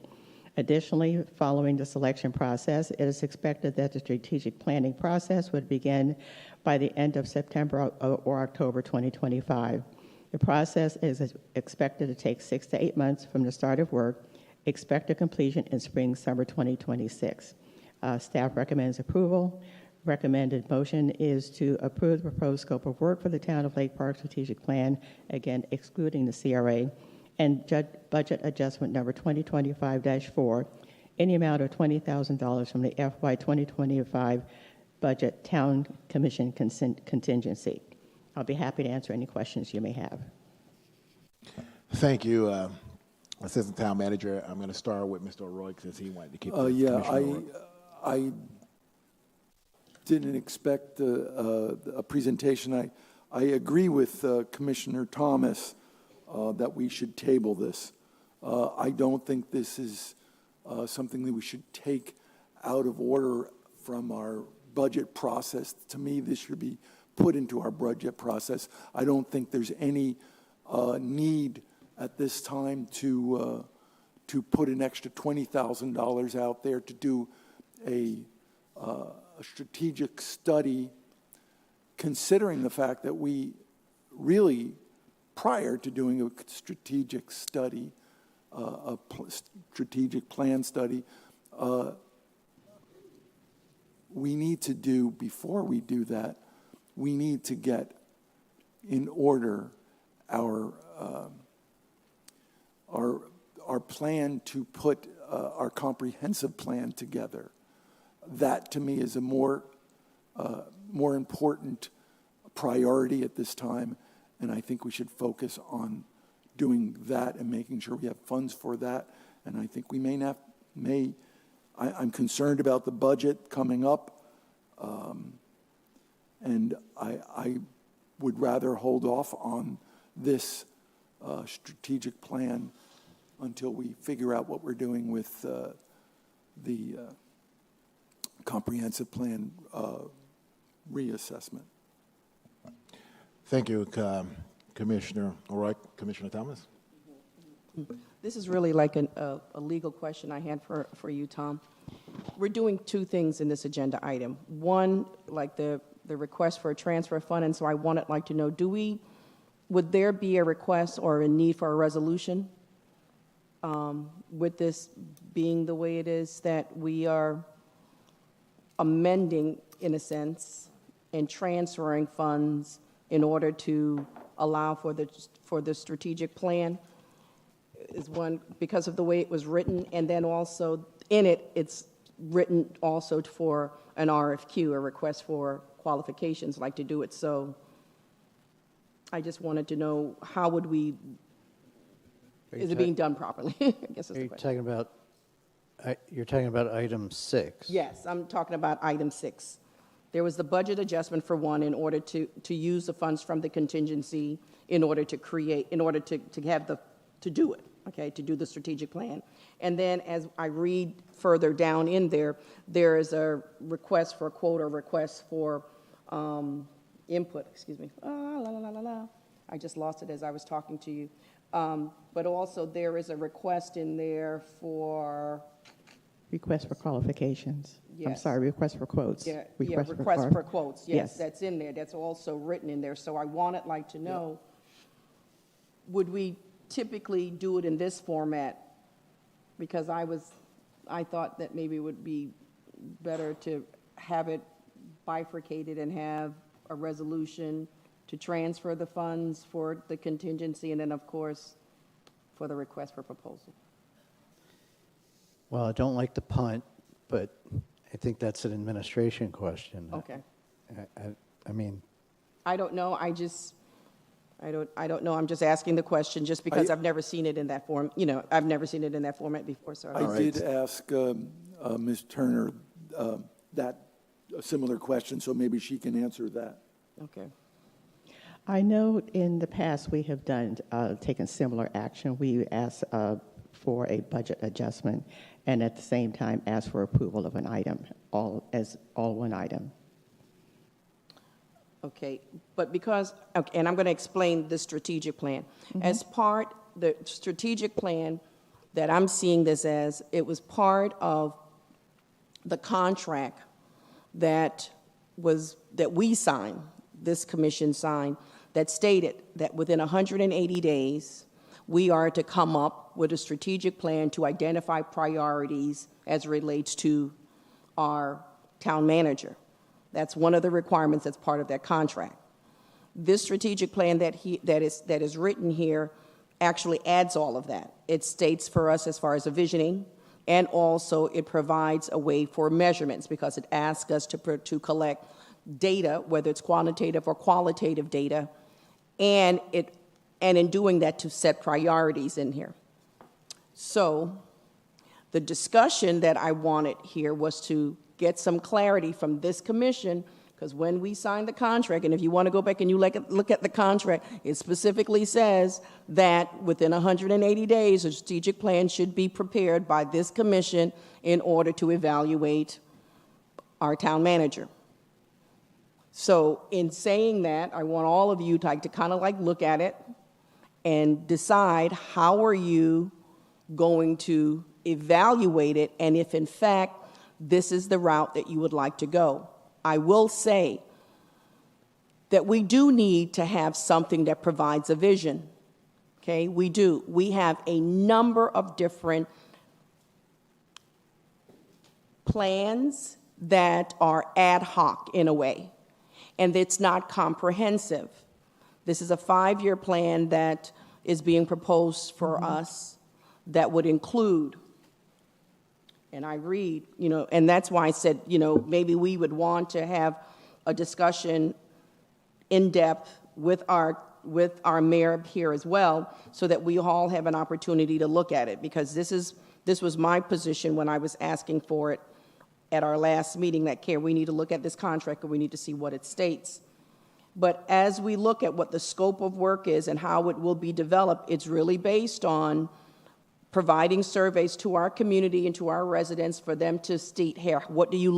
Additionally, following the selection process, it is expected that the strategic planning process would begin by the end of September or October 2025. The process is expected to take 6 to 8 months from the start of work, expected completion in spring/summer 2026. Staff recommends approval. Recommended motion is to approve the proposed scope of work for the Town of Lake Park Strategic Plan, again excluding the CRA, and budget adjustment number 2025-4, in the amount of $20,000 from the FY 2025 budget Town Commission contingency. I'll be happy to answer any questions you may have. Thank you, Assistant Town Manager. I'm going to start with Mr. O'Rourke since he wanted to keep the Yeah, Commissioner O'Rourke. I didn't expect a presentation. I agree with Commissioner Thomas that we should table this. I don't think this is something that we should take out of order from our budget process. To me, this should be put into our budget process. I don't think there's any need at this time to put an extra $20,000 out there to do a strategic study, considering the fact that we really, prior to doing a strategic study, strategic plan study, we need to do, before we do that, we need to get in order our plan to put our comprehensive plan together. That, to me, is a more important priority at this time, and I think we should focus on doing that and making sure we have funds for that. And I think we I'm concerned about the budget coming up, and I would rather hold off on this strategic plan until we figure out what we're doing with the comprehensive plan reassessment. Thank you, Commissioner O'Rourke. Commissioner Thomas? This is really like a legal question I had for you, Tom. We're doing two things in this agenda item. One, like the request for a transfer fund, and so I wanted to know, would there be a request or a need for a resolution with this being the way it is, that we are amending, in a sense, and transferring funds in order to allow for the strategic plan? Is one, because of the way it was written, and then also in it's written also for an RFQ, a request for qualifications, like to do it. So I just wanted to know, how would we, is it being done properly? I guess that's the question. You're talking about item 6? Yes, I'm talking about item 6. There was the budget adjustment for one, in order to use the funds from the contingency in order to create, in order to do it, okay, to do the strategic plan. And then as I read further down in there, there is a request for a quote or request for input, excuse me. I just lost it as I was talking to you. But also there is a request in there for... Request for qualifications. Yes. I'm sorry, request for quotes. Yeah, request for quotes, yes, that's in there. That's also written in there. So I wanted to know, would we typically do it in this format? Because I thought that maybe it would be better to have it bifurcated and have a resolution to transfer the funds for the contingency, and then, of course, for the request for proposal. Well, I don't like to punt, but I think that's an administration question. Okay. I mean, I don't know. I don't know. I'm just asking the question just because I've never seen it in that form. I've never seen it in that format before. So I did ask Ms. Turner a similar question, so maybe she can answer that. Okay. I know in the past we have taken similar action. We asked for a budget adjustment, and at the same time ask for approval of an item, all one item. Okay, but because, okay, and I'm going to explain the strategic plan. As part, the strategic plan that I'm seeing this as, it was part of the contract that we signed, this commission signed, that stated that within 180 days, we are to come up with a strategic plan to identify priorities as it relates to our town manager. That's one of the requirements that's part of that contract. This strategic plan that is written here actually adds all of that. It states for us as far as a visioning, and also it provides a way for measurements because it asks us to collect data, whether it's quantitative or qualitative data, and in doing that to set priorities in here. So the discussion that I wanted here was to get some clarity from this commission, because when we signed the contract, and if you want to go back and you look at the contract, it specifically says that within 180 days, a strategic plan should be prepared by this commission in order to evaluate our town manager. So in saying that, I want all of you to kind of look at it and decide how are you going to evaluate it, and if in fact this is the route that you would like to go. I will say that we do need to have something that provides a vision. Okay, we do. We have a number of different plans that are ad hoc in a way, and it's not comprehensive. This is a 5-year plan that is being proposed for us that would include, and I read, and that's why I said, maybe we would want to have a discussion in depth with our mayor here as well, so that we all have an opportunity to look at it, because this was my position when I was asking for it at our last meeting, that we need to look at this contract and we need to see what it states. But as we look at what the scope of work is and how it will be developed, it's really based on providing surveys to our community and to our residents for them to state, here, what do you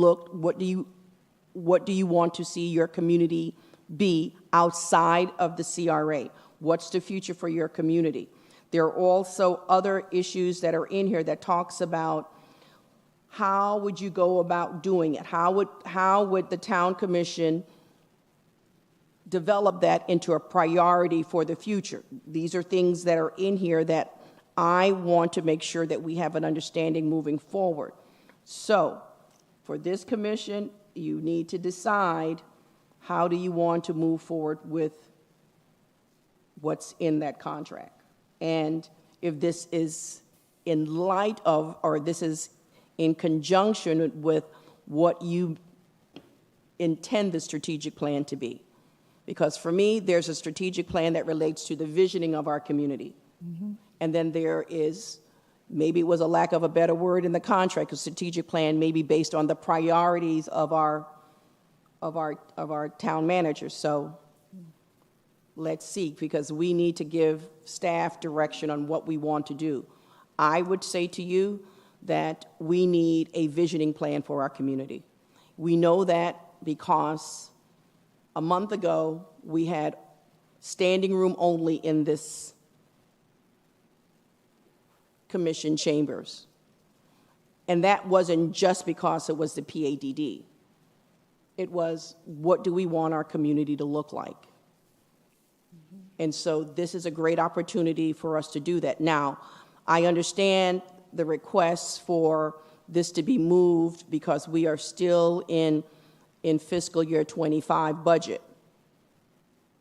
want to see your community be outside of the CRA? What's the future for your community? There are also other issues that are in here that talks about how would you go about doing it? How would the town commission develop that into a priority for the future? These are things that are in here that I want to make sure that we have an understanding moving forward. So for this commission, you need to decide, how do you want to move forward with what's in that contract? And if this is in light of, or this is in conjunction with what you intend the strategic plan to be. Because for me, there's a strategic plan that relates to the visioning of our community. And then there is, maybe it was a lack of a better word in the contract, a strategic plan maybe based on the priorities of our town manager. So let's see, because we need to give staff direction on what we want to do. I would say to you that we need a visioning plan for our community. We know that because a month ago, we had standing room only in this commission chambers. And that wasn't just because it was the PADD. It was, what do we want our community to look like? And so this is a great opportunity for us to do that. Now, I understand the requests for this to be moved because we are still in fiscal year 25 budget.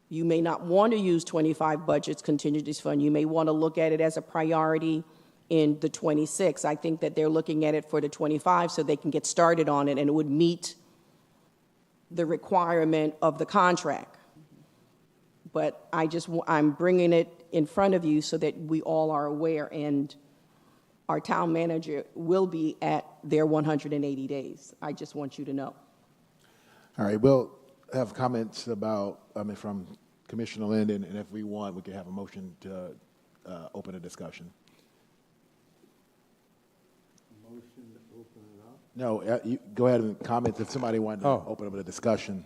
You may not want to use 25 budget's contingency fund. You may want to look at it as a priority in the 26. I think that they're looking at it for the 25 so they can get started on it and it would meet the requirement of the contract. But I'm bringing it in front of you so that we all are aware, and our town manager will be at their 180 days. I just want you to know. All right, we'll have comments from Commissioner Linden, and if we want, we can have a motion to open a discussion. Motion No, you go ahead and comment if somebody wanted to open up a discussion.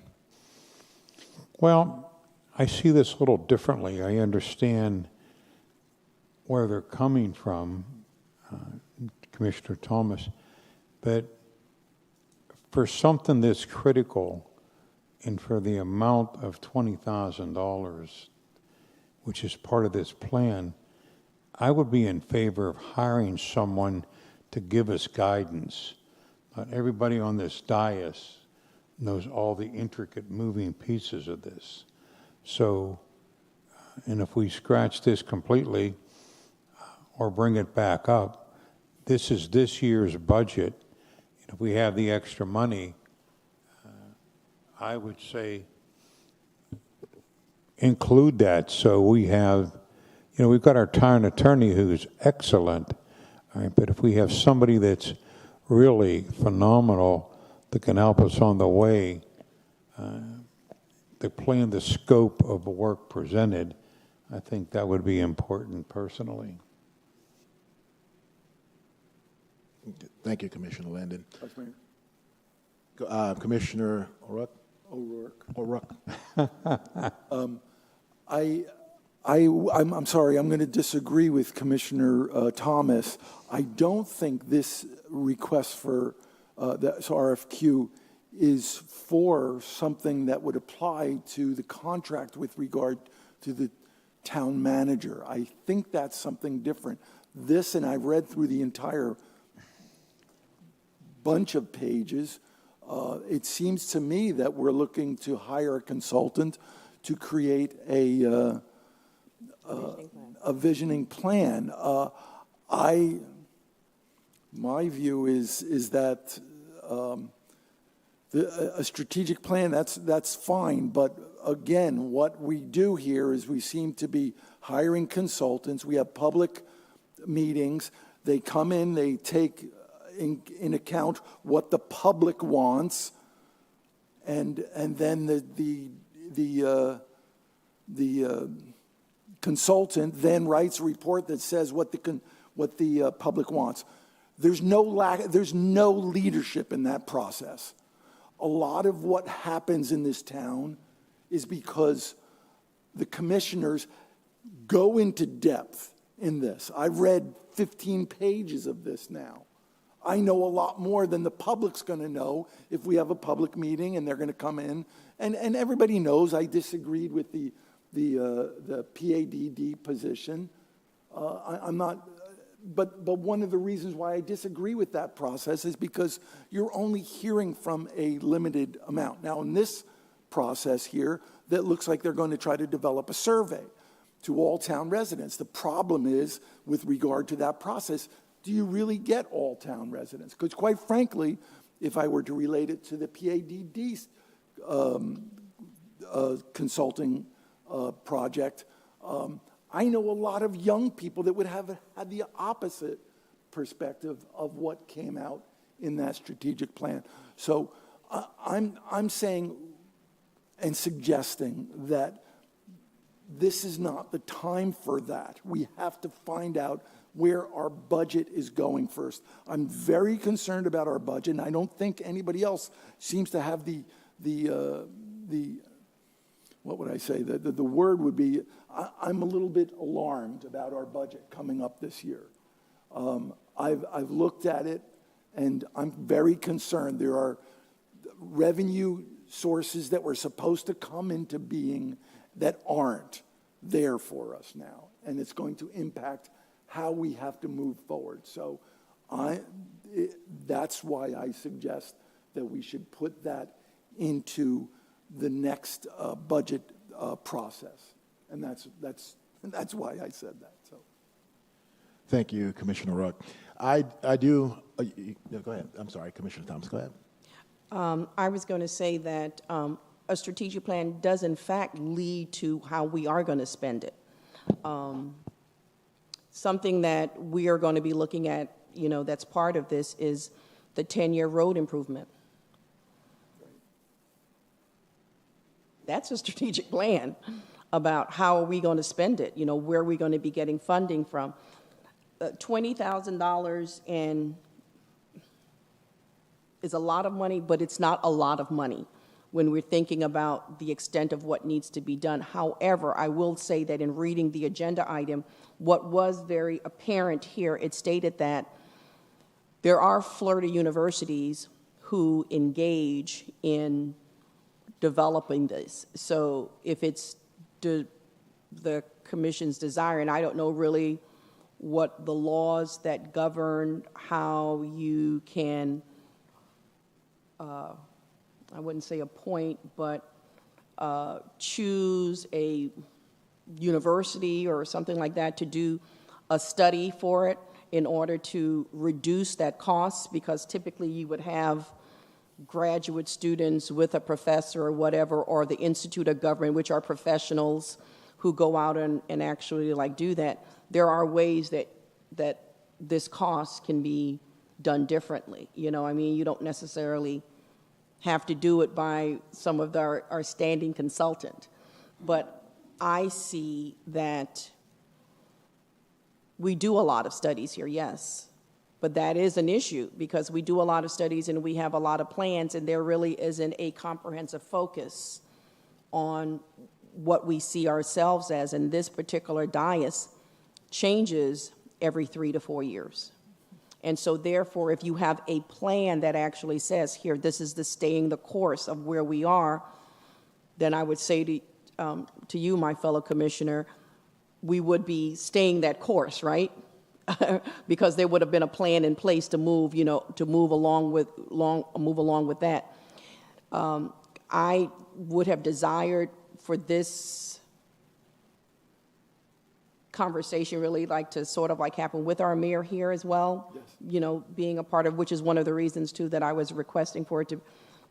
Well, I see this a little differently. I understand where they're coming from, Commissioner Thomas, but for something that's critical and for the amount of $20,000, which is part of this plan, I would be in favor of hiring someone to give us guidance. Not everybody on this dais knows all the intricate moving pieces of this. So, and if we scratch this completely or bring it back up, this is this year's budget. And if we have the extra money, I would say include that so we have, you know, we've got our town attorney who's excellent, all right, but if we have somebody that's really phenomenal that can help us on the way, to plan the scope of the work presented, I think that would be important personally. Thank you, Commissioner Landon. Vice Mayor. Commissioner O'Rourke? O'Rourke. I'm sorry, I'm going to disagree with Commissioner Thomas. I don't think this request for this RFQ is for something that would apply to the contract with regard to the town manager. I think that's something different. This, and I've read through the entire bunch of pages, it seems to me that we're looking to hire a consultant to create a visioning plan. My view is that a strategic plan, that's fine, but again, what we do here is we seem to be hiring consultants. We have public meetings. They come in, they take in account what the public wants, and then the consultant then writes a report that says what the public wants. There's no leadership in that process. A lot of what happens in this town is because the commissioners go into depth in this. I've read 15 pages of this now. I know a lot more than the public's going to know if we have a public meeting and they're going to come in. And everybody knows I disagreed with the PADD position. I'm not, but one of the reasons why I disagree with that process is because you're only hearing from a limited amount. Now, in this process here, that looks like they're going to try to develop a survey to all town residents. The problem is, with regard to that process, do you really get all town residents? Because quite frankly, if I were to relate it to the PADD consulting project, I know a lot of young people that would have had the opposite perspective of what came out in that strategic plan. So I'm saying and suggesting that this is not the time for that. We have to find out where our budget is going first. I'm very concerned about our budget, and I don't think anybody else seems to have the what would I say? The word would be, I'm a little bit alarmed about our budget coming up this year. I've looked at it, and I'm very concerned. There are revenue sources that were supposed to come into being that aren't there for us now, and it's going to impact how we have to move forward. So that's why I suggest that we should put that into the next budget process, and that's why I said that. So, thank you, Commissioner Ruck. I do. Go ahead. I'm sorry, Commissioner Thomas. Go ahead. I was going to say that a strategic plan does in fact lead to how we are going to spend it. Something that we are going to be looking at, that's part of this is the 10-year road improvement. That's a strategic plan about how are we going to spend it, where are we going to be getting funding from. $20,000 in is a lot of money, but it's not a lot of money when we're thinking about the extent of what needs to be done. However, I will say that in reading the agenda item, what was very apparent here, it stated that there are Florida universities who engage in developing this. So if it's the commission's desire, and I don't know really what the laws that govern how you can, I wouldn't say appoint, but choose a university or something like that to do a study for it in order to reduce that cost, because typically you would have graduate students with a professor or whatever, or the Institute of Government, which are professionals who go out and actually like do that. There are ways that this cost can be done differently. You know, I mean, you don't necessarily have to do it by some of our standing consultant. But I see that we do a lot of studies here, yes. But that is an issue because we do a lot of studies and we have a lot of plans, and there really isn't a comprehensive focus on what we see ourselves as. And this particular dais changes every 3 to 4 years. And so therefore, if you have a plan that actually says, here, this is the staying the course of where we are, then I would say to you, my fellow commissioner, we would be staying that course, right? Because there would have been a plan in place to move, you know, to move along with that. I would have desired for this conversation really like to sort of like happen with our mayor here as well. Yes. You know, being a part of, which is one of the reasons too that I was requesting for it to,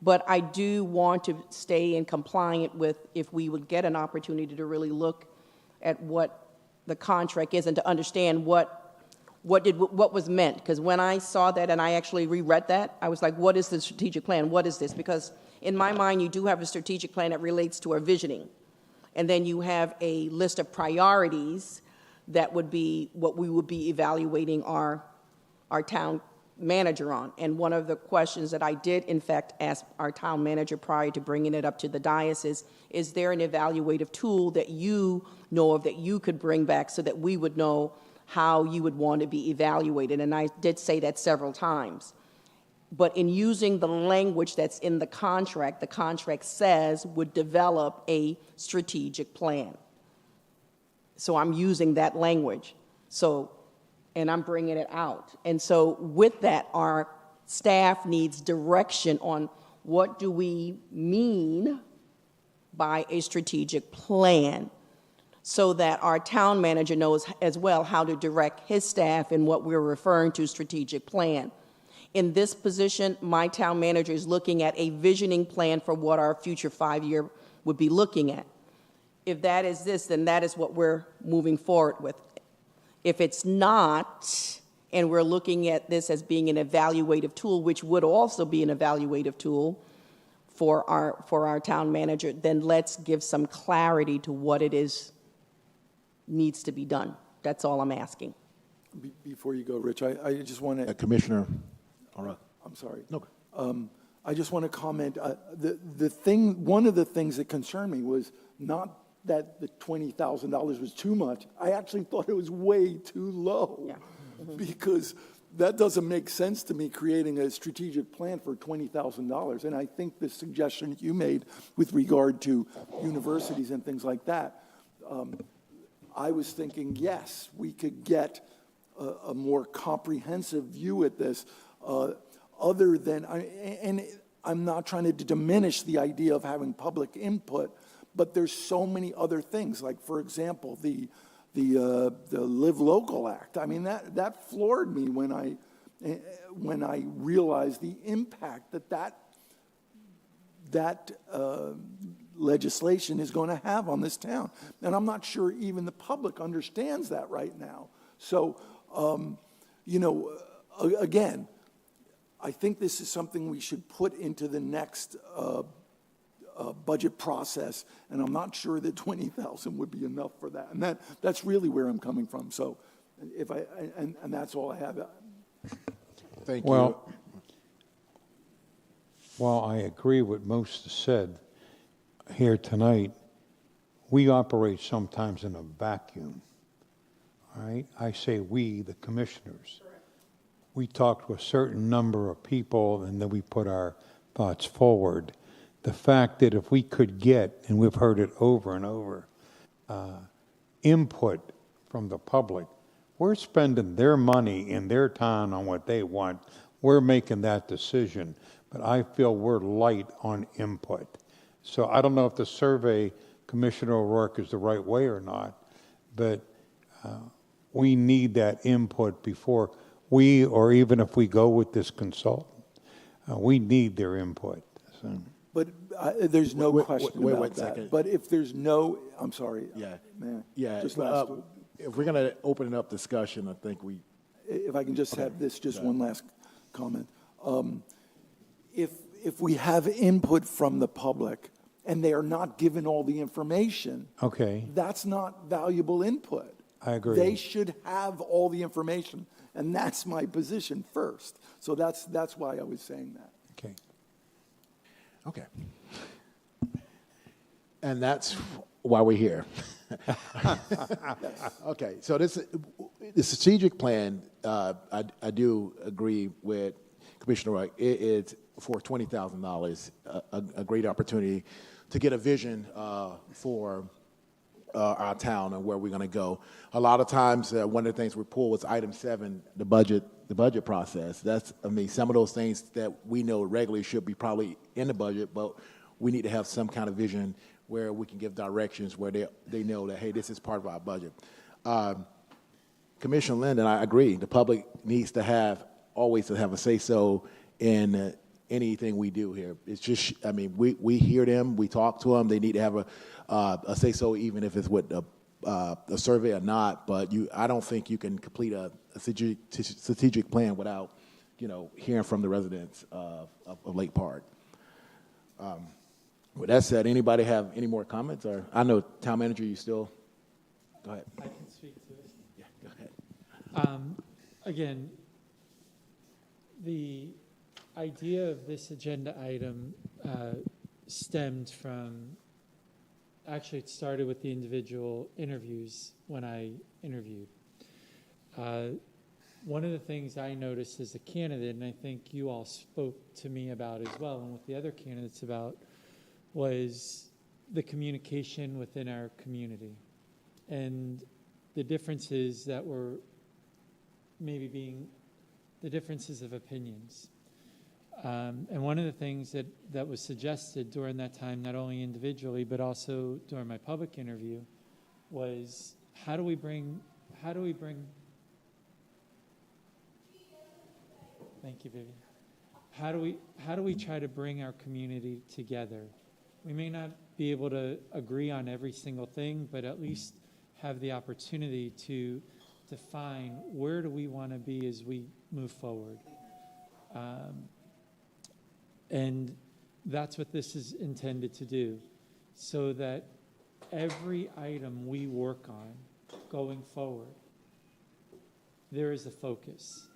but I do want to stay in compliant with, if we would get an opportunity to really look at what the contract is and to understand what was meant. Because when I saw that and I actually reread that, I was like, what is the strategic plan? What is this? Because in my mind, you do have a strategic plan that relates to our visioning. And then you have a list of priorities that would be what we would be evaluating our town manager on. And one of the questions that I did, in fact, ask our town manager prior to bringing it up to the dais is there an evaluative tool that you know of that you could bring back so that we would know how you would want to be evaluated? And I did say that several times. But in using the language that's in the contract says would develop a strategic plan. So I'm using that language. So, and I'm bringing it out. And so with that, our staff needs direction on what do we mean by a strategic plan, so that our town manager knows as well how to direct his staff in what we're referring to strategic plan. In this position, my town manager is looking at a visioning plan for what our future 5-year would be looking at. If that is this, then that is what we're moving forward with. If it's not, and we're looking at this as being an evaluative tool, which would also be an evaluative tool for our town manager, then let's give some clarity to what it is needs to be done. That's all I'm asking. Before you go, Rich, I just want to... Commissioner, all right. I'm sorry. No. I just want to comment. One of the things that concerned me was not that the $20,000 was too much. I actually thought it was way too low. Yeah. Mm-hmm. Because that doesn't make sense to me, creating a strategic plan for $20,000. And I think the suggestion that you made with regard to universities and things like that, I was thinking, yes, we could get a more comprehensive view at this, other than, and I'm not trying to diminish the idea of having public input, but there's so many other things, like, for example, the Live Local Act. I mean, that floored me when I realized the impact that legislation is going to have on this town. And I'm not sure even the public understands that right now. So, you know, again, I think this is something we should put into the next budget process, and I'm not sure that $20,000 would be enough for that. And that's really where I'm coming from. So, and that's all I have. Thank you. Well, while I agree with most said here tonight, we operate sometimes in a vacuum. All right? I say we, the commissioners. We talk to a certain number of people and then we put our thoughts forward. The fact that if we could get, and we've heard it over and over, input from the public, we're spending their money and their time on what they want. We're making that decision. But I feel we're light on input. So I don't know if the survey, Commissioner O'Rourke, is the right way or not, but we need that input before we, or even if we go with this consultant, we need their input. So. But there's no question wait about a that. second. But if there's no, I'm sorry. Yeah. Man, Yeah. just last, If we're going to open it up discussion, I think if I can just have this, just one last comment. If we have input from the public and they are not given all the information, Okay, that's not valuable input. I agree. They should have all the information, and that's my position first. So that's why I was saying that. Okay. Okay. And that's why we're here. Okay, so the strategic plan, I do agree with Commissioner Wright. It's for $20,000, a great opportunity to get a vision for our town and where we're going to go. A lot of times, one of the things we pull was item 7, the budget process. Some of those things that we know regularly should be probably in the budget, but we need to have some kind of vision where we can give directions where they know that, hey, this is part of our budget. Commissioner Linden, I agree. The public needs to always have a say-so in anything we do here. It's just, we hear them, we talk to them. They need to have a say-so, even if it's with a survey or not. But I don't think you can complete a strategic plan without, hearing from the residents of Lake Park. With that said, anybody have any more comments? Or I know, Town Manager, you still. Go ahead. I can speak to it. Yeah, go ahead. Again, the idea of this agenda item stemmed from, actually it started with the individual interviews when I interviewed. One of the things I noticed as a candidate, and I think you all spoke to me about as well, and with the other candidates about, was the communication within our community and the differences that were maybe being the differences of opinions. And one of the things that was suggested during that time, not only individually, but also during my public interview, was how do we bring, thank you, Vivian. How do we try to bring our community together? We may not be able to agree on every single thing, but at least have the opportunity to define where do we want to be as we move forward. And that's what this is intended to do, so that every item we work on going forward, there is a focus.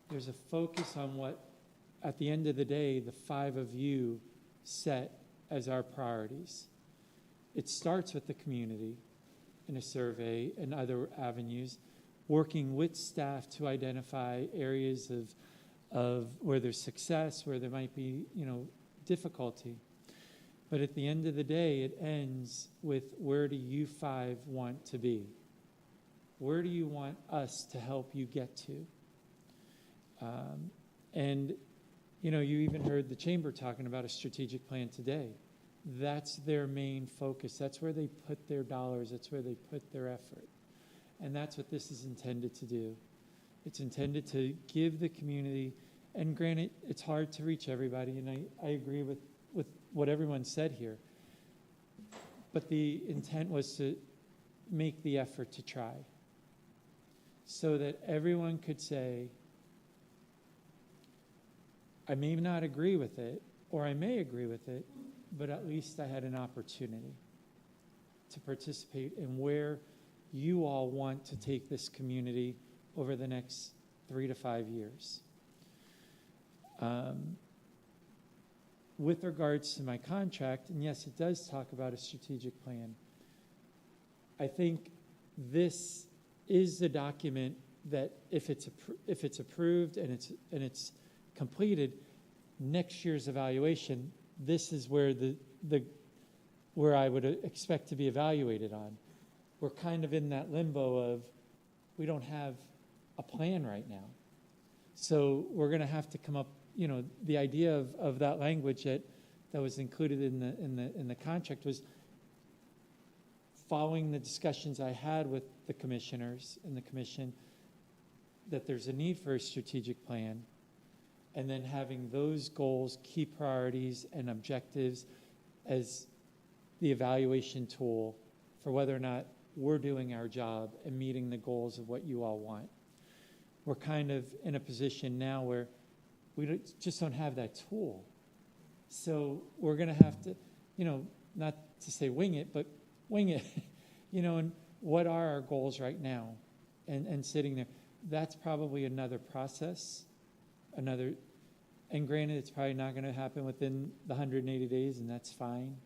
There's a focus on what, at the end of the day, the 5 of you set as our priorities. It starts with the community in a survey and other avenues, working with staff to identify areas of where there's success, where there might be, difficulty. But at the end of the day, it ends with, where do you 5 want to be? Where do you want us to help you get to? And you even heard the chamber talking about a strategic plan today. That's their main focus. That's where they put their dollars. That's where they put their effort. And that's what this is intended to do. It's intended to give the community, and granted, it's hard to reach everybody, and I agree with what everyone said here. But the intent was to make the effort to try, so that everyone could say, I may not agree with it, or I may agree with it, but at least I had an opportunity to participate in where you all want to take this community over the next 3 to 5 years. with regards to my contract, and yes, it does talk about a strategic plan, I think this is the document that if it's approved and it's completed, next year's evaluation, this is where where I would expect to be evaluated on. We're kind of in that limbo of we don't have a plan right now. So we're going to have to come up, the idea of that language that was included in the contract was following the discussions I had with the commissioners and the commission that there's a need for a strategic plan, and then having those goals, key priorities, and objectives as the evaluation tool for whether or not we're doing our job and meeting the goals of what you all want. We're kind of in a position now where we just don't have that tool. So we're going to have to, not to say wing it, but wing it, and what are our goals right now? And sitting there, that's probably another process, and granted, it's probably not going to happen within the 180 days, and that's fine.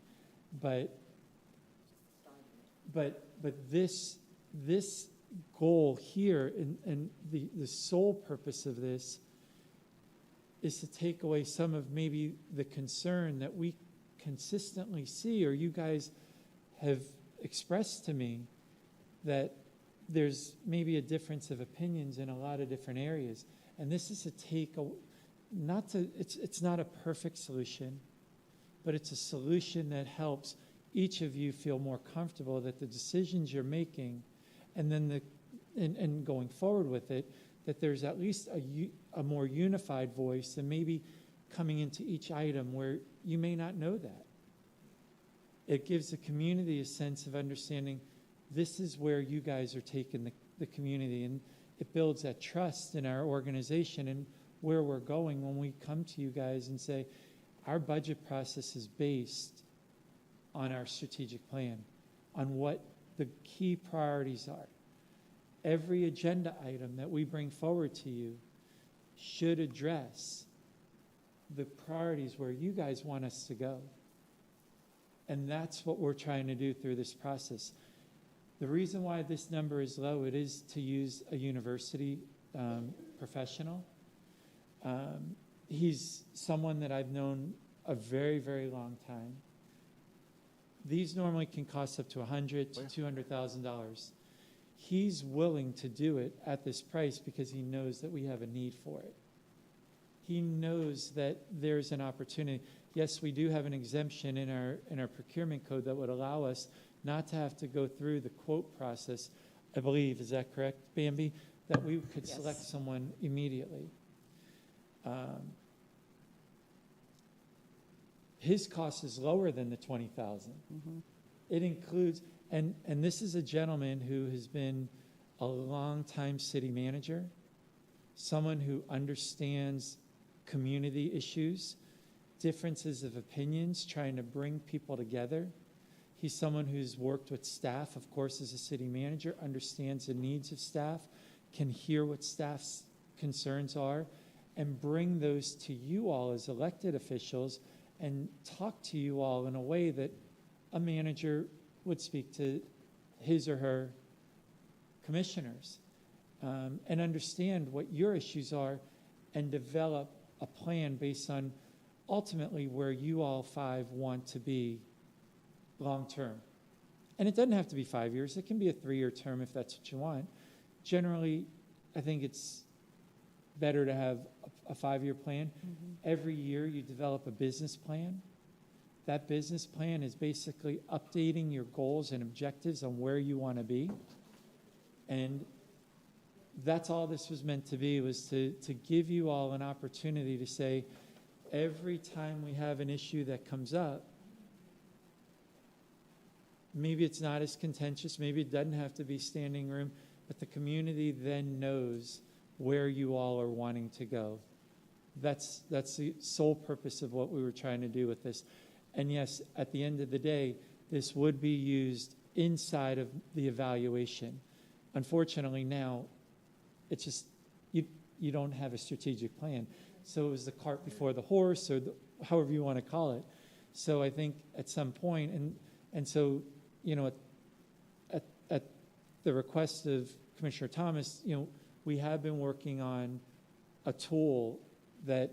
But this goal here and the sole purpose of this is to take away some of maybe the concern that we consistently see, or you guys have expressed to me, that there's maybe a difference of opinions in a lot of different areas. And this is it's not a perfect solution, but it's a solution that helps each of you feel more comfortable that the decisions you're making, and then and going forward with it, that there's at least a more unified voice, and maybe coming into each item where you may not know that. It gives the community a sense of understanding this is where you guys are taking the community, and it builds that trust in our organization and where we're going when we come to you guys and say, our budget process is based on our strategic plan, on what the key priorities are. Every agenda item that we bring forward to you should address the priorities where you guys want us to go. And that's what we're trying to do through this process. The reason why this number is low, it is to use a university professional. He's someone that I've known a very, very long time. These normally can cost up to $100,000 to $200,000. He's willing to do it at this price because he knows that we have a need for it. He knows that there's an opportunity. Yes, we do have an exemption in our procurement code that would allow us not to have to go through the quote process, I believe. Is that correct, Bambi? That we could select someone immediately. His cost is lower than the $20,000. Mm-hmm. It includes, and this is a gentleman who has been a long-time city manager, someone who understands community issues, differences of opinions, trying to bring people together. He's someone who's worked with staff, of course, as a city manager, understands the needs of staff, can hear what staff's concerns are, and bring those to you all as elected officials and talk to you all in a way that a manager would speak to his or her commissioners, and understand what your issues are and develop a plan based on ultimately where you all five want to be long term. And it doesn't have to be 5 years. It can be a 3-year term if that's what you want. Generally, I think it's better to have a 5-year plan. Mm-hmm. Every year you develop a business plan. That business plan is basically updating your goals and objectives on where you want to be. And that's all this was meant to be, was to give you all an opportunity to say, every time we have an issue that comes up, maybe it's not as contentious, maybe it doesn't have to be standing room, but the community then knows where you all are wanting to go. That's the sole purpose of what we were trying to do with this. And yes, at the end of the day, this would be used inside of the evaluation. Unfortunately now, it's just, you don't have a strategic plan. So it was the cart before the horse, or however you want to call it. So I think at some point, and so, you know, at the request of Commissioner Thomas, you know, we have been working on a tool that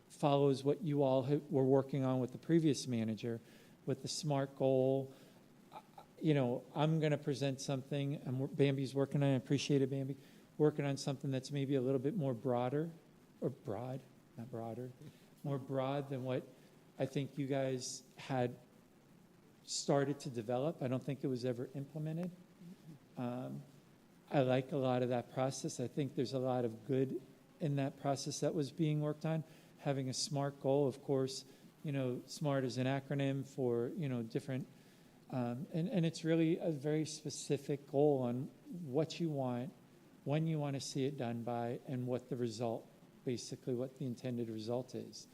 follows what you all were working on with the previous manager, with the SMART goal. You know, I'm going to present something, and Bambi's working on it. I appreciate it, Bambi. Working on something that's maybe a little bit more broader, or broad, not broader, more broad than what I think you guys had started to develop. I don't think it was ever implemented. I like a lot of that process. I think there's a lot of good in that process that was being worked on. Having a SMART goal, of course, you know, SMART is an acronym for, you know, different, and it's really a very specific goal on what you want, when you want to see it done by, and what the result, basically what the intended result is.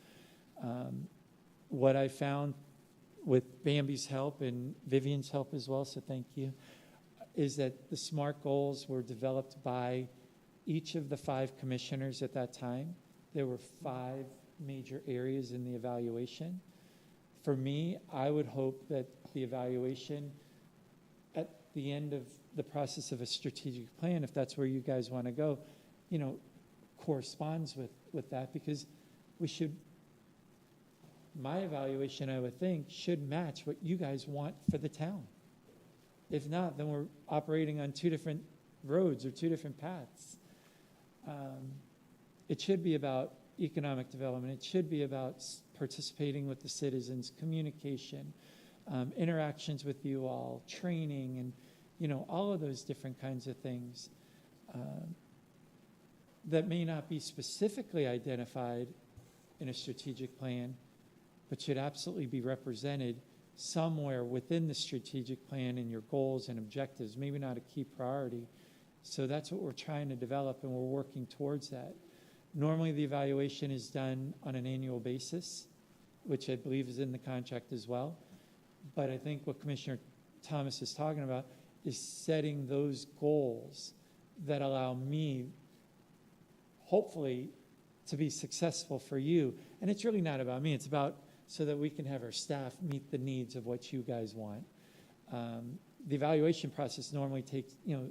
What I found with Bambi's help and Vivian's help as well, so thank you, is that the SMART goals were developed by each of the 5 commissioners at that time. There were 5 major areas in the evaluation. For me, I would hope that the evaluation at the end of the process of a strategic plan, if that's where you guys want to go, you know, corresponds with that, because we should, my evaluation, I would think, should match what you guys want for the town. If not, then we're operating on 2 different roads or 2 different paths. It should be about economic development. It should be about participating with the citizens, communication, interactions with you all, training, and, you know, all of those different kinds of things that may not be specifically identified in a strategic plan, but should absolutely be represented somewhere within the strategic plan and your goals and objectives, maybe not a key priority. So that's what we're trying to develop, and we're working towards that. Normally, the evaluation is done on an annual basis, which I believe is in the contract as well. But I think what Commissioner Thomas is talking about is setting those goals that allow me, hopefully, to be successful for you. And it's really not about me. It's about so that we can have our staff meet the needs of what you guys want. The evaluation process normally takes, you know,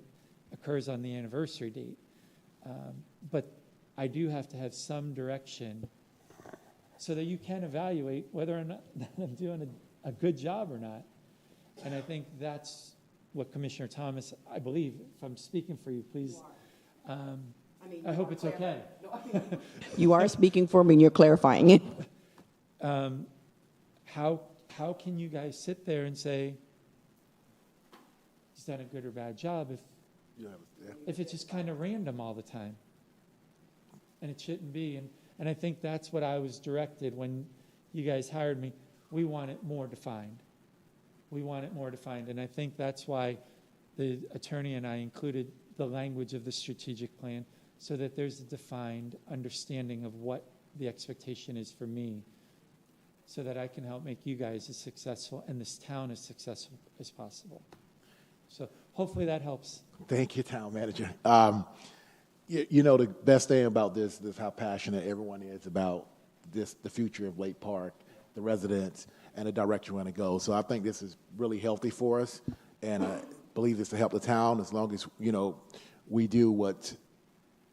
occurs on the anniversary date. But I do have to have some direction so that you can evaluate whether or not I'm doing a good job or not. And I think that's what Commissioner Thomas, I believe, if I'm speaking for you, please. I hope it's okay. You are speaking for me and you're clarifying it. How can you guys sit there and say he's done a good or bad job if it's just kind of random all the time? And it shouldn't be. And I think that's what I was directed when you guys hired me. We want it more defined. We want it more defined. And I think that's why the attorney and I included the language of the strategic plan, so that there's a defined understanding of what the expectation is for me, so that I can help make you guys as successful and this town as successful as possible. So hopefully that helps. Thank you, Town Manager. You know, the best thing about this is how passionate everyone is about this, the future of Lake Park, the residents, and the direction we're going to go. So I think this is really healthy for us, and I believe this to help the town as long as, you know, we do what's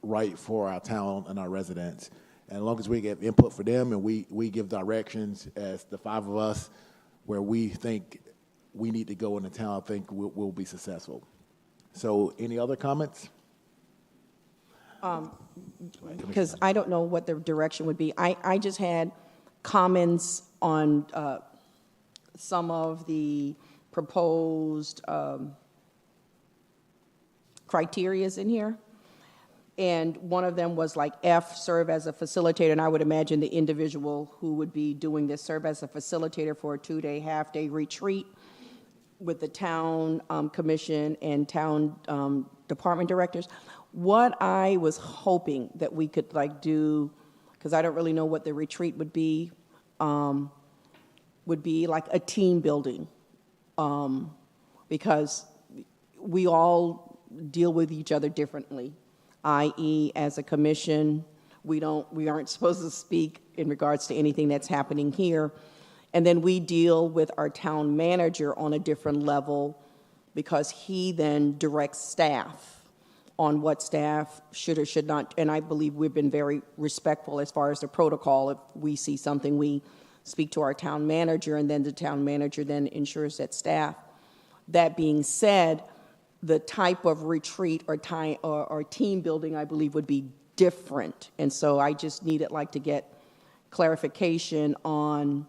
right for our town and our residents. And as long as we get input for them and we give directions as the 5 of us where we think we need to go in the town, I think we'll be successful. So any other comments? Because I don't know what the direction would be. I just had comments on some of the proposed criterias in here. And one of them was like F, serve as a facilitator. And I would imagine the individual who would be doing this serve as a facilitator for a 2-day, half-day retreat with the town commission and town department directors. What I was hoping that we could like do, because I don't really know what the retreat would be like a team building, because we all deal with each other differently, i.e. as a commission, we aren't supposed to speak in regards to anything that's happening here. And then we deal with our town manager on a different level because he then directs staff on what staff should or should not. And I believe we've been very respectful as far as the protocol. If we see something, we speak to our town manager, and then the town manager then ensures that staff. That being said, the type of retreat or team building, I believe, would be different. And so I just needed to get clarification on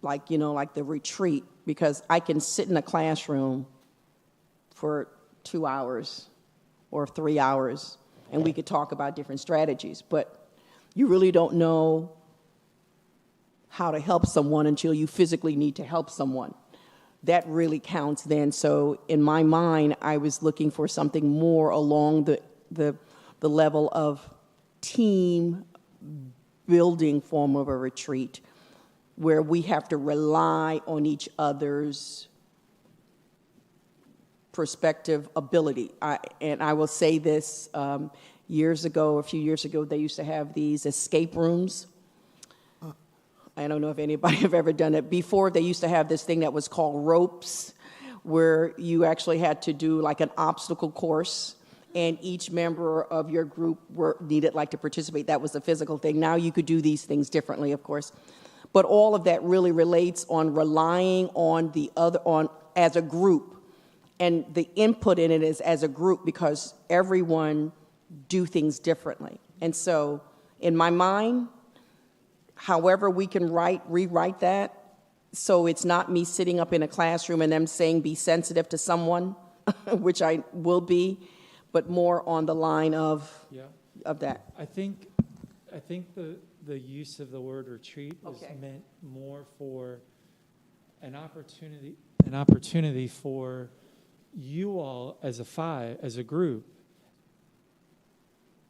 like the retreat, because I can sit in a classroom for 2 hours or 3 hours and we could talk about different strategies, but you really don't know how to help someone until you physically need to help someone. That really counts then. So in my mind, I was looking for something more along the level of team building form of a retreat, where we have to rely on each other's perspective ability. And I will say this, a few years ago, they used to have these escape rooms. I don't know if anybody have ever done it. Before, they used to have this thing that was called ropes, where you actually had to do like an obstacle course, and each member of your group needed to participate. That was a physical thing. Now you could do these things differently, of course. But all of that really relates on relying on the other, as a group. And the input in it is as a group, because everyone do things differently. And so in my mind, however we can rewrite that, so it's not me sitting up in a classroom and them saying be sensitive to someone, which I will be, but more on the line of that. I think the use of the word retreat was meant more for an opportunity for you all as a group.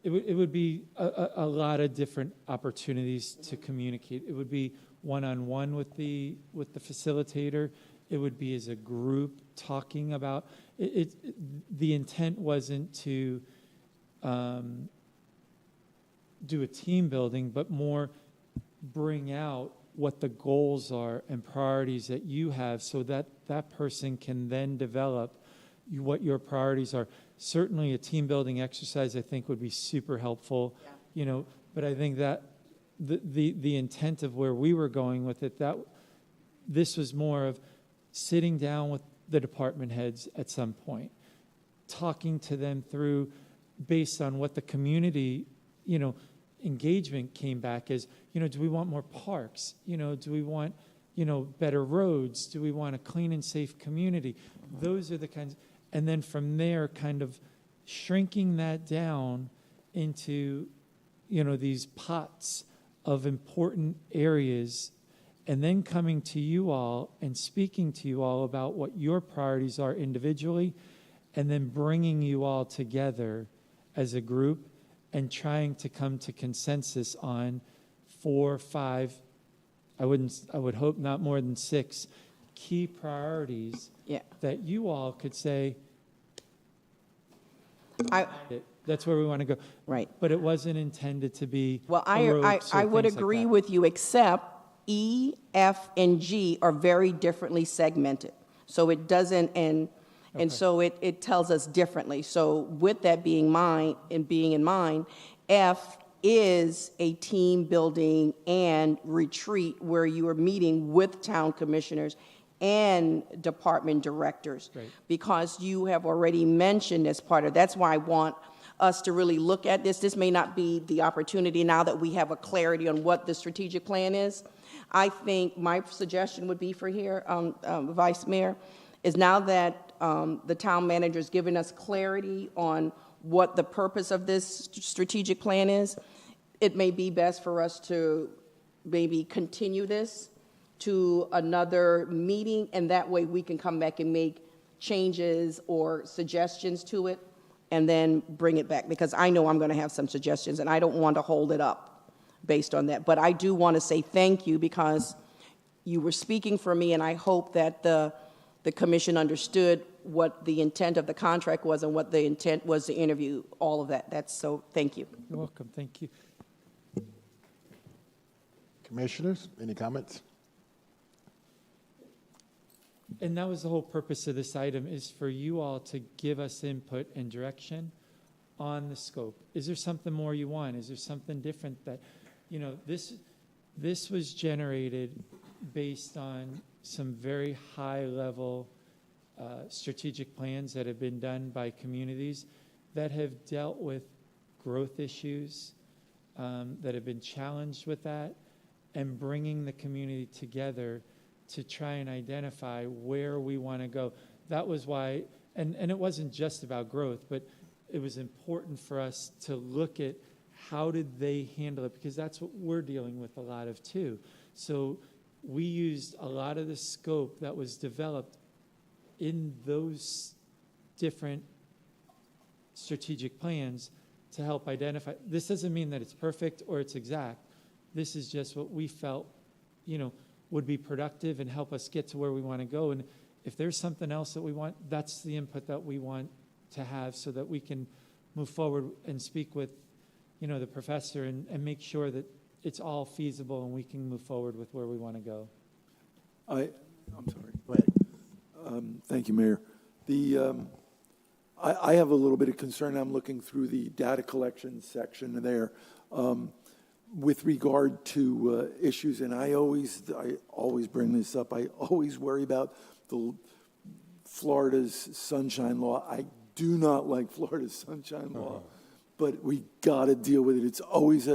It would be a lot of different opportunities to communicate. It would be one-on-one with the facilitator. It would be as a group talking about it. The intent wasn't to do a team building, but more bring out what the goals are and priorities that you have, so that that person can then develop what your priorities are. Certainly a team building exercise, I think, would be super helpful, but I think that the intent of where we were going with it, that this was more of sitting down with the department heads at some point, talking to them through, based on what the community, engagement came back as, do we want more parks? Do we want, better roads? Do we want a clean and safe community? Those are the kinds, and then from there, kind of shrinking that down into, these pots of important areas, and then coming to you all and speaking to you all about what your priorities are individually, and then bringing you all together as a group and trying to come to consensus on 4 or 5, I would hope not more than 6 key priorities that you all could say, that's where we want to go. Right. But it wasn't intended to be. Well, I would agree with you, except E, F, and G are very differently segmented. So it doesn't, and so it tells us differently. So with that being in mind, F is a team building and retreat where you are meeting with town commissioners and department directors. Right. Because you have already mentioned as part of, that's why I want us to really look at this. This may not be the opportunity now that we have a clarity on what the strategic plan is. I think my suggestion would be for here, Vice Mayor, is now that the town manager has given us clarity on what the purpose of this strategic plan is, it may be best for us to maybe continue this to another meeting, and that way we can come back and make changes or suggestions to it and then bring it back, because I know I'm going to have some suggestions and I don't want to hold it up based on that. But I do want to say thank you, because you were speaking for me, and I hope that the commission understood what the intent of the contract was and what the intent was to interview, all of that. So thank you. You're welcome. Thank you. Commissioners, any comments? And that was the whole purpose of this item, is for you all to give us input and direction on the scope. Is there something more you want? Is there something different that, this was generated based on some very high-level strategic plans that have been done by communities that have dealt with growth issues, that have been challenged with that, and bringing the community together to try and identify where we want to go. That was why, and it wasn't just about growth, but it was important for us to look at how did they handle it, because that's what we're dealing with a lot of too. So we used a lot of the scope that was developed in those different strategic plans to help identify. This doesn't mean that it's perfect or it's exact. This is just what we felt, would be productive and help us get to where we want to go. And if there's something else that we want, that's the input that we want to have so that we can move forward and speak with, the professor and make sure that it's all feasible and we can move forward with where we want to go. I'm sorry. Go ahead. Thank you, Mayor. I have a little bit of concern. I'm looking through the data collection section there. With regard to issues, and I always bring this up. I always worry about Florida's sunshine law. I do not like Florida's sunshine law, but we got to deal with it. It's always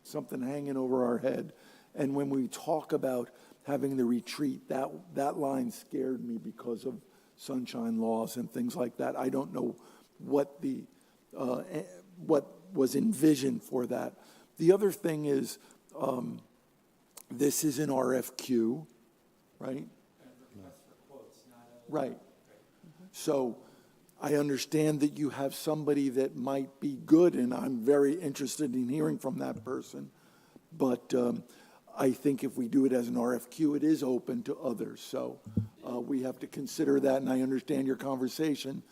something hanging over our head. And when we talk about having the retreat, that line scared me because of sunshine laws and things like that. I don't know what was envisioned for that. The other thing is, this is an RFQ, right? Right. So I understand that you have somebody that might be good, and I'm very interested in hearing from that person. But I think if we do it as an RFQ, it is open to others. So we have to consider that, and I understand your conversation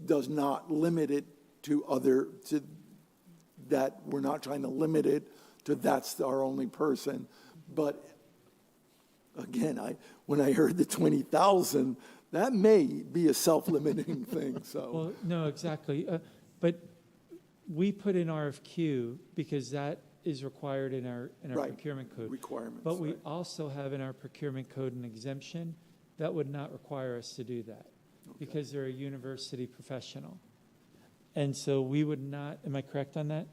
does not limit it to that we're not trying to limit it to that's our only person. But again, when I heard the 20,000, that may be a self-limiting thing. So Well, no, exactly. But we put in RFQ because that is required in our Right. procurement code. Requirements, But we right. also have in our procurement code an exemption that would not require us to do that because they're a university professional. And so we would not, am I correct on that?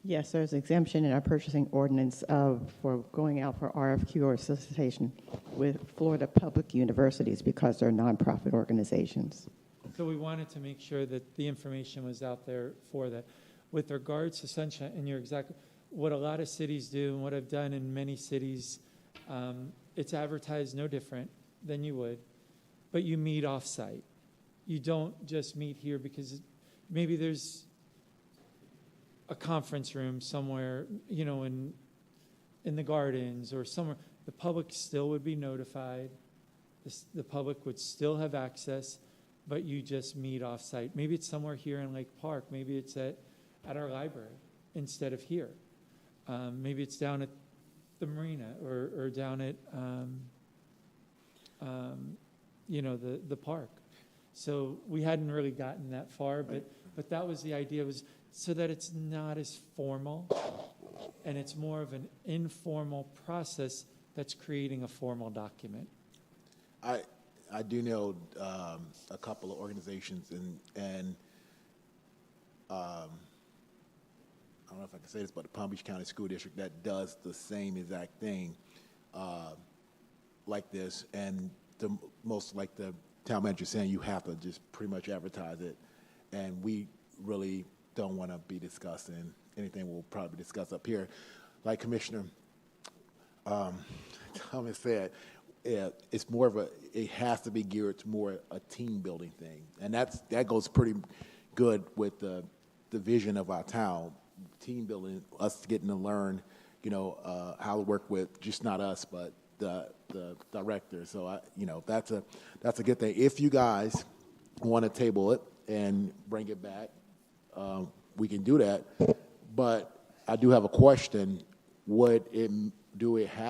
Yes, there's exemption in our purchasing ordinance for going out for RFQ or solicitation with Florida public universities because they're nonprofit organizations. So we wanted to make sure that the information was out there for that. With regards to sunshine, and you're exactly, what a lot of cities do and what I've done in many cities, it's advertised no different than you would, but you meet off-site. You don't just meet here because maybe there's a conference room somewhere, in the gardens or somewhere. The public still would be notified. The public would still have access, but you just meet off-site. Maybe it's somewhere here in Lake Park. Maybe it's at our library instead of here. Maybe it's down at the marina or down at, the park. So we hadn't really gotten that far, but that was the idea, was so that it's not as formal and it's more of an informal process that's creating a formal document. I do know a couple of organizations and I don't know if I can say this, but the Palm Beach County School District that does the same exact thing like this. And most like the town manager saying, you have to just pretty much advertise it. And we really don't want to be discussing anything we'll probably discuss up here. Like Commissioner Thomas said, it's more of it has to be geared to more a team building thing. And that goes pretty good with the vision of our town. Team building, us getting to learn, how to work with just not us, but the director. So that's a good thing. If you guys want to table it and bring it back, we can do that. But I do have a question. would it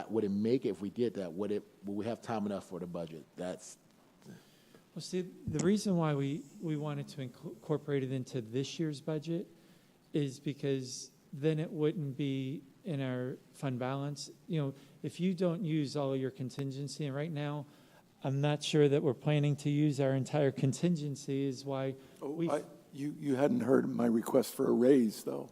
would it make it if we did that? Would we have time enough for the budget? That's Well, see, the reason why we wanted to incorporate it into this year's budget is because then it wouldn't be in our fund balance. You know, if you don't use all of your contingency, and right now, I'm not sure that we're planning to use our entire contingency, is why we. You hadn't heard my request for a raise, though.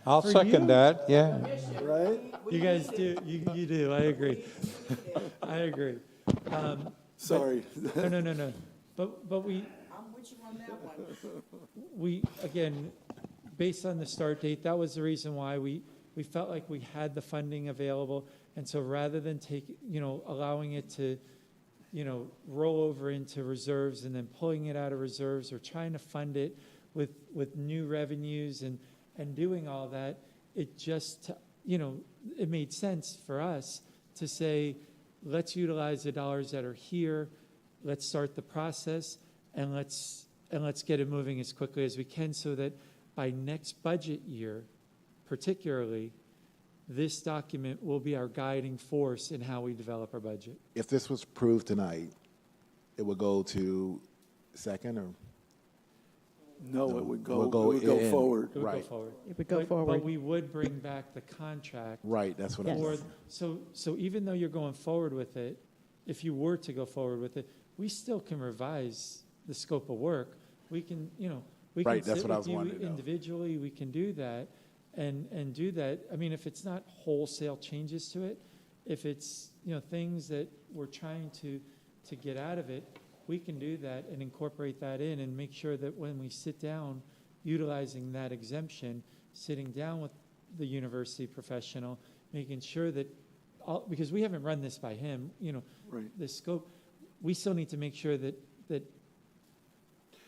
I'll second that, yeah. Right? You guys do, you do, I agree. I agree. Sorry. No. But we. I'm with you on that one. We, again, based on the start date, that was the reason why we felt like we had the funding available. And so rather than allowing it to, roll over into reserves and then pulling it out of reserves or trying to fund it with new revenues and doing all that, it just, it made sense for us to say, let's utilize the dollars that are here, let's start the process, and let's get it moving as quickly as we can so that by next budget year, particularly, this document will be our guiding force in how we develop our budget. if this was approved tonight, it would go to second or? No, it would go in. forward. It would Right. go forward. It would go But forward. we would bring back the contract. Right, that's what I Yes. was. So even though you're going forward with it, if you were to go forward with it, we still can revise the scope of work. We can, we Right, can that's sit what I with was you wanting to know. individually, we can do that and do that. I mean, if it's not wholesale changes to it, if it's, things that we're trying to get out of it, we can do that and incorporate that in and make sure that when we sit down, utilizing that exemption, sitting down with the university professional, making sure that, because we haven't run this by him, Right. the scope, we still need to make sure that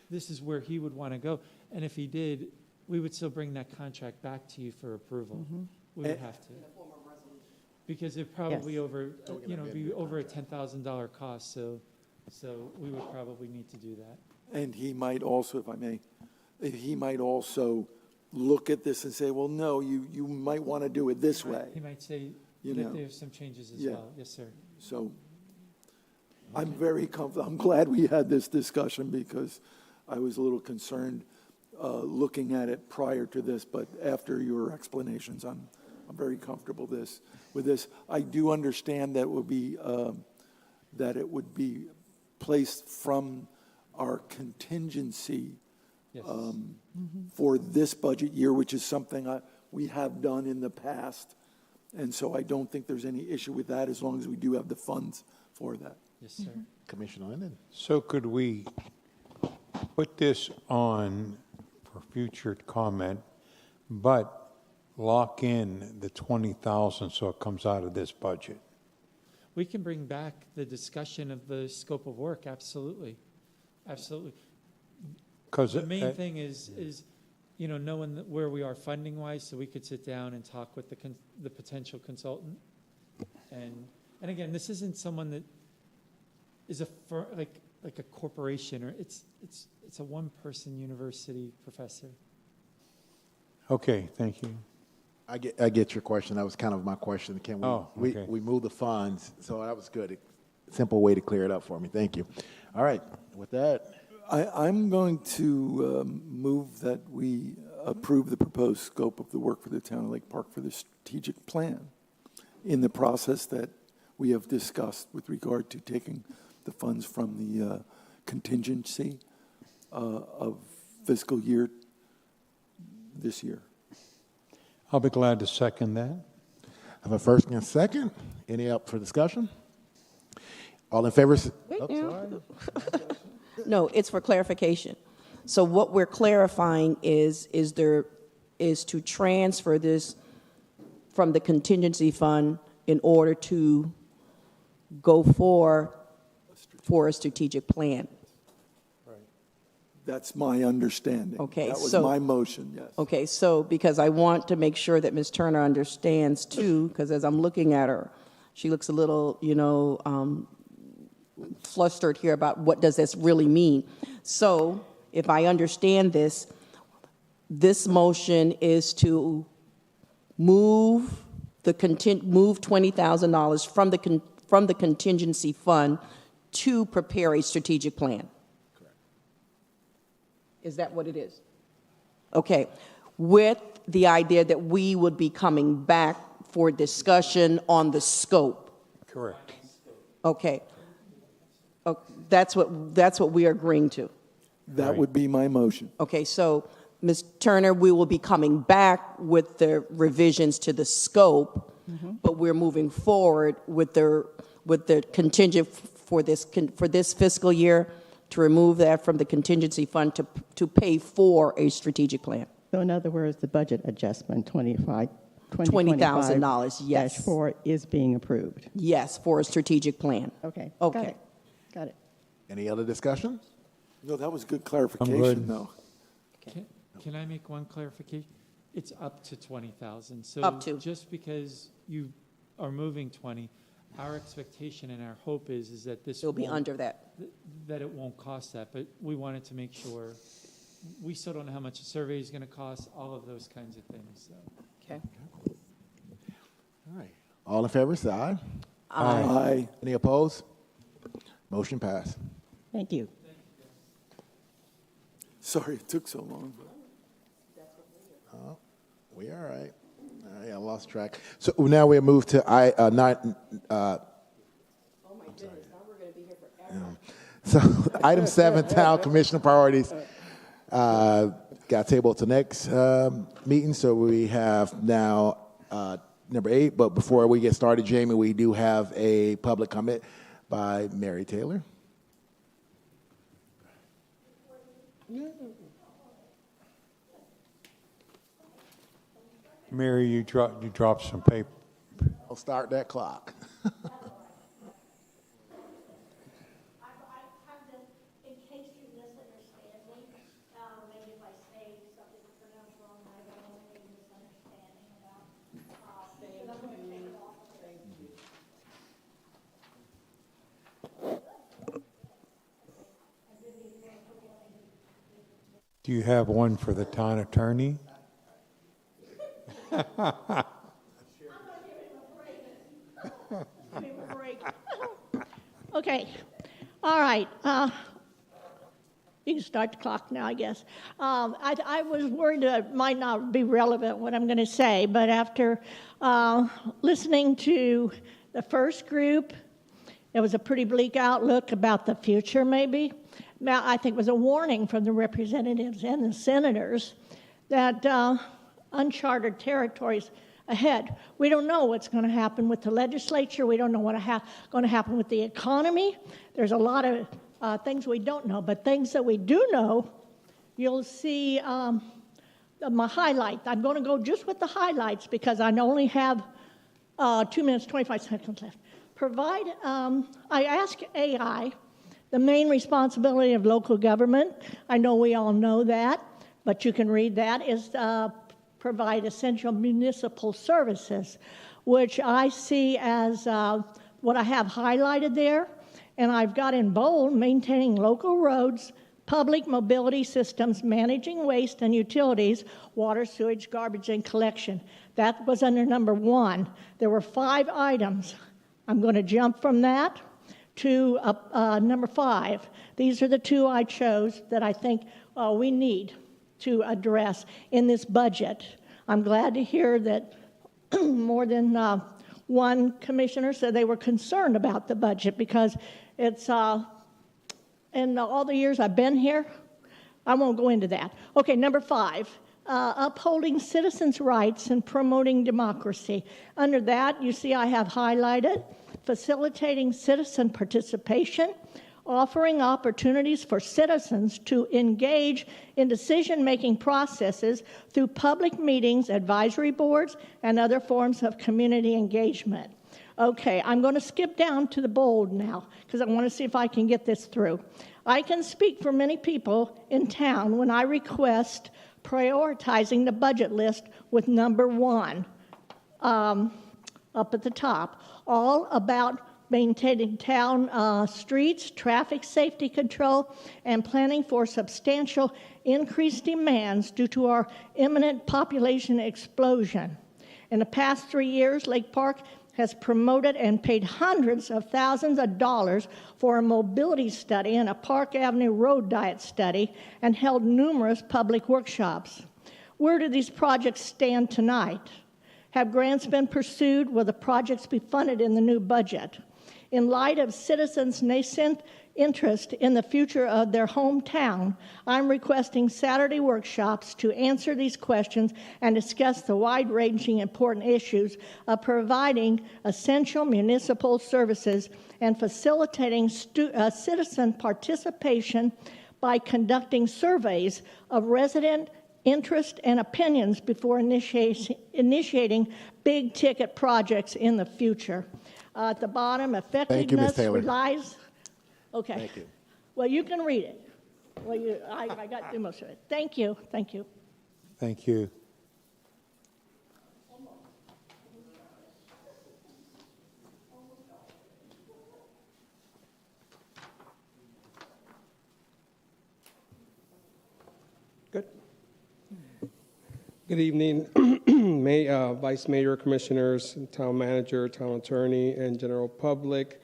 this is where he would want to go. And if he did, we would still bring that contract back to you for approval. We would have to. Because it probably be over a $10,000 cost, so we would probably need to do that. And he might also, if I may, he might also look at this and say, well, no, you might want to do it this way. He might say You that know. there's some changes as Yeah. well. Yes, sir. So I'm very comfortable. I'm glad we had this discussion because I was a little concerned looking at it prior to this, but after your explanations, I'm very comfortable with this. I do understand that it would be placed from our contingency Yes. for this budget year, which is something we have done in the past. And so I don't think there's any issue with that as long as we do have the funds for that. Yes, sir. Commissioner Linden? So could we put this on for future comment, but lock in the 20,000 so it comes out of this budget? We can bring back the discussion of the scope of work, absolutely. Absolutely. Because The main thing is knowing where we are funding-wise, so we could sit down and talk with the potential consultant. And again, this isn't someone that is like a corporation, or it's a one-person university professor. Okay, thank you. I get your question. That was kind of my question. Can we, Oh, okay. we move the funds? So that was good. Simple way to clear it up for me. Thank you. All right, with that. I'm going to move that we approve the proposed scope of the work for the town of Lake Park for the strategic plan in the process that we have discussed with regard to taking the funds from the contingency of fiscal year this year. I'll be glad to second that. I have a first and a second. Any up for discussion? All in favor? Wait now. Sorry. No, it's for clarification. So what we're clarifying is to transfer this from the contingency fund in order to go for a strategic plan. That's my understanding. Okay, That was so- my motion, yes. Okay, so because I want to make sure that Ms. Turner understands too, because as I'm looking at her, she looks a little, flustered here about what does this really mean. So if I understand this, this motion is to move move $20,000 from the contingency fund to prepare a strategic plan. Correct. Is that what it is? Okay. With the idea that we would be coming back for discussion on the scope. Correct. Okay. Oh, that's what we are agreeing to. That would be my motion. Okay, so Ms. Turner, we will be coming back with the revisions to the scope, but we're moving forward with the contingent for this fiscal year to remove that from the contingency fund to pay for a strategic plan. So in other words, the budget adjustment, $20,000, yes. -4 is being approved. Yes, for a strategic plan. Okay. Okay. Got it. Any other discussion? No, that was good clarification, though. Can I make one clarification? It's up to 20,000. So Up to. just because you are moving 20, our expectation and our hope is that this It'll be won't- under that. That it won't cost that, but we wanted to make sure. We still don't know how much a survey is going to cost, all of those kinds of things. So. Okay. All right. All in favor, say aye. Aye. Aye. Any opposed? Motion passed. Thank you. Sorry it took so long. Oh, we all right. All right, I lost track. So now we move to Oh my goodness, now we're going to be here forever. So item 7, town commissioner priorities, got tabled to next meeting. So we have now number 8. But before we get started, Jamie, we do have a public comment by Mary Taylor. Mary, you dropped some paper. I'll start that clock. Do you have one for the town attorney? Okay. All right. You can start the clock now, I guess. I was worried that it might not be relevant what I'm going to say, but after listening to the first group, it was a pretty bleak outlook about the future, maybe. Now, I think it was a warning from the representatives and the senators that uncharted territories ahead. We don't know what's going to happen with the legislature. We don't know what's going to happen with the economy. There's a lot of things we don't know, but things that we do know, you'll see my highlight. I'm going to go just with the highlights because I only have 2 minutes, 25 seconds left. I ask AI, the main responsibility of local government, I know we all know that, but you can read that, is provide essential municipal services, which I see as what I have highlighted there. And I've got in bold, maintaining local roads, public mobility systems, managing waste and utilities, water, sewage, garbage, and collection. That was under number 1. There were 5 items. I'm going to jump from that to number 5. These are the 2 I chose that I think we need to address in this budget. I'm glad to hear that more than one commissioner said they were concerned about the budget because it's, in all the years I've been here, I won't go into that. Okay, number 5, upholding citizens' rights and promoting democracy. Under that, you see I have highlighted facilitating citizen participation, offering opportunities for citizens to engage in decision-making processes through public meetings, advisory boards, and other forms of community engagement. Okay, I'm going to skip down to the bold now because I want to see if I can get this through. I can speak for many people in town when I request prioritizing the budget list with number 1 up at the top, all about maintaining town streets, traffic safety control, and planning for substantial increased demands due to our imminent population explosion. In the past 3 years, Lake Park has promoted and paid hundreds of thousands of dollars for a mobility study and a Park Avenue road diet study and held numerous public workshops. Where do these projects stand tonight? Have grants been pursued? Will the projects be funded in the new budget? In light of citizens' nascent interest in the future of their hometown, I'm requesting Saturday workshops to answer these questions and discuss the wide-ranging important issues of providing essential municipal services and facilitating citizen participation by conducting surveys of resident interest and opinions before initiating big-ticket projects in the future. At the bottom, effectiveness relies... Okay. Thank you. Well, you can read it. Well, I got through most of it. Thank you. Thank you. Thank you. Good evening, Vice Mayor, Commissioners, Town Manager, Town Attorney, and General Public.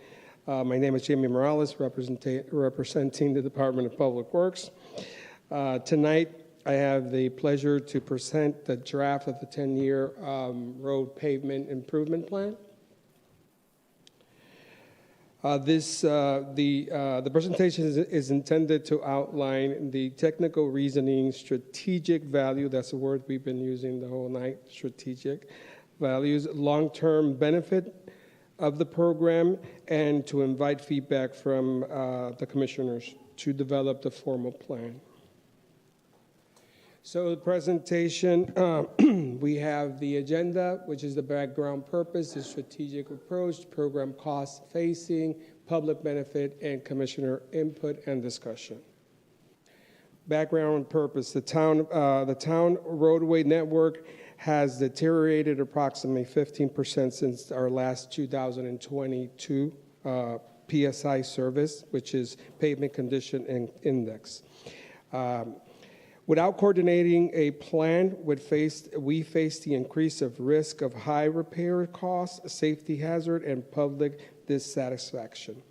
My name is Jamie Morales, representing the Department of Public Works. Tonight, I have the pleasure to present the draft of the 10-year road pavement improvement plan. The presentation is intended to outline the technical reasoning, strategic value, that's the word we've been using the whole night, strategic values, long-term benefit of the program, and to invite feedback from the commissioners to develop the formal plan. So the presentation, we have the agenda, which is the background purpose, the strategic approach, program cost facing, public benefit, and commissioner input and discussion. Background purpose, the town roadway network has deteriorated approximately 15% since our last 2022 PSI service, which is Pavement Condition Index. Without coordinating a plan, we face the increase of risk of high repair costs, safety hazard, and public dissatisfaction.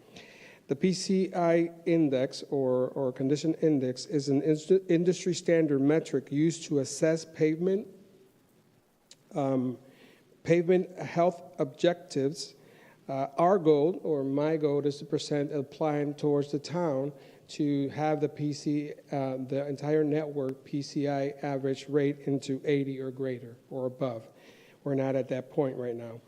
The PCI index, or condition index, is an industry standard metric used to assess pavement health objectives. Our goal, or my goal, is to present a plan towards the town to have the entire network PCI average rate into 80 or greater or above. We're not at that point right now.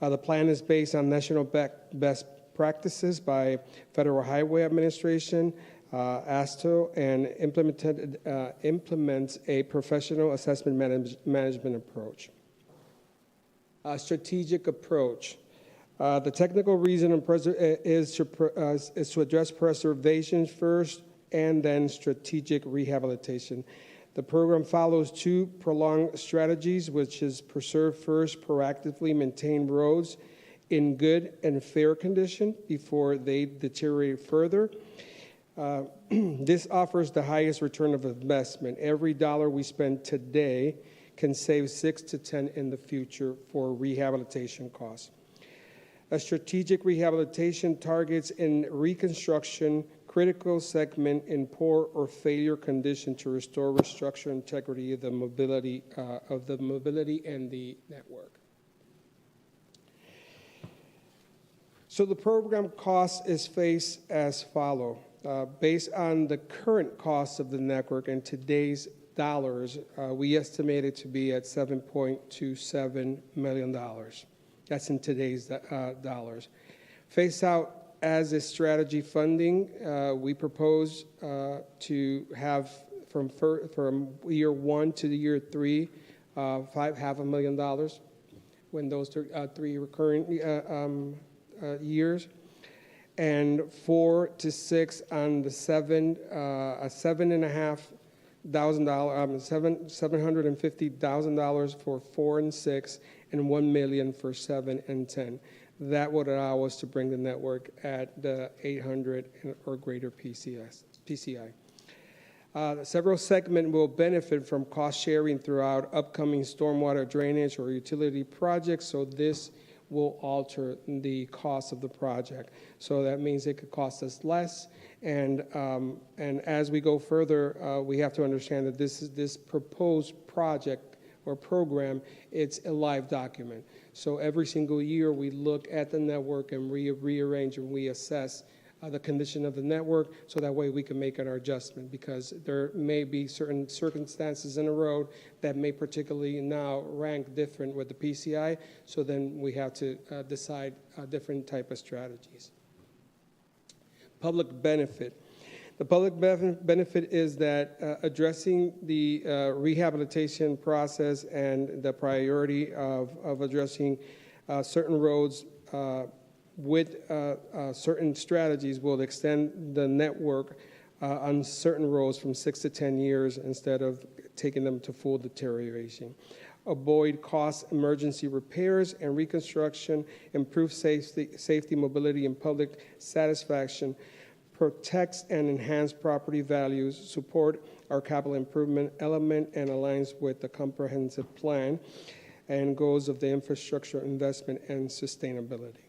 The plan is based on national best practices by Federal Highway Administration, ASTO, and implements a professional assessment management approach. Strategic approach. The technical reason is to address preservation first and then strategic rehabilitation. The program follows two prolonged strategies, which is preserve first, proactively maintain roads in good and fair condition before they deteriorate further. This offers the highest return of investment. Every dollar we spend today can save 6 to 10 in the future for rehabilitation costs. A strategic rehabilitation targets in reconstruction critical segment in poor or failure condition to restore structural integrity of the mobility and the network. So the program cost is faced as follows. Based on the current cost of the network in today's dollars, we estimate it to be at $7.27 million. That's in today's dollars. Phase out as a strategy funding, we propose to have from year 1 to year 3, $500,000 when those three recurring years, and 4 to 6 on the $750,000 for 4 and 6, and $1 million for 7 and 10. That would allow us to bring the network at the 800 or greater PCI. Several segments will benefit from cost sharing throughout upcoming stormwater drainage or utility projects, so this will alter the cost of the project. So that means it could cost us less, and as we go further, we have to understand that this proposed project or program, it's a live document. So every single year, we look at the network and rearrange and reassess the condition of the network, so that way we can make an adjustment, because there may be certain circumstances in the road that may particularly now rank different with the PCI, so then we have to decide a different type of strategies. Public benefit. The public benefit is that addressing the rehabilitation process and the priority of addressing certain roads with certain strategies will extend the network on certain roads from 6 to 10 years instead of taking them to full deterioration. Avoid cost emergency repairs and reconstruction, improve safety, mobility, and public satisfaction, protects and enhance property values, support our capital improvement element, and aligns with the comprehensive plan and goals of the infrastructure investment and sustainability.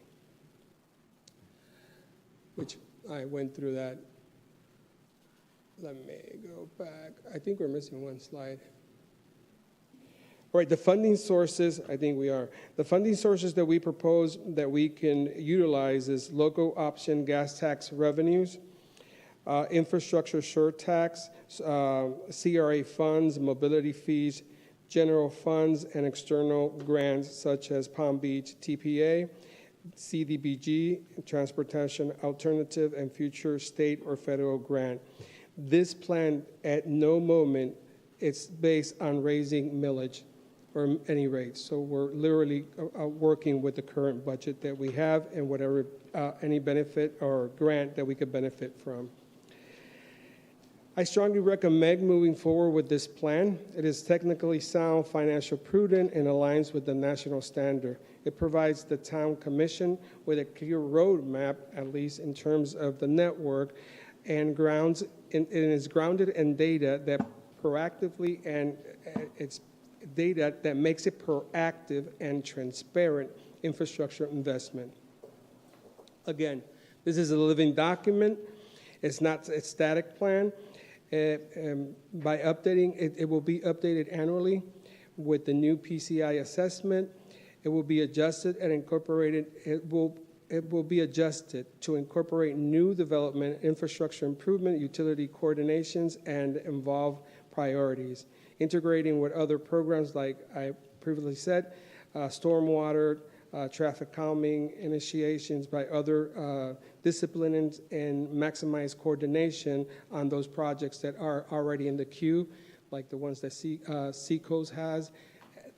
Which I went through that. Let me go back. I think we're missing one slide. All right, the funding sources, I think we are. The funding sources that we propose that we can utilize is local option gas tax revenues, infrastructure surtax, CRA funds, mobility fees, general funds, and external grants such as Palm Beach TPA, CDBG, Transportation Alternative, and future state or federal grant. This plan, at no moment, it's based on raising millage or any rates. So we're literally working with the current budget that we have and whatever any benefit or grant that we could benefit from. I strongly recommend moving forward with this plan. It is technically sound, financially prudent, and aligns with the national standard. It provides the town commission with a clear roadmap, at least in terms of the network, and it is grounded in data that proactively, and it's data that makes it proactive and transparent infrastructure investment. Again, this is a living document. It's not a static plan. By updating, it will be updated annually with the new PCI assessment. It will be adjusted and incorporated. It will be adjusted to incorporate new development, infrastructure improvement, utility coordinations, and involve priorities, integrating with other programs like I previously said, stormwater, traffic calming initiations by other disciplines, and maximize coordination on those projects that are already in the queue, like the ones that Seacoast has,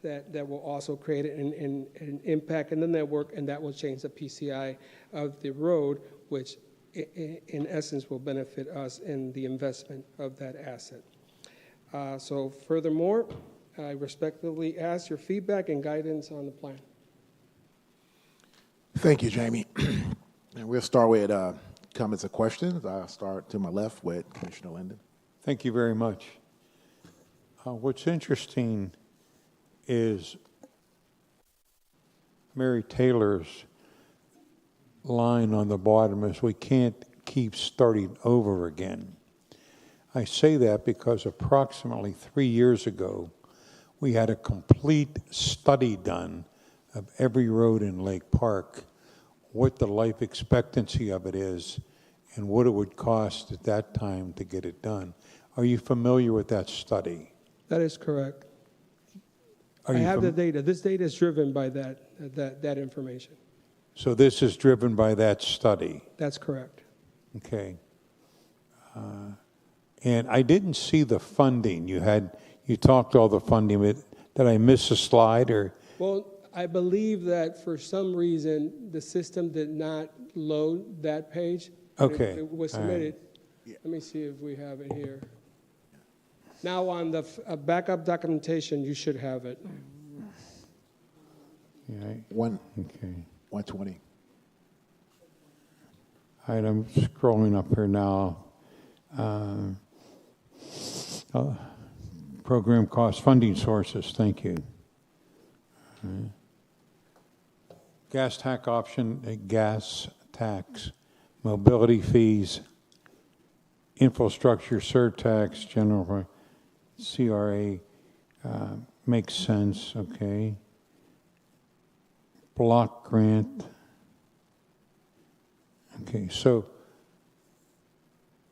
that will also create an impact in the network, and that will change the PCI of the road, which in essence will benefit us in the investment of that asset. So furthermore, I respectfully ask your feedback and guidance on the plan. Thank you, Jamie. And we'll start with comments and questions. I'll start to my left with Commissioner Linden. Thank you very much. What's interesting is Mary Taylor's line on the bottom is, we can't keep starting over again. I say that because approximately 3 years ago, we had a complete study done of every road in Lake Park, what the life expectancy of it is, and what it would cost at that time to get it done. Are you familiar with that study? That is correct. I have the data. This data is driven by that information. So this is driven by that study? That's correct. Okay. And I didn't see the funding. You talked all the funding. Did I miss a slide or? Well, I believe that for some reason, the system did not load that page. Okay. It was submitted. Right. Let me see if we have it here. Now on the backup documentation, you should have it. Yeah. Okay. 120. All right, I'm scrolling up here now. Program cost funding sources, thank you. Gas tax option, gas tax, mobility fees, infrastructure surtax, general CRA, makes sense, okay. Block grant. Okay, so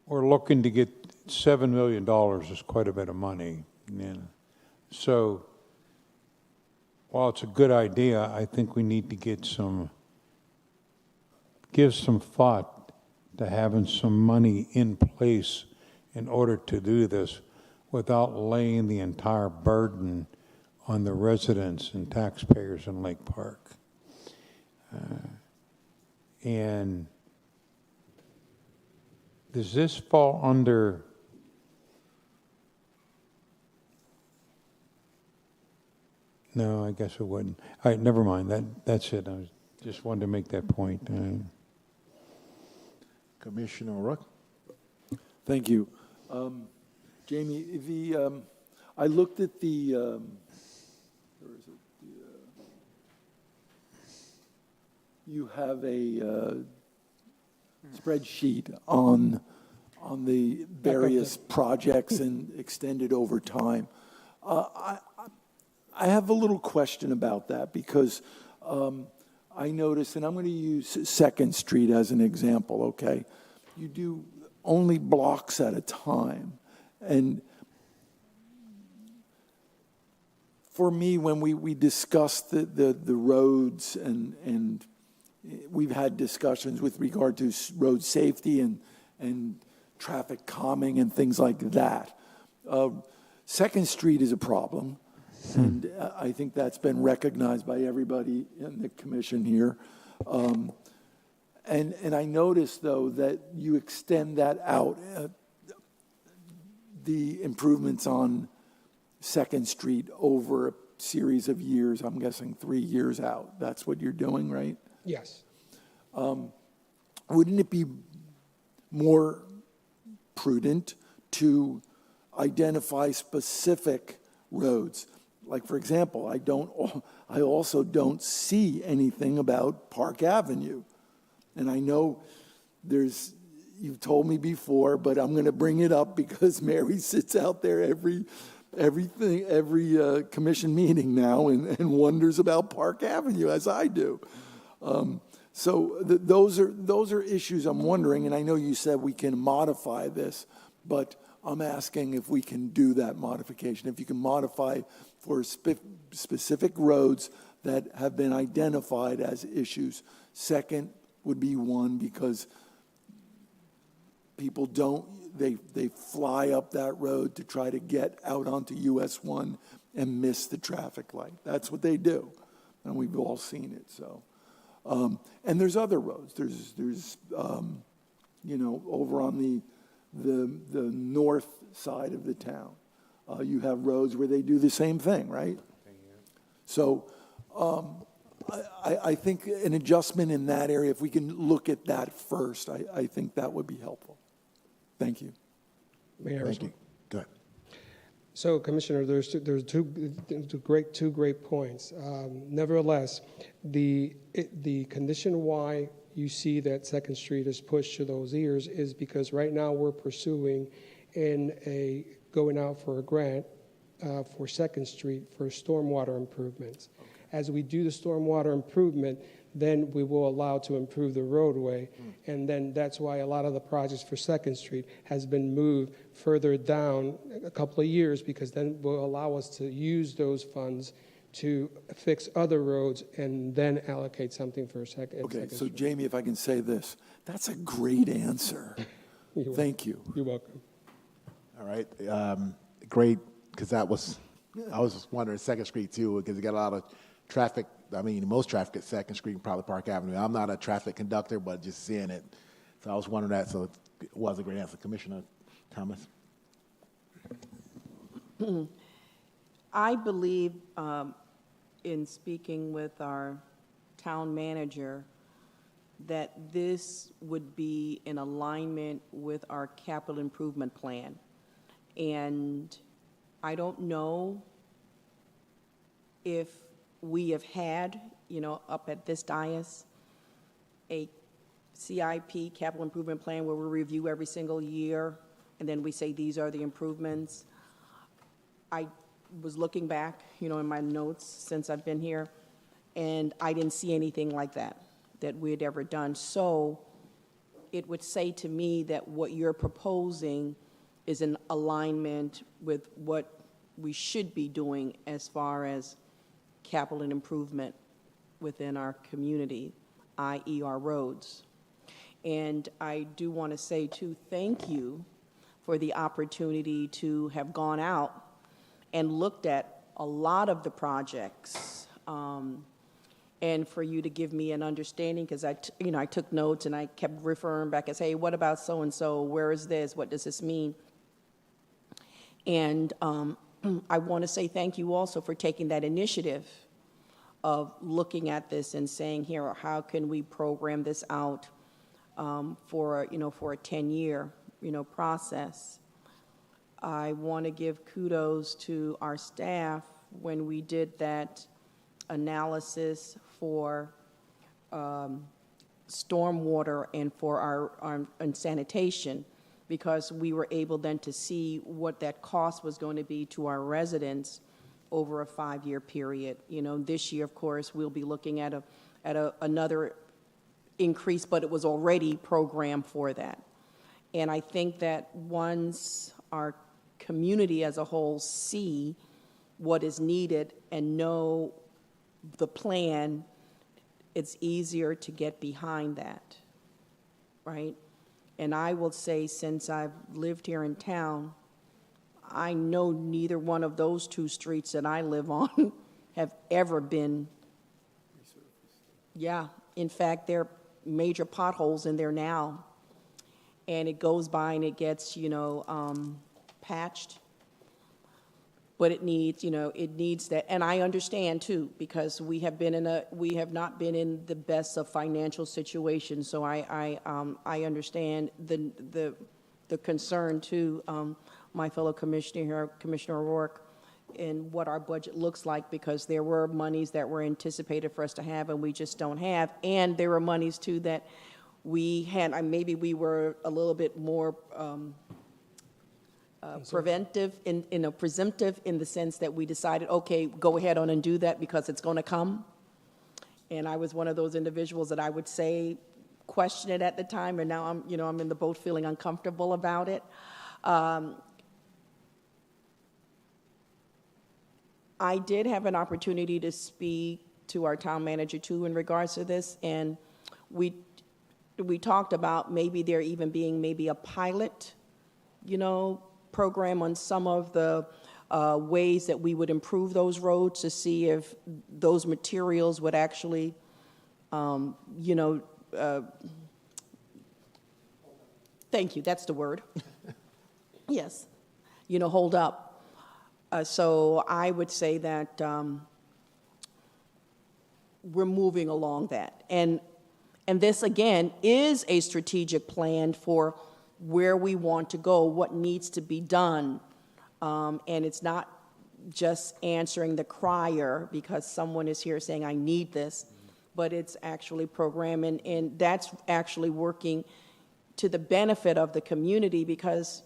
we're looking to get $7 million is quite a bit of money. Yeah. So while it's a good idea, I think we need to give some thought to having some money in place in order to do this without laying the entire burden on the residents and taxpayers in Lake Park. And does this fall under No, I guess it wouldn't. All right, never mind. That's it. I just wanted to make that point. Commissioner Rook. Thank you. Jamie, I looked at the, where is it? You have a spreadsheet on the various projects and extended over time. I have a little question about that because I noticed, and I'm going to use 2nd Street as an example, okay? You do only blocks at a time. And for me, when we discussed the roads and we've had discussions with regard to road safety and traffic calming and things like that, 2nd Street is a problem. And I think that's been recognized by everybody in the commission here. And I noticed, though, that you extend that out, the improvements on 2nd Street over a series of years, I'm guessing 3 years out. That's what you're doing, right? Yes. Wouldn't it be more prudent to identify specific roads? Like, for example, I also don't see anything about Park Avenue. And I know you've told me before, but I'm going to bring it up because Mary sits out there every commission meeting now and wonders about Park Avenue, as I do. So those are issues I'm wondering, and I know you said we can modify this, but I'm asking if we can do that modification, if you can modify for specific roads that have been identified as issues. Second would be one, because people they fly up that road to try to get out onto US 1 and miss the traffic light. That's what they do, and we've all seen it. So, and there's other roads. There's over on the north side of the town. You have roads where they do the same thing, right? So I think an adjustment in that area, if we can look at that first, I think that would be helpful. Thank you. Mayor. Thank you. Go ahead. So, Commissioner, there's two great points. Nevertheless, the condition why you see that 2nd Street is pushed to those years is because right now we're pursuing going out for a grant for 2nd Street for stormwater improvements. Okay. As we do the stormwater improvement, then we will allow to improve the roadway, and then that's why a lot of the projects for 2nd Street has been moved further down a couple of years, because then will allow us to use those funds to fix other roads and then allocate something for second. Okay, so Jamie, if I can say this, that's a great answer. Thank you. You're welcome. All right, great, because I was wondering 2nd Street too, because you got a lot of traffic. I mean, most traffic at 2nd Street and probably Park Avenue. I'm not a traffic conductor, but just seeing it. So I was wondering that, so it was a great answer. Commissioner Thomas? I believe, in speaking with our town manager, that this would be in alignment with our capital improvement plan. And I don't know if we have had, up at this dais, a CIP, capital improvement plan, where we review every single year, and then we say these are the improvements. I was looking back, in my notes since I've been here, and I didn't see anything like that we had ever done. So it would say to me that what you're proposing is in alignment with what we should be doing as far as capital improvement within our community, i.e. our roads. And I do want to say, too, thank you for the opportunity to have gone out and looked at a lot of the projects, and for you to give me an understanding, because I took notes and I kept referring back and say, hey, what about so-and-so? Where is this? What does this mean? And I want to say thank you also for taking that initiative of looking at this and saying, here, how can we program this out for a 10-year, process. I want to give kudos to our staff when we did that analysis for stormwater and for our and sanitation, because we were able then to see what that cost was going to be to our residents over a 5-year period. This year, of course, we'll be looking at another increase, but it was already programmed for that. And I think that once our community as a whole see what is needed and know the plan, it's easier to get behind that, right? And I will say, since I've lived here in town, I know neither one of those 2 streets that I live on have ever been, in fact, there are major potholes in there now. And it goes by and it gets, patched. But it needs that. And I understand too, because we have not been in the best of financial situations. So I understand the concern to my fellow commissioner here, Commissioner O'Rourke, in what our budget looks like, because there were monies that were anticipated for us to have and we just don't have. And there were monies too that we had, maybe we were a little bit more presumptive in the sense that we decided, okay, go ahead on and do that because it's going to come. And I was one of those individuals that I would say question it at the time, and now I'm in the boat feeling uncomfortable about it. I did have an opportunity to speak to our town manager too in regards to this, and we talked about maybe there even being maybe a pilot, program on some of the ways that we would improve those roads to see if those materials would actually, thank you, that's the word. Yes, hold up. So I would say that we're moving along that. And this, again, is a strategic plan for where we want to go, what needs to be done. And it's not just answering the crier because someone is here saying, I need this, but it's actually programming, and that's actually working to the benefit of the community because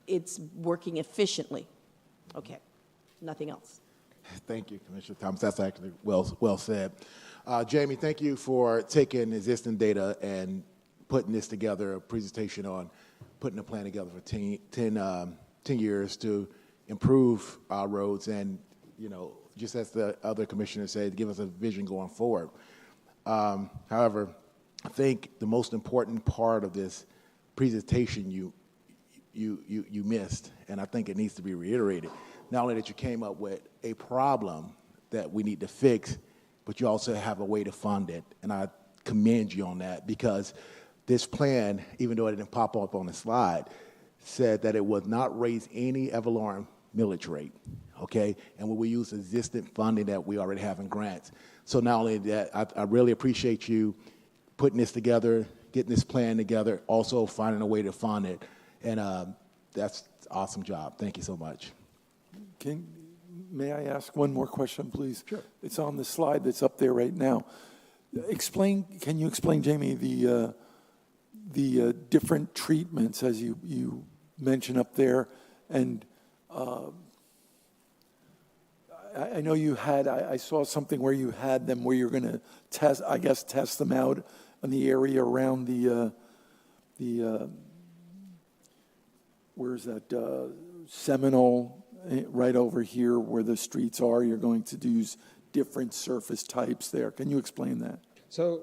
it's working efficiently. Okay, nothing else. Thank you, Commissioner Thomas. That's actually well said. Jamie, thank you for taking existing data and putting this together, a presentation on putting a plan together for 10 years to improve our roads and, just as the other commissioners said, give us a vision going forward. However, I think the most important part of this presentation you missed, and I think it needs to be reiterated, not only that you came up with a problem that we need to fix, but you also have a way to fund it. And I commend you on that, because this plan, even though it didn't pop up on the slide, said that it would not raise any ad valorem millage rate, okay? And we will use existing funding that we already have in grants. So not only that, I really appreciate you putting this together, getting this plan together, also finding a way to fund it. And awesome job. Thank you so much. May I ask one more question, please? Sure. It's on the slide that's up there right now. Can you explain, Jamie, the different treatments as you mentioned up there? And I know you had, I saw something where you had them where you're going to test them out in the area around the where's that, Seminole, right over here where the streets are. You're going to use different surface types there. Can you explain that? So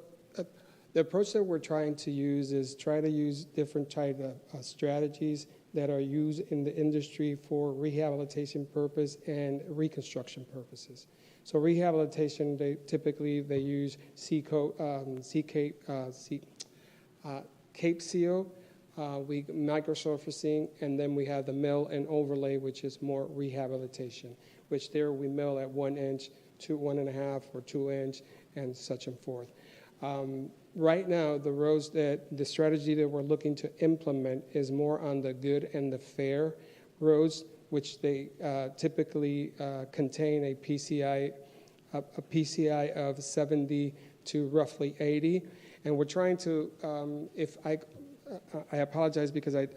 the approach that we're trying to use is try to use different type of strategies that are used in the industry for rehabilitation purpose and reconstruction purposes. So rehabilitation, they use Cape Seal, microsurfacing, and then we have the mill and overlay, which is more rehabilitation, which there we mill at 1 inch to 1.5 or 2 inch and such and forth. Right now, the strategy that we're looking to implement is more on the good and the fair roads, which they typically contain a PCI of 70 to roughly 80. And we're trying to, I apologize because I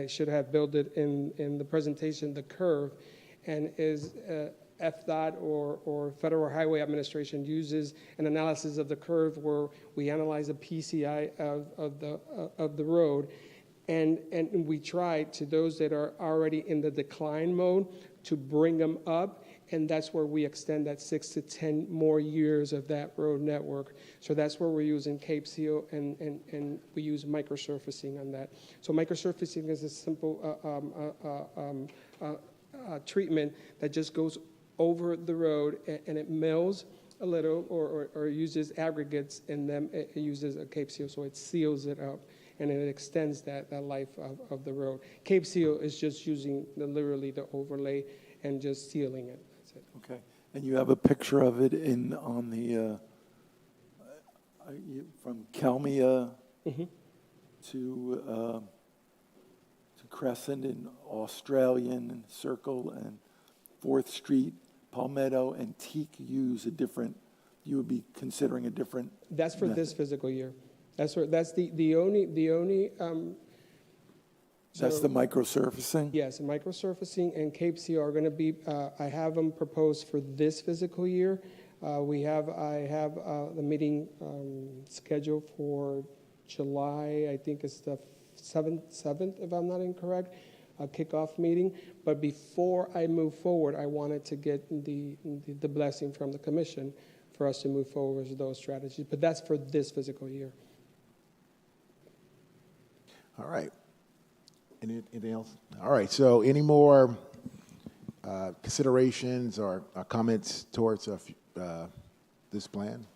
should have built it in the presentation, the curve, and is FDOT or Federal Highway Administration uses an analysis of the curve where we analyze the PCI of the road, and we try to those that are already in the decline mode to bring them up, and that's where we extend that 6 to 10 more years of that road network. So that's where we're using Cape Seal, and we use microsurfacing on that. So microsurfacing is a simple treatment that just goes over the road, and it mills a little or uses aggregates, and then it uses a Cape Seal, so it seals it up, and it extends that life of the road. Cape Seal is just using literally the overlay and just sealing it. That's it. Okay. And you have a picture of it on the from Kalmia to Crescent and Australian Circle and 4th Street, Palmetto, and Teak use a different, you would be considering a different That's for method. this fiscal year. That's the only That's the microsurfacing? Yes, microsurfacing and Cape Seal are going to be, I have them proposed for this fiscal year. I have the meeting scheduled for July, I think it's the 7th, if I'm not incorrect, a kickoff meeting. But before I move forward, I wanted to get the blessing from the commission for us to move forward with those strategies. But that's for this fiscal year. All right. Anything else? All right. So any more considerations or comments towards this plan?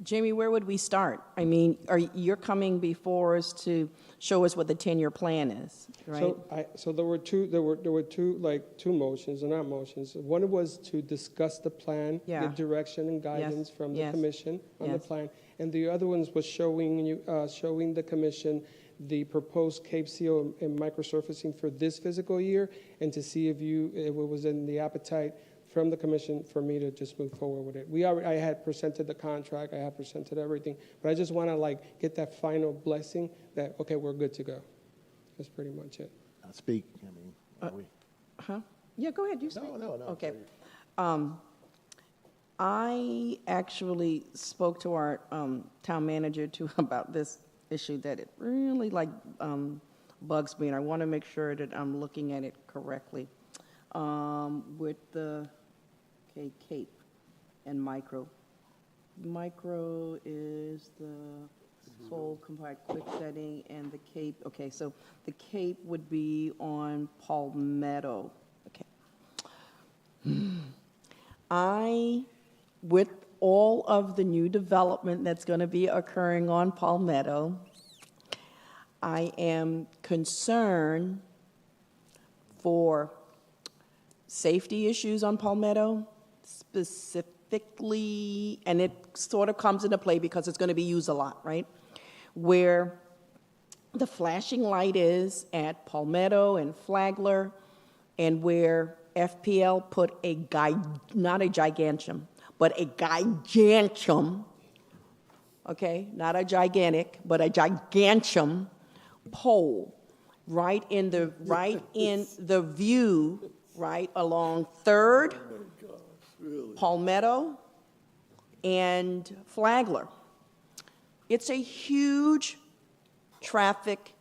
Jamie, where would we start? I mean, you're coming before us to show us what the 10-year plan is, right? So there were two motions, or not motions. One was to discuss the plan, Yeah. the direction and guidance Yes. from the Yes. commission on the Yes. plan, and the other ones was showing the commission the proposed Cape Seal and microsurfacing for this fiscal year, and to see if it was in the appetite from the commission for me to just move forward with it. I had presented the contract, I had presented everything, but I just want to get that final blessing that, okay, we're good to go. That's pretty much it. I'll speak. I mean, are we? Huh? Yeah, go ahead. You speak. No. Okay. I actually spoke to our town manager too about this issue that it really bugs me, and I want to make sure that I'm looking at it correctly. With the Cape and micro. Micro is the full compact quick setting, and the Cape. Okay, so the Cape would be on Palmetto. Okay. With all of the new development that's going to be occurring on Palmetto, I am concerned for safety issues on Palmetto, specifically, and it sort of comes into play because it's going to be used a lot, right? Where the flashing light is at Palmetto and Flagler, and where FPL put not a gigantium, but a gigantium, okay, not a gigantic, but a gigantium pole right in the view, right along 3rd, Palmetto, and Flagler. It's a huge traffic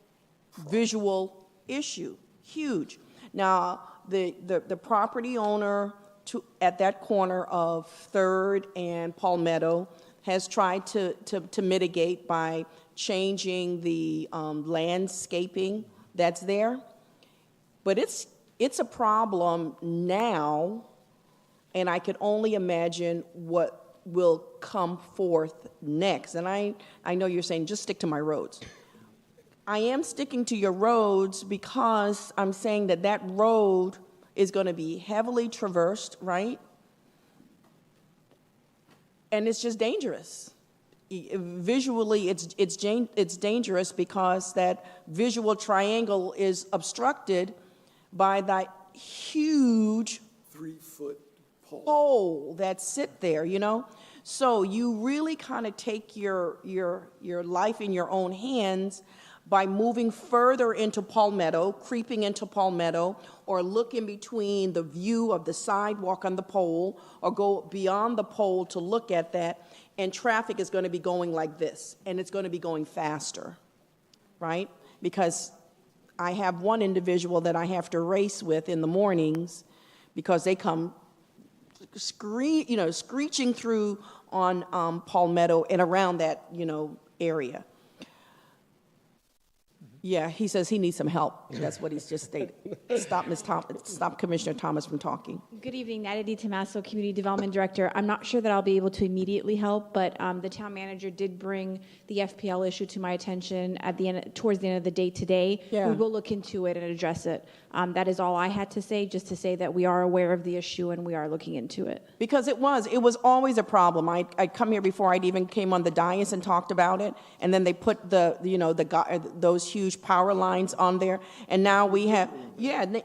visual issue, huge. Now, the property owner at that corner of 3rd and Palmetto has tried to mitigate by changing the landscaping that's there. But it's a problem now, and I could only imagine what will come forth next. And I know you're saying, just stick to my roads. I am sticking to your roads because I'm saying that road is going to be heavily traversed, right? And it's just dangerous. Visually, it's dangerous because that visual triangle is obstructed by that huge 3-foot pole that sit there, you know? So you really kind of take your life in your own hands by moving further into Palmetto, creeping into Palmetto, or look in between the view of the sidewalk on the pole, or go beyond the pole to look at that, and traffic is going to be going like this, and it's going to be going faster, right? Because I have one individual that I have to race with in the mornings because they come screeching through on Palmetto and around that, area. Yeah, he says he needs some help. That's what he's just stated. Stop Commissioner Thomas from talking. Good evening, Nadia Di Tommaso, Community Development Director. I'm not sure that I'll be able to immediately help, but the town manager did bring the FPL issue to my attention towards the end of the day today. Yeah. We will look into it and address it. That is all I had to say, just to say that we are aware of the issue and we are looking into it. Because it was always a problem. I'd come here before I'd even came on the dais and talked about it, and then they put those huge power lines on there, and now we have,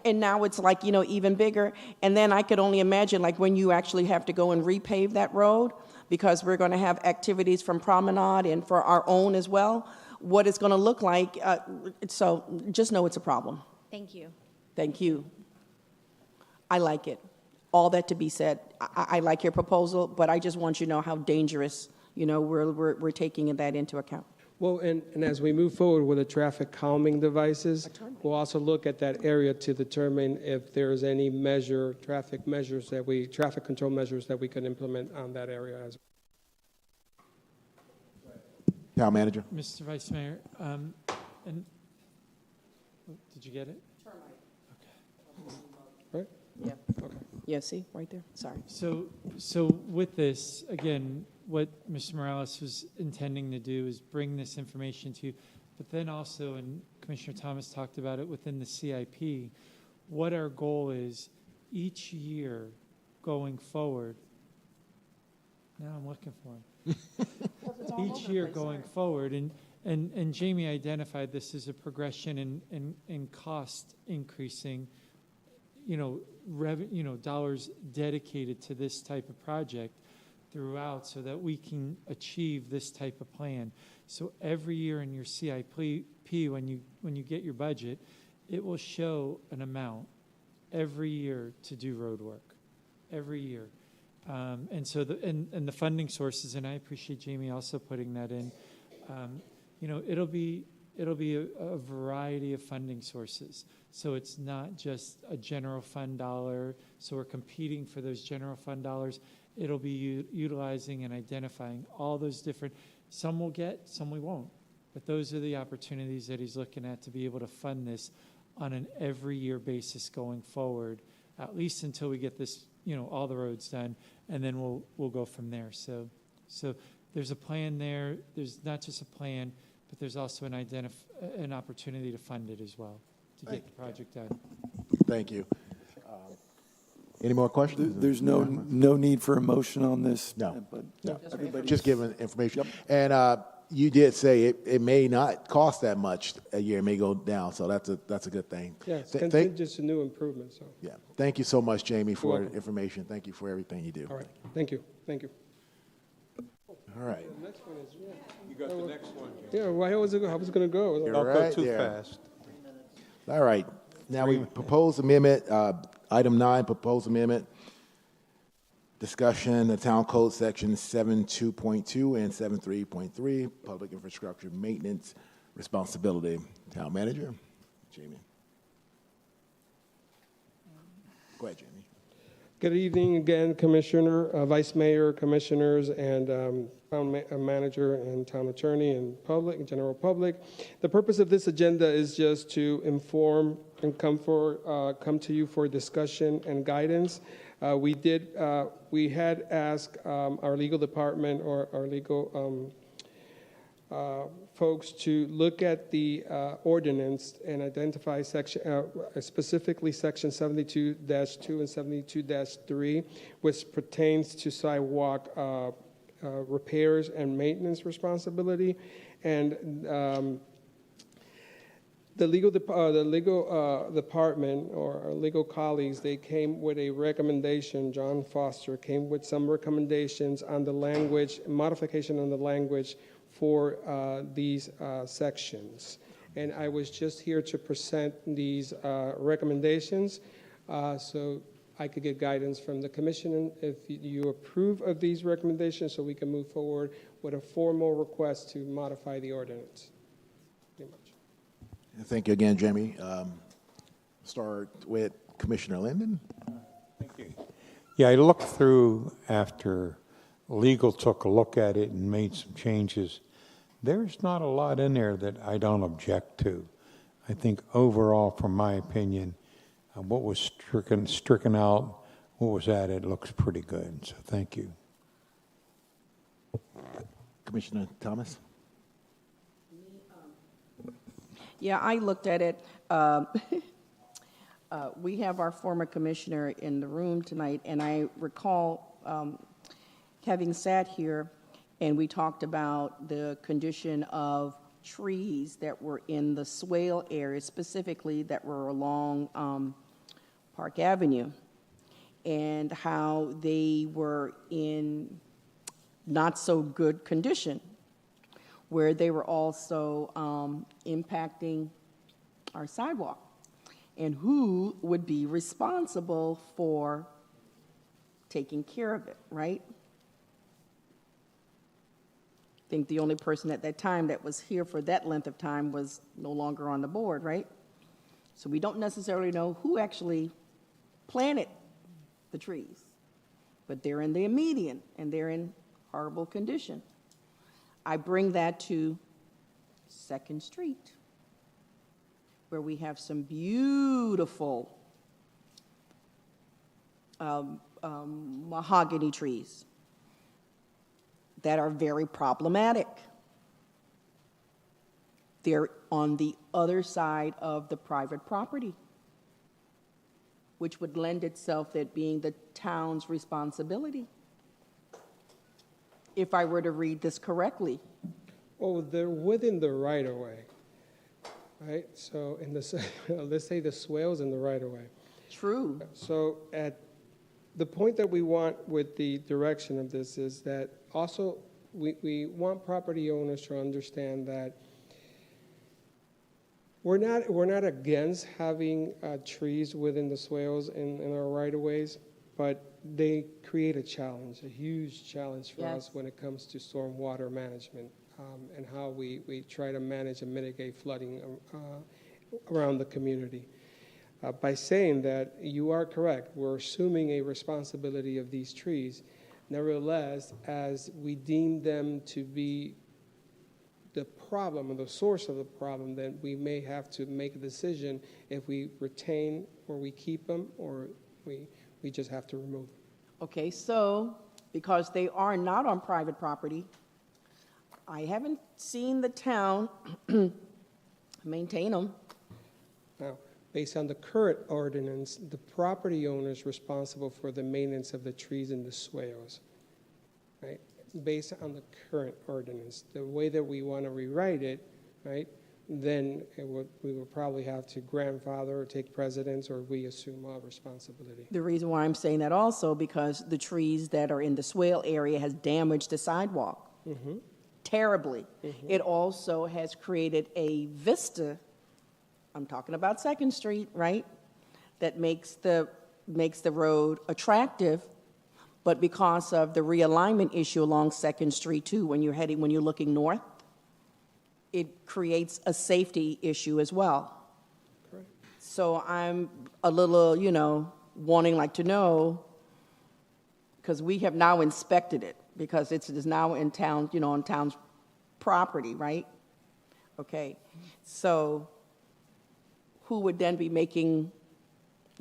and now it's like, even bigger. And then I could only imagine, like, when you actually have to go and repave that road, because we're going to have activities from Promenade and for our own as well, what it's going to look like. So just know it's a problem. Thank you. Thank you. I like it. All that to be said, I like your proposal, but I just want you to know how dangerous, we're taking that into account. Well, and as we move forward with the traffic calming devices, we'll also look at that area to determine if there's any traffic control measures that we can implement on that area as well. Town manager. Mr. Vice Mayor, did you get it? Right? Yeah. Okay. Yeah, see, right there. Sorry. So with this, again, what Mr. Morales was intending to do is bring this information to you, but then also, and Commissioner Thomas talked about it within the CIP, what our goal is each year going forward. Now I'm looking for him. Each year going forward, and Jamie identified this as a progression in cost increasing, dollars dedicated to this type of project throughout so that we can achieve this type of plan. So every year in your CIP, when you get your budget, it will show an amount every year to do road work, every year. And so the funding sources, and I appreciate Jamie also putting that in, it'll be a variety of funding sources. So it's not just a general fund dollar. So we're competing for those general fund dollars. It'll be utilizing and identifying all those different, some we'll get, some we won't. But those are the opportunities that he's looking at to be able to fund this on an every year basis going forward, at least until we get this, all the roads done, and then we'll go from there. So there's a plan there. There's not just a plan, but there's also an opportunity to fund it as well, to get the project done. Thank you. Any more questions? There's no need for a motion on this. No. But No. everybody Just giving information. And you did say it may not cost that much a year, it may go down, so that's a good thing. Yeah, it's Th- contingent to new improvements, so. Yeah, thank you so much, Jamie, for welcome. information. Thank you for everything you do. All right, thank you, thank you. All right. The next one is, yeah. You got the next one, James. Yeah, why was it, how was it gonna go? You're Don't right go too there. fast. All right. Now we proposed amendment, item 9, proposed amendment. Discussion, the Town Code Section 72.2 and 73.3, Public Infrastructure Maintenance Responsibility. Town Manager, Jamie. Go ahead, Jamie. Good evening again, Commissioner, Vice Mayor, Commissioners, and Town Manager and Town Attorney and public, and general public. The purpose of this agenda is just to inform and come to you for discussion and guidance. We had asked our legal department or our legal folks to look at the ordinance and identify specifically section 72-2 and 72-3, which pertains to sidewalk repairs and maintenance responsibility. And the legal department or our legal colleagues, they came with a recommendation. John Foster came with some recommendations on the language, modification on the language for these sections. And I was just here to present these recommendations so I could get guidance from the commission if you approve of these recommendations, so we can move forward with a formal request to modify the ordinance. Pretty much. Thank you again, Jamie. Start with Commissioner Linden. Thank you. Yeah, I looked through after legal took a look at it and made some changes. There's not a lot in there that I don't object to. I think overall, from my opinion, what was stricken out, what was added, looks pretty good. So thank you. Commissioner Thomas. Yeah, I looked at it. We have our former commissioner in the room tonight, and I recall having sat here and we talked about the condition of trees that were in the swale area, specifically that were along Park Avenue, and how they were in not so good condition, where they were also impacting our sidewalk, and who would be responsible for taking care of it, right? I think the only person at that time that was here for that length of time was no longer on the board, right? So we don't necessarily know who actually planted the trees, but they're in the median and they're in horrible condition. I bring that to 2nd Street, where we have some beautiful mahogany trees that are very problematic. They're on the other side of the private property, which would lend itself that being the town's responsibility, if I were to read this correctly. Oh, they're within the right-of-way, right? So in the, let's say the swale's in the right-of-way. True. So at the point that we want with the direction of this is that also we want property owners to understand that we're not against having trees within the swales in our right-of-ways, but they create a challenge, a huge challenge for us when it comes to stormwater management and how we try to manage and mitigate flooding around the community. By saying that, you are correct. We're assuming a responsibility of these trees. Nevertheless, as we deem them to be the problem or the source of the problem, then we may have to make a decision if we retain or we keep them or we just have to remove them. Okay, so because they are not on private property, I haven't seen the town maintain them. Now, based on the current ordinance, the property owner is responsible for the maintenance of the trees in the swales, right? based on the current ordinance. The way that we want to rewrite it, right, then we would probably have to grandfather or take precedence, or we assume all responsibility. The reason why I'm saying that also because the trees that are in the swale area has damaged the sidewalk terribly. It also has created a vista, I'm talking about Second Street, right, that makes the road attractive, but because of the realignment issue along Second Street too, when you're looking north, it creates a safety issue as well. Correct. So I'm a little, wanting like to know, because we have now inspected it, because it is now in town, on town's property, right? Okay, so who would then be making,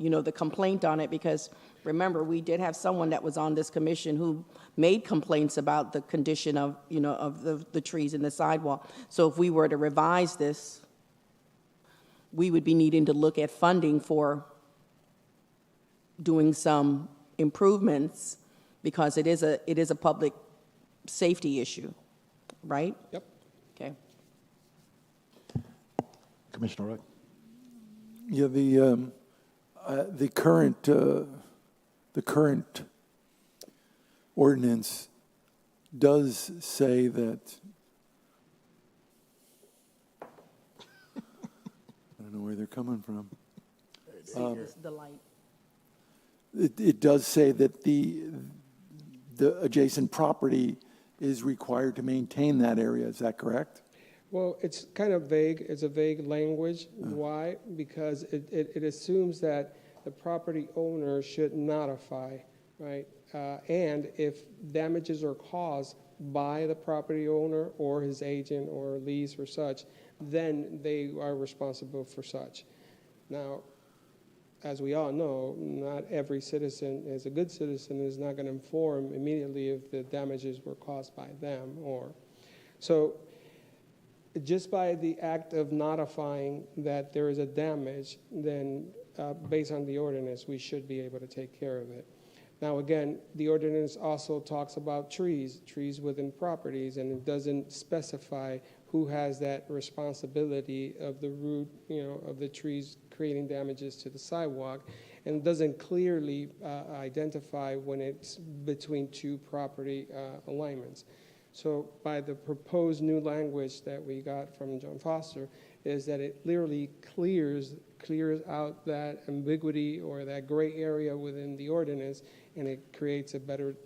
the complaint on it? Because remember, we did have someone that was on this commission who made complaints about the condition of, of the trees in the sidewalk. So if we were to revise this, we would be needing to look at funding for doing some improvements, because it is a public safety issue, right? Yep. Okay. Commissioner Roy? Yeah, the current ordinance does say that, I don't know where they're coming from. The light. It does say that the adjacent property is required to maintain that area. Is that correct? Well, it's kind of vague. It's a vague language. Why? Because it assumes that the property owner should notify, right? And if damages are caused by the property owner or his agent or lease or such, then they are responsible for such. Now, as we all know, not every citizen is a good citizen, is not going to inform immediately if the damages were caused by them or. So just by the act of notifying that there is a damage, then based on the ordinance, we should be able to take care of it. Now, again, the ordinance also talks about trees within properties, and it doesn't specify who has that responsibility of the root, of the trees creating damages to the sidewalk, and it doesn't clearly identify when it's between two property alignments. So by the proposed new language that we got from John Foster is that it literally clears out that ambiguity or that gray area within the ordinance, and it creates a better,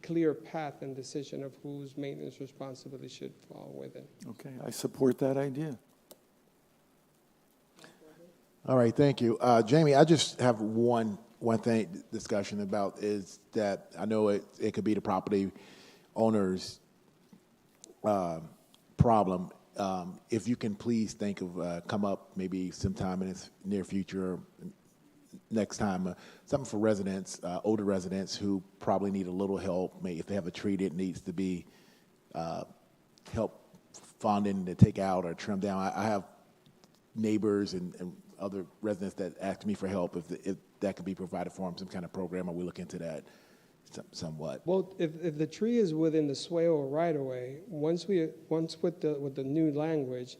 clear path and decision of whose maintenance responsibility should fall within. Okay, I support that idea. All right, thank you. Jamie, I just have one thing discussion about is that I know it could be the property owner's problem. If you can please think of come up maybe sometime in the near future, next time, something for residents, older residents who probably need a little help. Maybe if they have a tree that needs to be help funding to take out or trim down. I have neighbors and other residents that ask me for help if that could be provided for them, some kind of program, or we look into that somewhat. Well, if the tree is within the swale right away, once with the new language,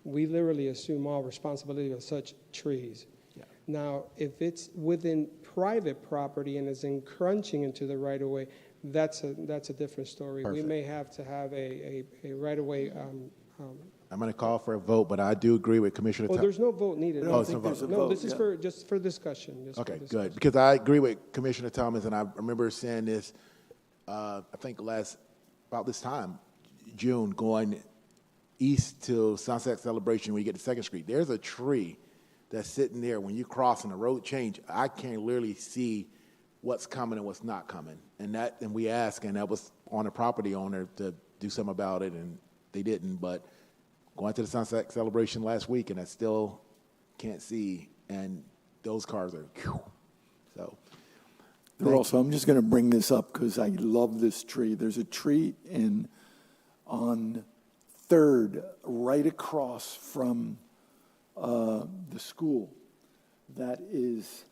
we literally assume all responsibility of such trees. Yeah. Now, if it's within private property and is encroaching into the right of way, that's a different story. Perfect. We may have to have a right of way. I'm going to call for a vote, but I do agree with Commissioner. Well, there's no vote needed. I don't think there's a vote. No, this is just for discussion. Okay, good. Because I agree with Commissioner Thomas, and I remember saying this, I think about this time, June, going east to Sunset Celebration when you get to 2nd Street. There's a tree that's sitting there. When you cross and the road change, I can literally see what's coming and what's not coming. And we asked, and that was on a property owner to do something about it, and they didn't. But going to the Sunset Celebration last week, and I still can't see, and those cars are, so. I'm just going to bring this up because I love this tree. There's a tree on 3rd, right across from the school, that is,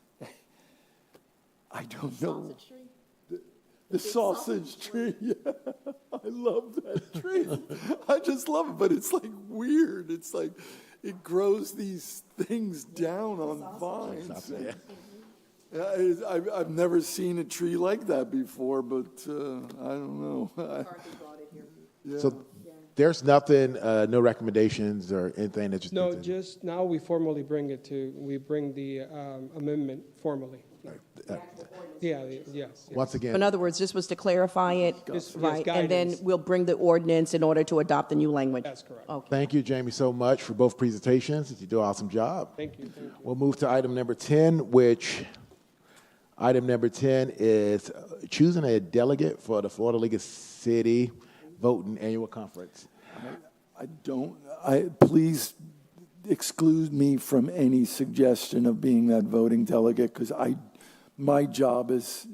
I don't know. The sausage tree, yeah. I love that tree. I just love it, but it's like weird. It's like it grows these things down on vines. I've never seen a tree like that before, but I don't know. Yeah. So there's nothing, no recommendations or anything that just. No, just now we formally bring the amendment formally. Yeah, yes. Once again. In other words, this was to clarify it, Yes, right? And then guidance. we'll bring the ordinance in order to adopt the new language. That's correct. Okay. Thank you, Jamie, so much for both presentations. You do an awesome job. Thank you. We'll move to item number 10, which item number 10 is choosing a delegate for the Florida League of City Voting Annual Conference. Please exclude me from any suggestion of being that voting delegate, because my job is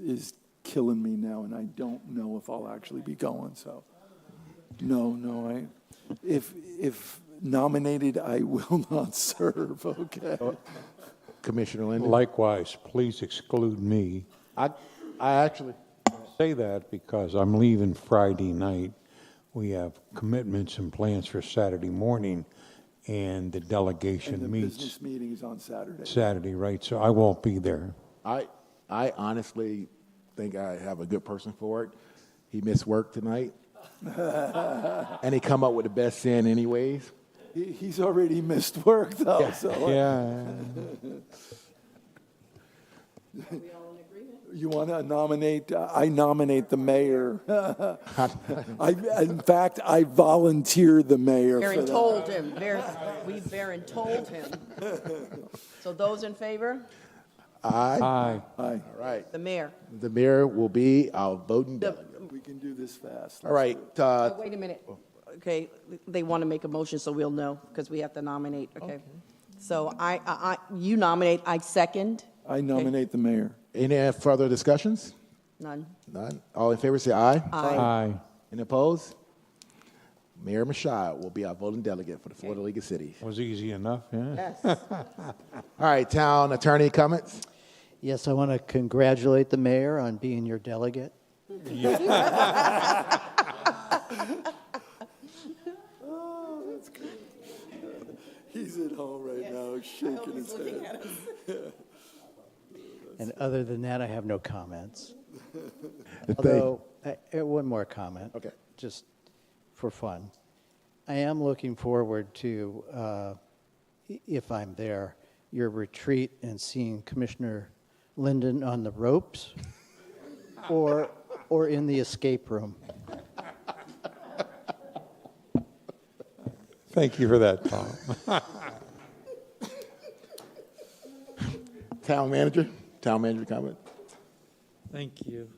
killing me now, and I don't know if I'll actually be going. So, if nominated, I will not serve. Okay. Commissioner Linden. Likewise, please exclude me. I actually say that because I'm leaving Friday night. We have commitments and plans for Saturday morning, and the delegation And the meets business meeting is on Saturday. Saturday, right? So I won't be there. I honestly think I have a good person for it. He missed work tonight, and he come up with the best sin anyways. He's already missed work, though. Yeah. So Yeah. You want to nominate? I nominate the mayor. In fact, I volunteer the mayor for Baron that. told him. Baron told him. So those in favor? Aye. Aye. Aye. All right. The mayor. The mayor will be our voting delegate. We can do this fast. All right. Wait a minute. Okay, they want to make a motion, so we'll know, because we have to nominate, okay? So you nominate, I second. I nominate the mayor. Any further discussions? None. None. All in favor, say aye. Aye. Aye. Any opposed? Mayor Mashad will be our voting delegate for the Florida League of Cities. Was easy enough, yeah? Yes. All right, town attorney comments? Yes, I want to congratulate the mayor on being your delegate. Oh, that's good. He's at home right now, shaking his head. And other than that, I have no comments. Although, one more comment. Okay. Just for fun. I am looking forward to, if I'm there, your retreat and seeing Commissioner Linden on the ropes or in the escape room. Thank you for that, Tom. Town manager comment? Thank you.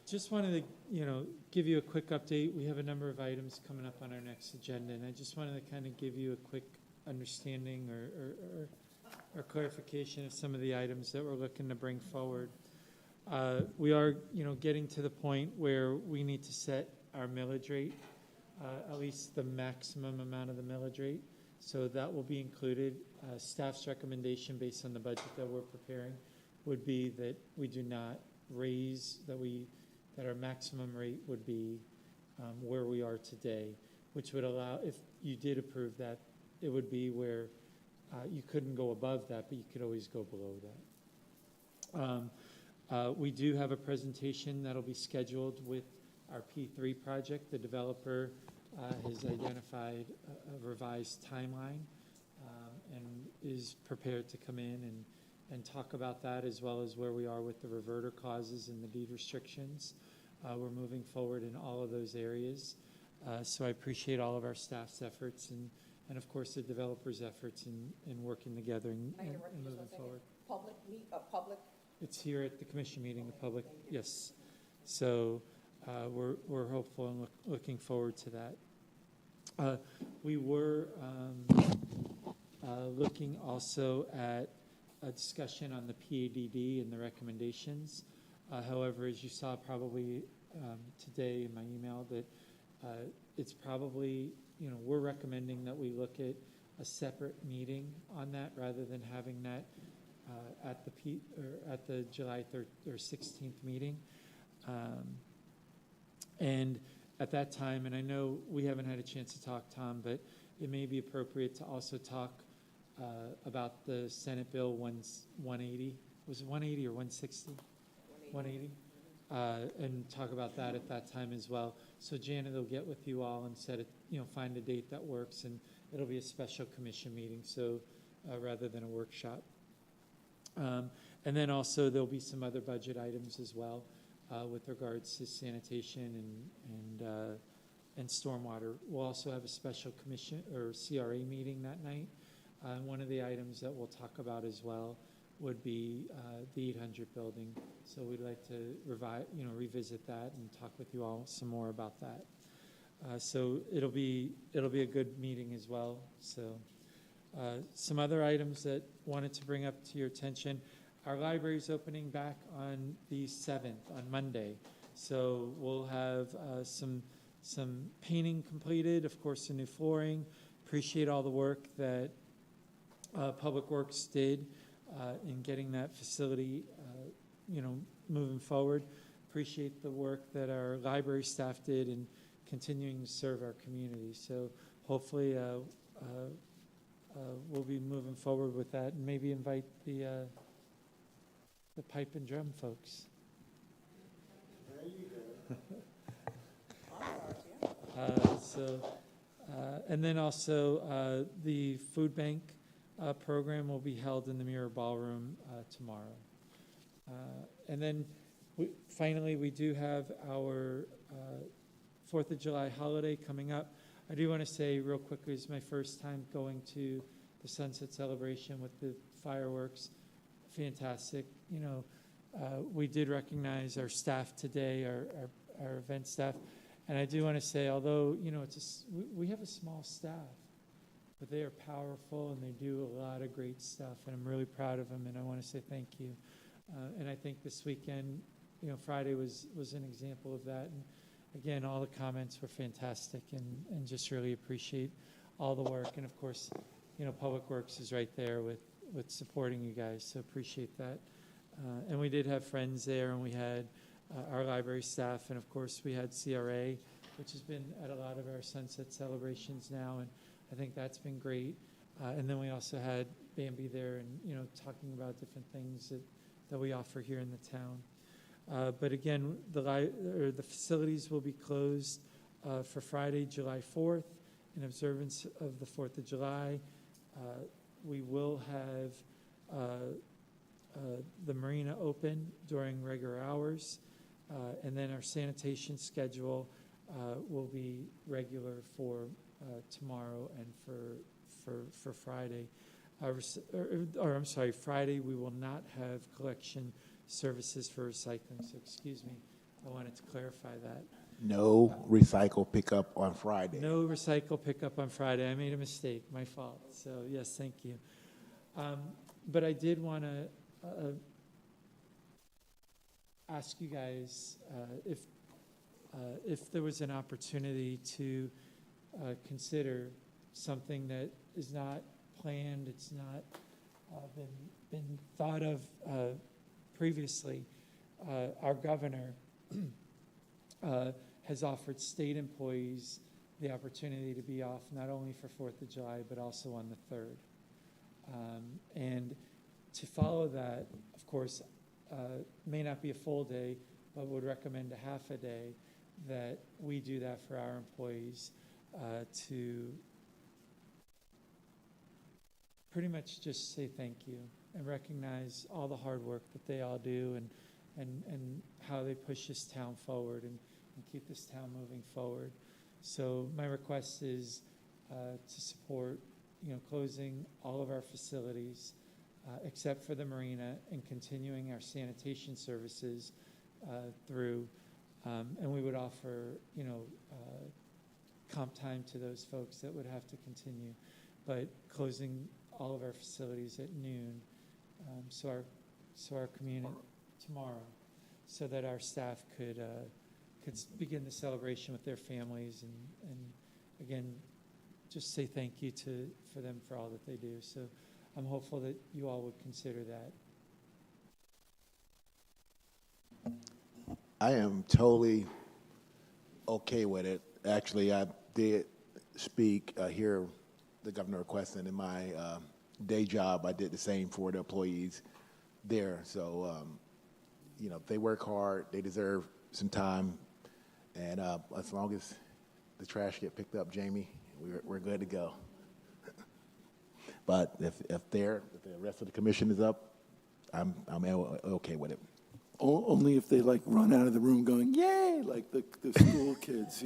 Just wanted to, give you a quick update. We have a number of items coming up on our next agenda, and I just wanted to kind of give you a quick understanding or clarification of some of the items that we're looking to bring forward. We are, getting to the point where we need to set our millage rate, at least the maximum amount of the millage rate. So that will be included. Staff's recommendation based on the budget that we're preparing would be that we do not raise, that our maximum rate would be where we are today, which would allow, if you did approve that, it would be where you couldn't go above that, but you could always go below that. We do have a presentation that'll be scheduled with our P3 project. The developer has identified a revised timeline and is prepared to come in and talk about that, as well as where we are with the reverter clauses and the deed restrictions. We're moving forward in all of those areas. So I appreciate all of our staff's efforts and of course, the developers' efforts in working together and moving forward. Public? It's here at the commission meeting, the public, yes. So we're hopeful and looking forward to that. We were looking also at a discussion on the PADD and the recommendations. However, as you saw probably today in my email, that it's probably, we're recommending that we look at a separate meeting on that rather than having that at the July 3rd or 16th meeting. And at that time, and I know we haven't had a chance to talk, Tom, but it may be appropriate to also talk about the Senate Bill 180. Was it 180 or 160? 180. And talk about that at that time as well. So Janet will get with you all and set it, find a date that works, and it'll be a special commission meeting, so rather than a workshop. And then also there'll be some other budget items as well with regards to sanitation and stormwater. We'll also have a special commission or CRA meeting that night. One of the items that we'll talk about as well would be the 800 building. So we'd like to revisit that and talk with you all some more about that. So it'll be a good meeting as well. So some other items that wanted to bring up to your attention. Our library is opening back on the 7th, on Monday. So we'll have some painting completed, of course, some new flooring. Appreciate all the work that Public Works did in getting that facility, moving forward. Appreciate the work that our library staff did in continuing to serve our community. So hopefully we'll be moving forward with that, and maybe invite the pipe and drum folks. There you go. And then also the food bank program will be held in the Mirror Ballroom tomorrow. And then finally, we do have our 4th of July holiday coming up. I do want to say real quickly, it's my first time going to the Sunset Celebration with the fireworks. Fantastic. We did recognize our staff today, our event staff. And I do want to say, although, we have a small staff, but they are powerful and they do a lot of great stuff. And I'm really proud of them, and I want to say thank you. And I think this weekend, Friday was an example of that. And again, all the comments were fantastic, and just really appreciate all the work. And of course, Public Works is right there with supporting you guys, so appreciate that. And we did have friends there, and we had our library staff, and of course we had CRA, which has been at a lot of our Sunset celebrations now, and I think that's been great. And then we also had Bambi there, and talking about different things that we offer here in the town. But again, the facilities will be closed for Friday, July 4th, in observance of the 4th of July. We will have the marina open during regular hours, and then our sanitation schedule will be regular for tomorrow and for Friday. I'm sorry, Friday we will not have collection services for recycling. So excuse me, I wanted to clarify that. No recycle pickup on Friday. No recycle pickup on Friday. I made a mistake, my fault. So yes, thank you. But I did want to ask you guys if there was an opportunity to consider something that is not planned, it's not been thought of previously. Our governor has offered state employees the opportunity to be off not only for 4th of July, but also on the 3rd. And to follow that, of course, may not be a full day, but would recommend a half a day that we do that for our employees to pretty much just say thank you and recognize all the hard work that they all do and how they push this town forward and keep this town moving forward. So my request is to support, closing all of our facilities except for the marina and continuing our sanitation services through, and we would offer, comp time to those folks that would have to continue, but closing all of our facilities at noon, so our community tomorrow, so that our staff could begin the celebration with their families and again, just say thank you for them for all that they do. So I'm hopeful that you all would consider that. I am totally okay with it. Actually, I did hear the governor requesting in my day job. I did the same for the employees there. So, if they work hard, they deserve some time. And as long as the trash get picked up, Jamie, we're good to go. But if the rest of the commission is up, I'm okay with it. Only if they like run out of the room going, yay, like the school kids,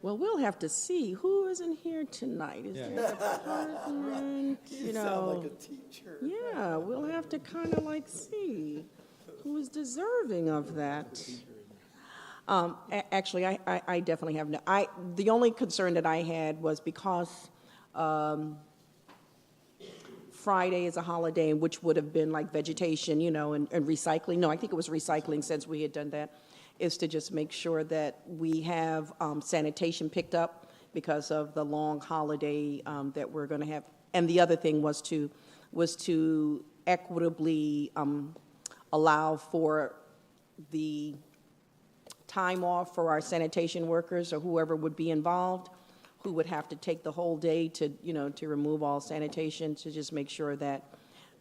Well, we'll have to see who isn't here tonight. Is there a person, You sound like a teacher. Yeah, we'll have to kind of like see who is deserving of that. Actually, I definitely have no. The only concern that I had was because Friday is a holiday, which would have been like vegetation, and recycling. No, I think it was recycling since we had done that. Is to just make sure that we have sanitation picked up because of the long holiday that we're going to have. And the other thing was to equitably allow for the time off for our sanitation workers or whoever would be involved, who would have to take the whole day to remove all sanitation, to just make sure that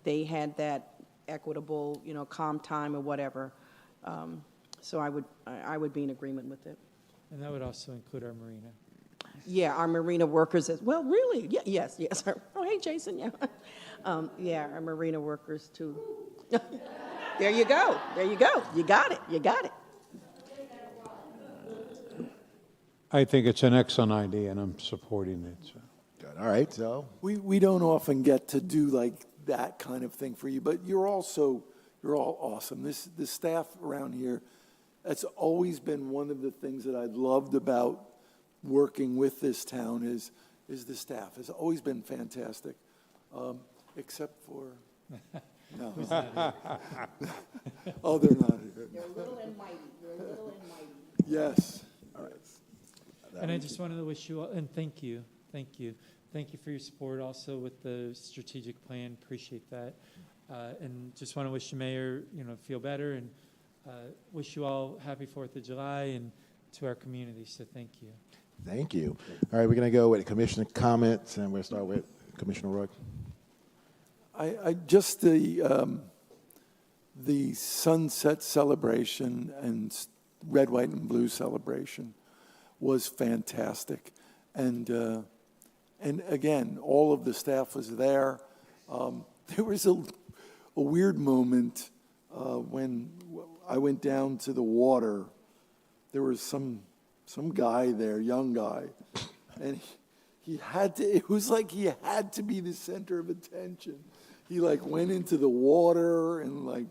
they had that equitable, calm time or whatever. So I would be in agreement with it. And that would also include our marina. Yeah, our marina workers as well. Really? Yeah, yes. Oh, hey, Jason. Yeah, our marina workers too. There you go. You got it. I think it's an excellent idea, and I'm supporting it. So. Good. All right. So We don't often get to do like that kind of thing for you, but you're all awesome. The staff around here, that's always been one of the things that I loved about working with this town is the staff. It's always been fantastic, except for no. Oh, they're not here. They're little and mighty. Yes. all right. And I just wanted to wish you all, and thank you for your support also with the strategic plan. Appreciate that. And just want to wish the mayor, feel better, and wish you all happy 4th of July and to our community. So thank you. Thank you. All right, we're going to go with commissioner comments, and we'll start with Commissioner Rourke. I just the sunset celebration and red, white, and blue celebration was fantastic, and again, all of the staff was there. There was a weird moment when I went down to the water. There was some guy there, young guy, and he had to. It was like he had to be the center of attention. He like went into the water and like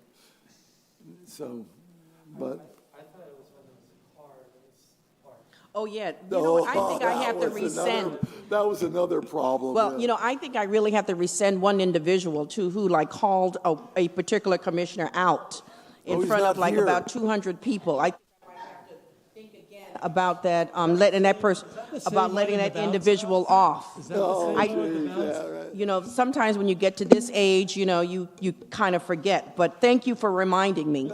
so, but. Oh, yeah. I think I have to rescind. That was another problem. Well, yeah. I think I really have to rescind one individual, too, who, called a particular commissioner out in front of, here. about 200 people. I think I might have to think again about that, letting that individual off. Sometimes when you get to this age, you kind of forget. But thank you for reminding me.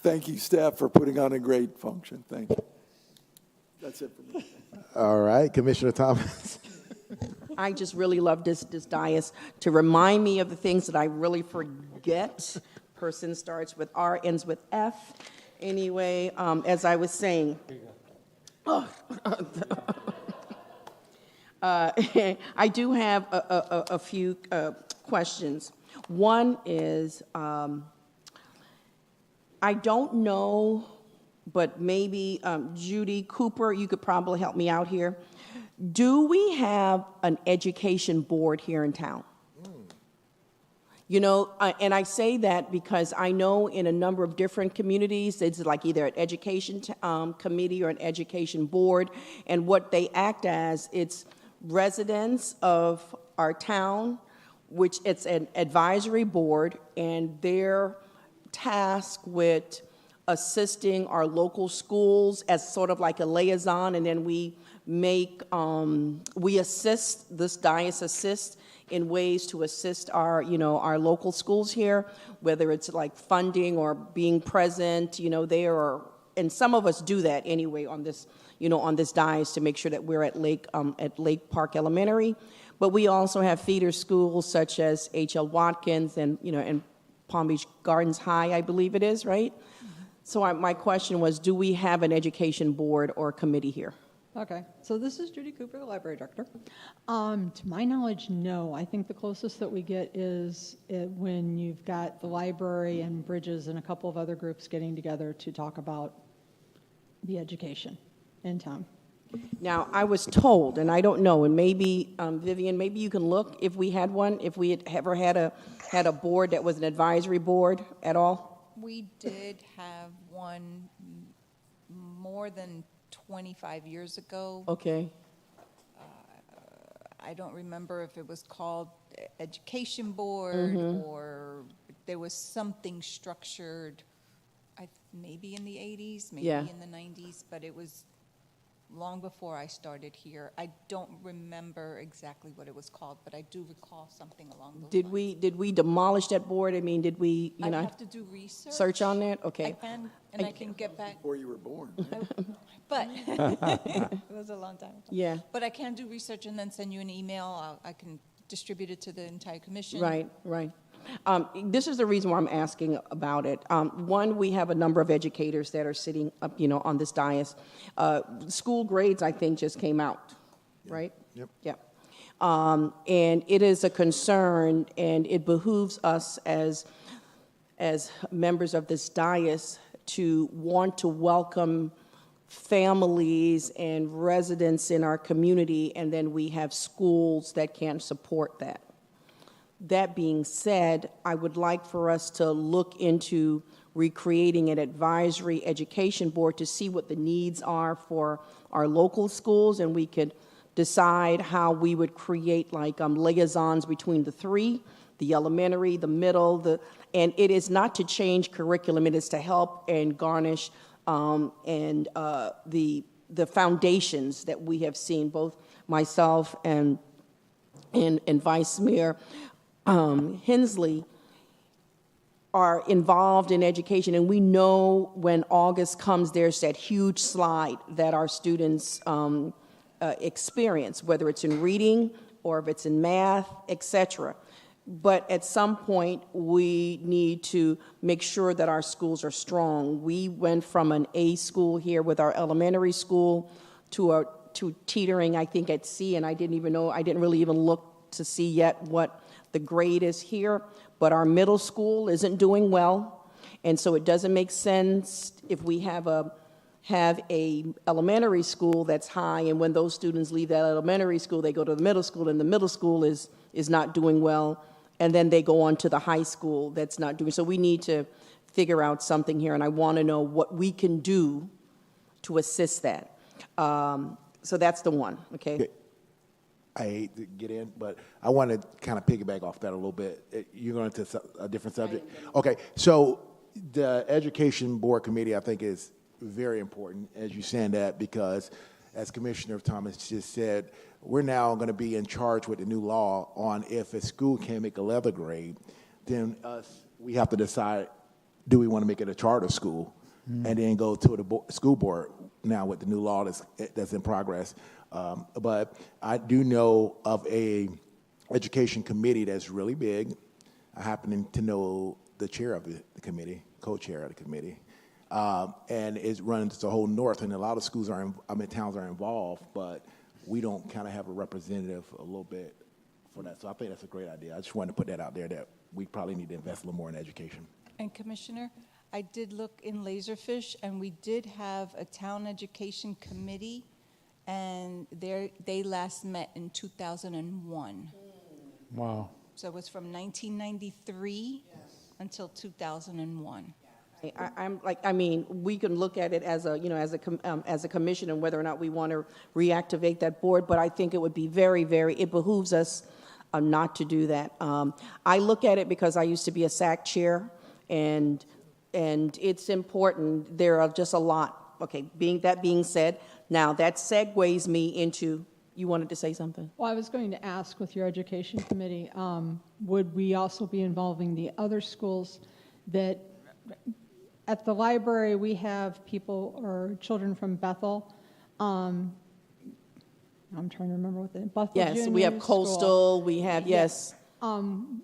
Thank you, staff, for putting on a great function. Thank you. That's it for me. All right, Commissioner Thomas. I just really love this dais to remind me of the things that I really forget. Person starts with R, ends with F. Anyway, as I was saying, I do have a few questions. One is, I don't know, but maybe Judy Cooper, you could probably help me out here. Do we have an education board here in town? And I say that because I know in a number of different communities, it's like either an education committee or an education board, and what they act as, it's residents of our town, which it's an advisory board, and they're tasked with assisting our local schools as sort of like a liaison, and then we make, we assist, this dais assists in ways to assist our, our local schools here, whether it's like funding or being present, there, and some of us do that anyway on this, on this dais to make sure that we're at Lake Park Elementary. But we also have feeder schools such as H.L. Watkins and, and Palm Beach Gardens High, I believe it is, right? So my question was, do we have an education board or committee here? Okay, so this is Judy Cooper, the library director. To my knowledge, no. I think the closest that we get is when you've got the library and Bridges and a couple of other groups getting together to talk about the education in town. Now, I was told, and I don't know, and maybe, Vivian, maybe you can look if we had one, if we had ever had a board that was an advisory board at all? We did have one more than 25 years ago. Okay. I don't remember if it was called Education Board or there was something structured, maybe in the 80s, maybe in the 90s, but it was long before I started here. I don't remember exactly what it was called, but I do recall something along those lines. Did we demolish that board? I mean, did we, I have to do research. Search on that? Okay. I can get back. Before you were born. But it was a long time ago. Yeah. But I can do research and then send you an email. I can distribute it to the entire commission. Right, right. This is the reason why I'm asking about it. One, we have a number of educators that are sitting up, on this dais. School grades, I think, just came out, right? Yep. Yep. And it is a concern, and it behooves us as members of this dais to want to welcome families and residents in our community, and then we have schools that can support that. That being said, I would like for us to look into recreating an advisory education board to see what the needs are for our local schools, and we could decide how we would create like liaisons between the three, the elementary, the middle, and it is not to change curriculum, it is to help and garnish the foundations that we have seen, both myself and Vice Mayor Hensley are involved in education, and we know when August comes, there's that huge slide that our students experience, whether it's in reading or if it's in math, etc. But at some point, we need to make sure that our schools are strong. We went from an A school here with our elementary school to teetering, I think, at C, and I didn't really even look to see yet what the grade is here, but our middle school isn't doing well, and so it doesn't make sense if we have a elementary school that's high, and when those students leave that elementary school, they go to the middle school, and the middle school is not doing well, and then they go on to the high school that's not doing. So we need to figure out something here, and I want to know what we can do to assist that. So that's the one, okay? I hate to get in, but I want to kind of piggyback off that a little bit. You're going to a different subject? Okay, so the Education Board Committee, I think, is very important, as you're saying that, because as Commissioner Thomas just said, we're now going to be in charge with the new law on if a school can't make a letter grade, then we have to decide, do we want to make it a charter school? And then go to the school board now with the new law that's in progress. But I do know of a education committee that's really big. I happen to know the chair of the committee, co-chair of the committee, and it runs the whole north. And a lot of schools towns are involved, but we don't kind of have a representative a little bit for that. So I think that's a great idea. I just wanted to put that out there that we probably need to invest a little more in education. And Commissioner, I did look in Laserfish, and we did have a town education committee, and they last met in 2001. Wow. So it was from 1993 until 2001. We can look at it as a commission and whether or not we want to reactivate that board, but I think it would be it behooves us not to do that. I look at it because I used to be a SAC chair, and and it's important. There are just a lot. Okay, being said, now that segues me into, you wanted to say something? Well, I was going to ask with your education committee, would we also be involving the other schools that, at the library, we have people or children from Bethel. I'm trying to remember what the, Bethel Yes, Junior we have School. Coastal, we have, yes. And,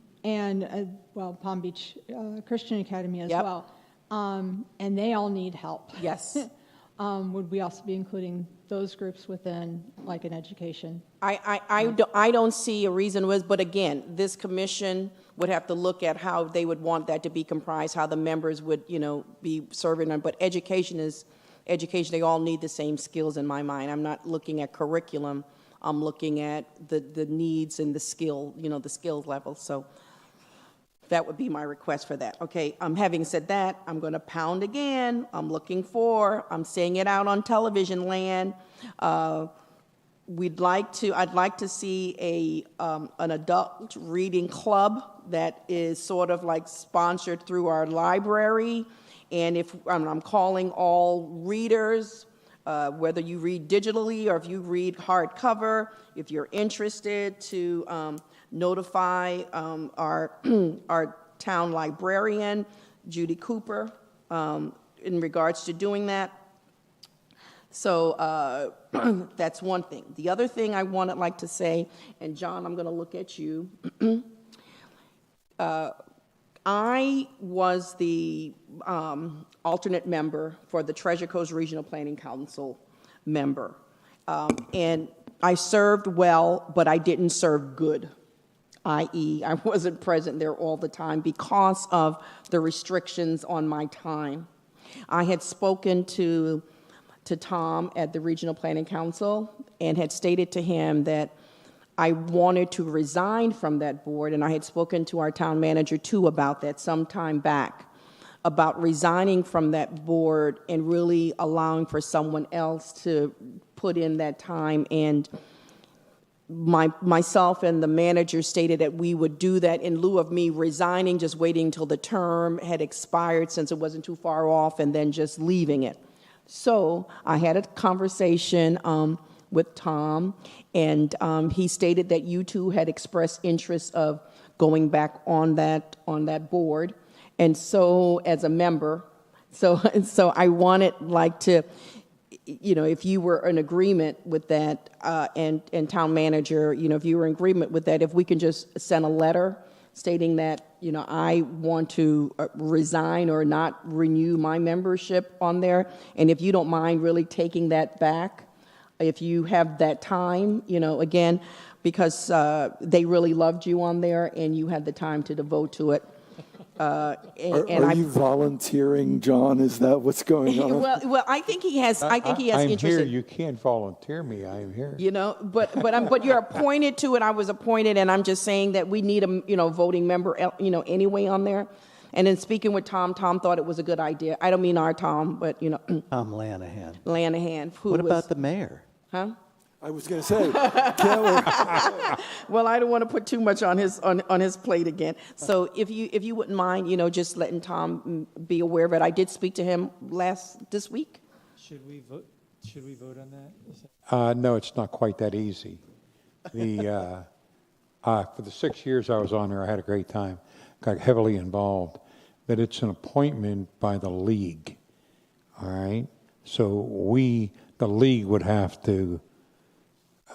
well, Palm Beach Christian Academy as Yep. well. And they all need help. Yes. Would we also be including those groups within, like, an education? I don't see a reason was, but again, this commission would have to look at how they would want that to be comprised, how the members would, be serving them. But education is education. They all need the same skills in my mind. I'm not looking at curriculum. I'm looking at the needs and the skill, the skills level. So that would be my request for that. Okay, having said that, I'm going to pound again. I'm saying it out on television land. I'd like to see an adult reading club that is sort of like sponsored through our library. And if I'm calling all readers, whether you read digitally or if you read hardcover, if you're interested to notify our town librarian, Judy Cooper, in regards to doing that. So that's one thing. The other thing I like to say, and John, I'm going to look at you. I was the alternate member for the Treasure Coast Regional Planning Council member. And I served well, but I didn't serve good, i.e. I wasn't present there all the time because of the restrictions on my time. I had spoken to Tom at the Regional Planning Council and had stated to him that I wanted to resign from that board, and I had spoken to our town manager too about that some time back, about resigning from that board and really allowing for someone else to put in that time. And myself and the manager stated that we would do that in lieu of me resigning, just waiting until the term had expired since it wasn't too far off, and then just leaving it. So I had a conversation with Tom, and he stated that you two had expressed interest of going back on that board. And so as a member, so I wanted to, if you were in agreement with that, and town manager, if you were in agreement with that, if we can just send a letter stating that, I want to resign or not renew my membership on there. And if you don't mind really taking that back, if you have that time, again, because they really loved you on there and you had the time to devote to it. Are you volunteering, John? Is that what's going on? Well, I think he has. I think he has I'm interest. here. You can't volunteer me. I am here. But you're appointed to it. I was appointed, and I'm just saying that we need a voting member, anyway on there. And in speaking with Tom thought it was a good idea. I don't mean our Tom, but Tom Lanahan. Lanahan. What about the mayor? Huh? I was going to say, Kelly. Well, I don't want to put too much on his plate again. So if you wouldn't mind, just letting Tom be aware of it. I did speak to him this week. Should we vote on that? No, it's not quite that easy. For the 6 years I was on there, I had a great time. Got heavily involved. But it's an appointment by the league. All right? So the league would have to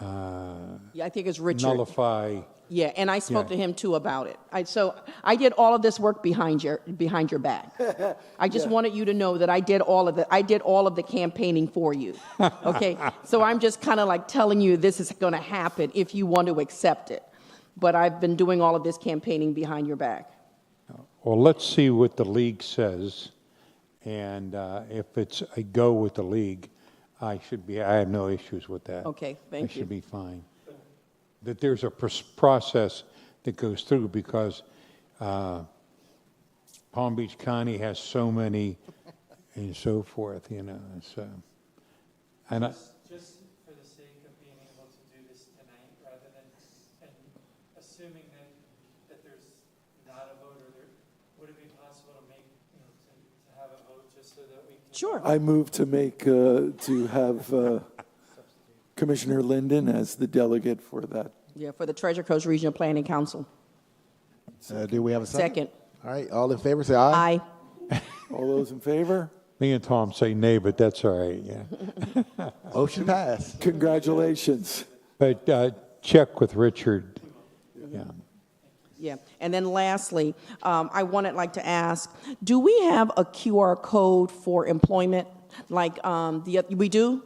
I think it's Richard. nullify. Yeah, and I spoke to him too about it. So I did all of this work behind your back. I just wanted you to know that I did all of the campaigning for you. Okay, so I'm just kind of like telling you this is going to happen if you want to accept it. But I've been doing all of this campaigning behind your back. Well, let's see what the league says, and if it's a go with the league, I have no issues with that. Okay, thank you. I should be fine. That there's a process that goes through because Palm Beach County has so many and so forth, So, and just for the sake of being able to do this tonight, rather than and assuming that there's not a vote, or would it be possible to make to Sure. I move to make, to have Commissioner Linden as the delegate for that. Yeah, for the Treasure Coast Regional Planning Council. Do we have a second? Second. All right, all in favor, say aye. Aye. All those in favor? Me and Tom say nay, but that's all right, yeah. Motion passed. Congratulations. But check with Richard. Yeah. Yeah, and then lastly, I wanted like to ask, do we have a QR code for employment? Like, we do?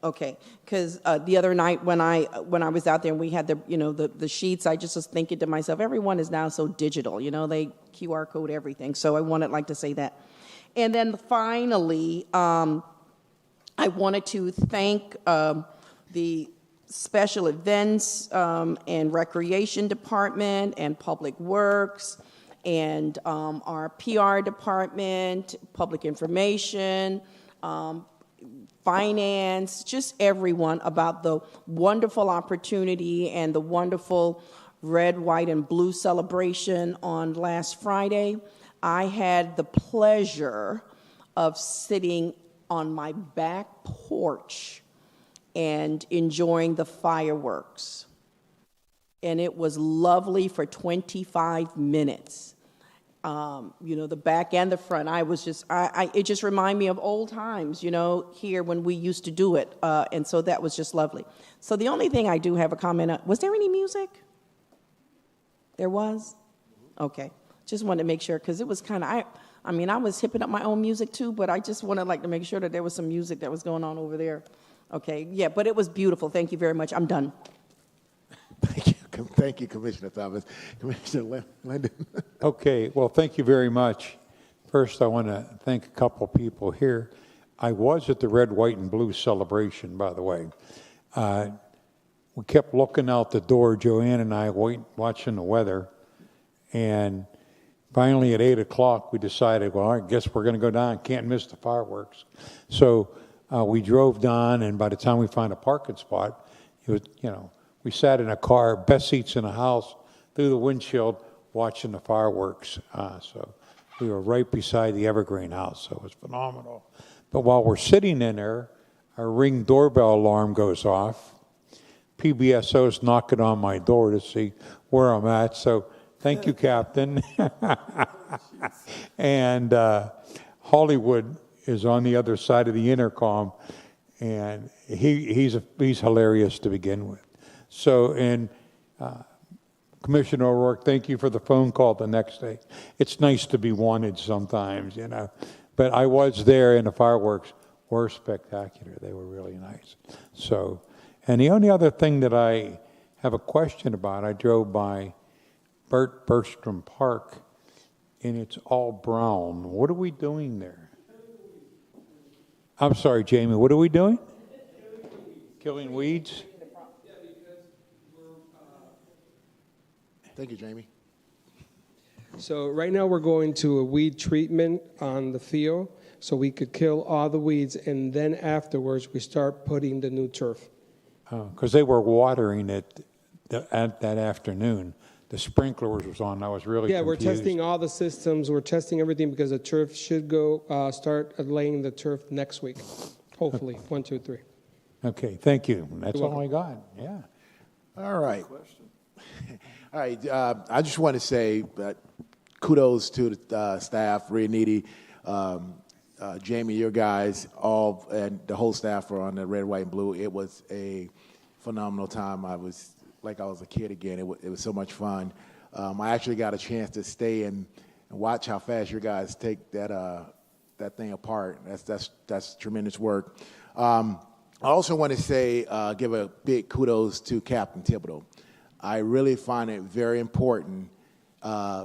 Okay, because the other night when I was out there and we had the sheets, I just was thinking to myself, everyone is now so digital, they QR code everything. So I wanted like to say that. And then finally, I wanted to thank the Special Events and Recreation Department and Public Works and our PR department, Public Information, Finance, just everyone about the wonderful opportunity and the wonderful red, white, and blue celebration on last Friday. I had the pleasure of sitting on my back porch and enjoying the fireworks. And it was lovely for 25 minutes. The back and the front, it just reminded me of old times, here when we used to do it. And so that was just lovely. So the only thing I do have a comment on, was there any music? There was? Okay. Just wanted to make sure, because it was kind of, I was hipping up my own music too, but I just wanted to make sure that there was some music that was going on over there. Okay, yeah, but it was beautiful. Thank you very much. I'm done. Thank you, Commissioner Thomas. Commissioner Linden. Okay, well, thank you very much. First, I want to thank a couple people here. I was at the red, white, and blue celebration, by the way. We kept looking out the door, Joanne and I, watching the weather, and finally at 8 o'clock, we decided, well, I guess we're going to go down. Can't miss the fireworks. So we drove down, and by the time we found a parking spot, it was, we sat in a car, best seats in the house, through the windshield, watching the fireworks. So we were right beside the Evergreen House, so it was phenomenal. But while we're sitting in there, our Ring doorbell alarm goes off. PBSO's knocking on my door to see where I'm at, so thank you, Captain. And Hollywood is on the other side of the intercom, and he's hilarious to begin with. So, and Commissioner O'Rourke, thank you for the phone call the next day. It's nice to be wanted sometimes, But I was there, and the fireworks were spectacular. They were really nice. So, and the only other thing that I have a question about, I drove by Bert Bergstrom Park, and it's all brown. What are we doing there? I'm sorry, Jamie, what are we doing? Killing weeds? Thank you, Jamie. So right now we're going to a weed treatment on the field so we could kill all the weeds, and then afterwards we start putting the new turf. Because they were watering it that afternoon. The sprinklers was on. I was really confused. We're testing all the systems. We're testing everything because the turf should start laying the turf next week, hopefully. 1, 2, 3. Okay, thank you. That's all I got. Yeah. All right. All right. I just want to say kudos to the staff, Rianiti, Jamie, your guys, all, and the whole staff were on the red, white, and blue. It was a phenomenal time. I was like I was a kid again. It was so much fun. I actually got a chance to stay and watch how fast your guys take that thing apart. That's tremendous work. I also want to say, give a big kudos to Captain Thibodeau. I really find it very important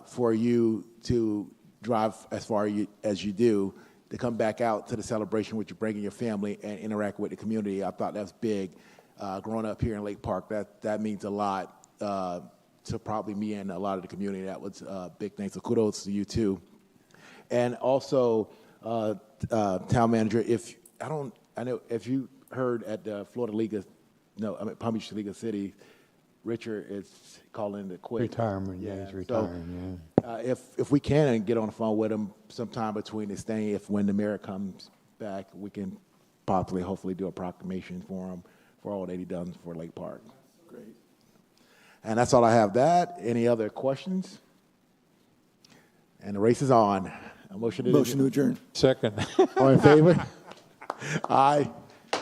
for you to drive as far as you do, to come back out to the celebration with you, bringing your family and interact with the community. I thought that's big. Growing up here in Lake Park, that means a lot to probably me and a lot of the community. That was a big thing. So kudos to you too. And also, town manager, I know if you heard at the Palm Beach League of City, Richard is calling it quit. Retirement, yeah, he's So, retiring, if we can get on the phone with him sometime between this thing, if when the mayor comes back, we can possibly, hopefully do a proclamation for him for all that he done for Lake Park. Great. And that's all I have. That. Any other questions? And the race is on. A motion to Motion to adjourn. Second. All in favor? Aye.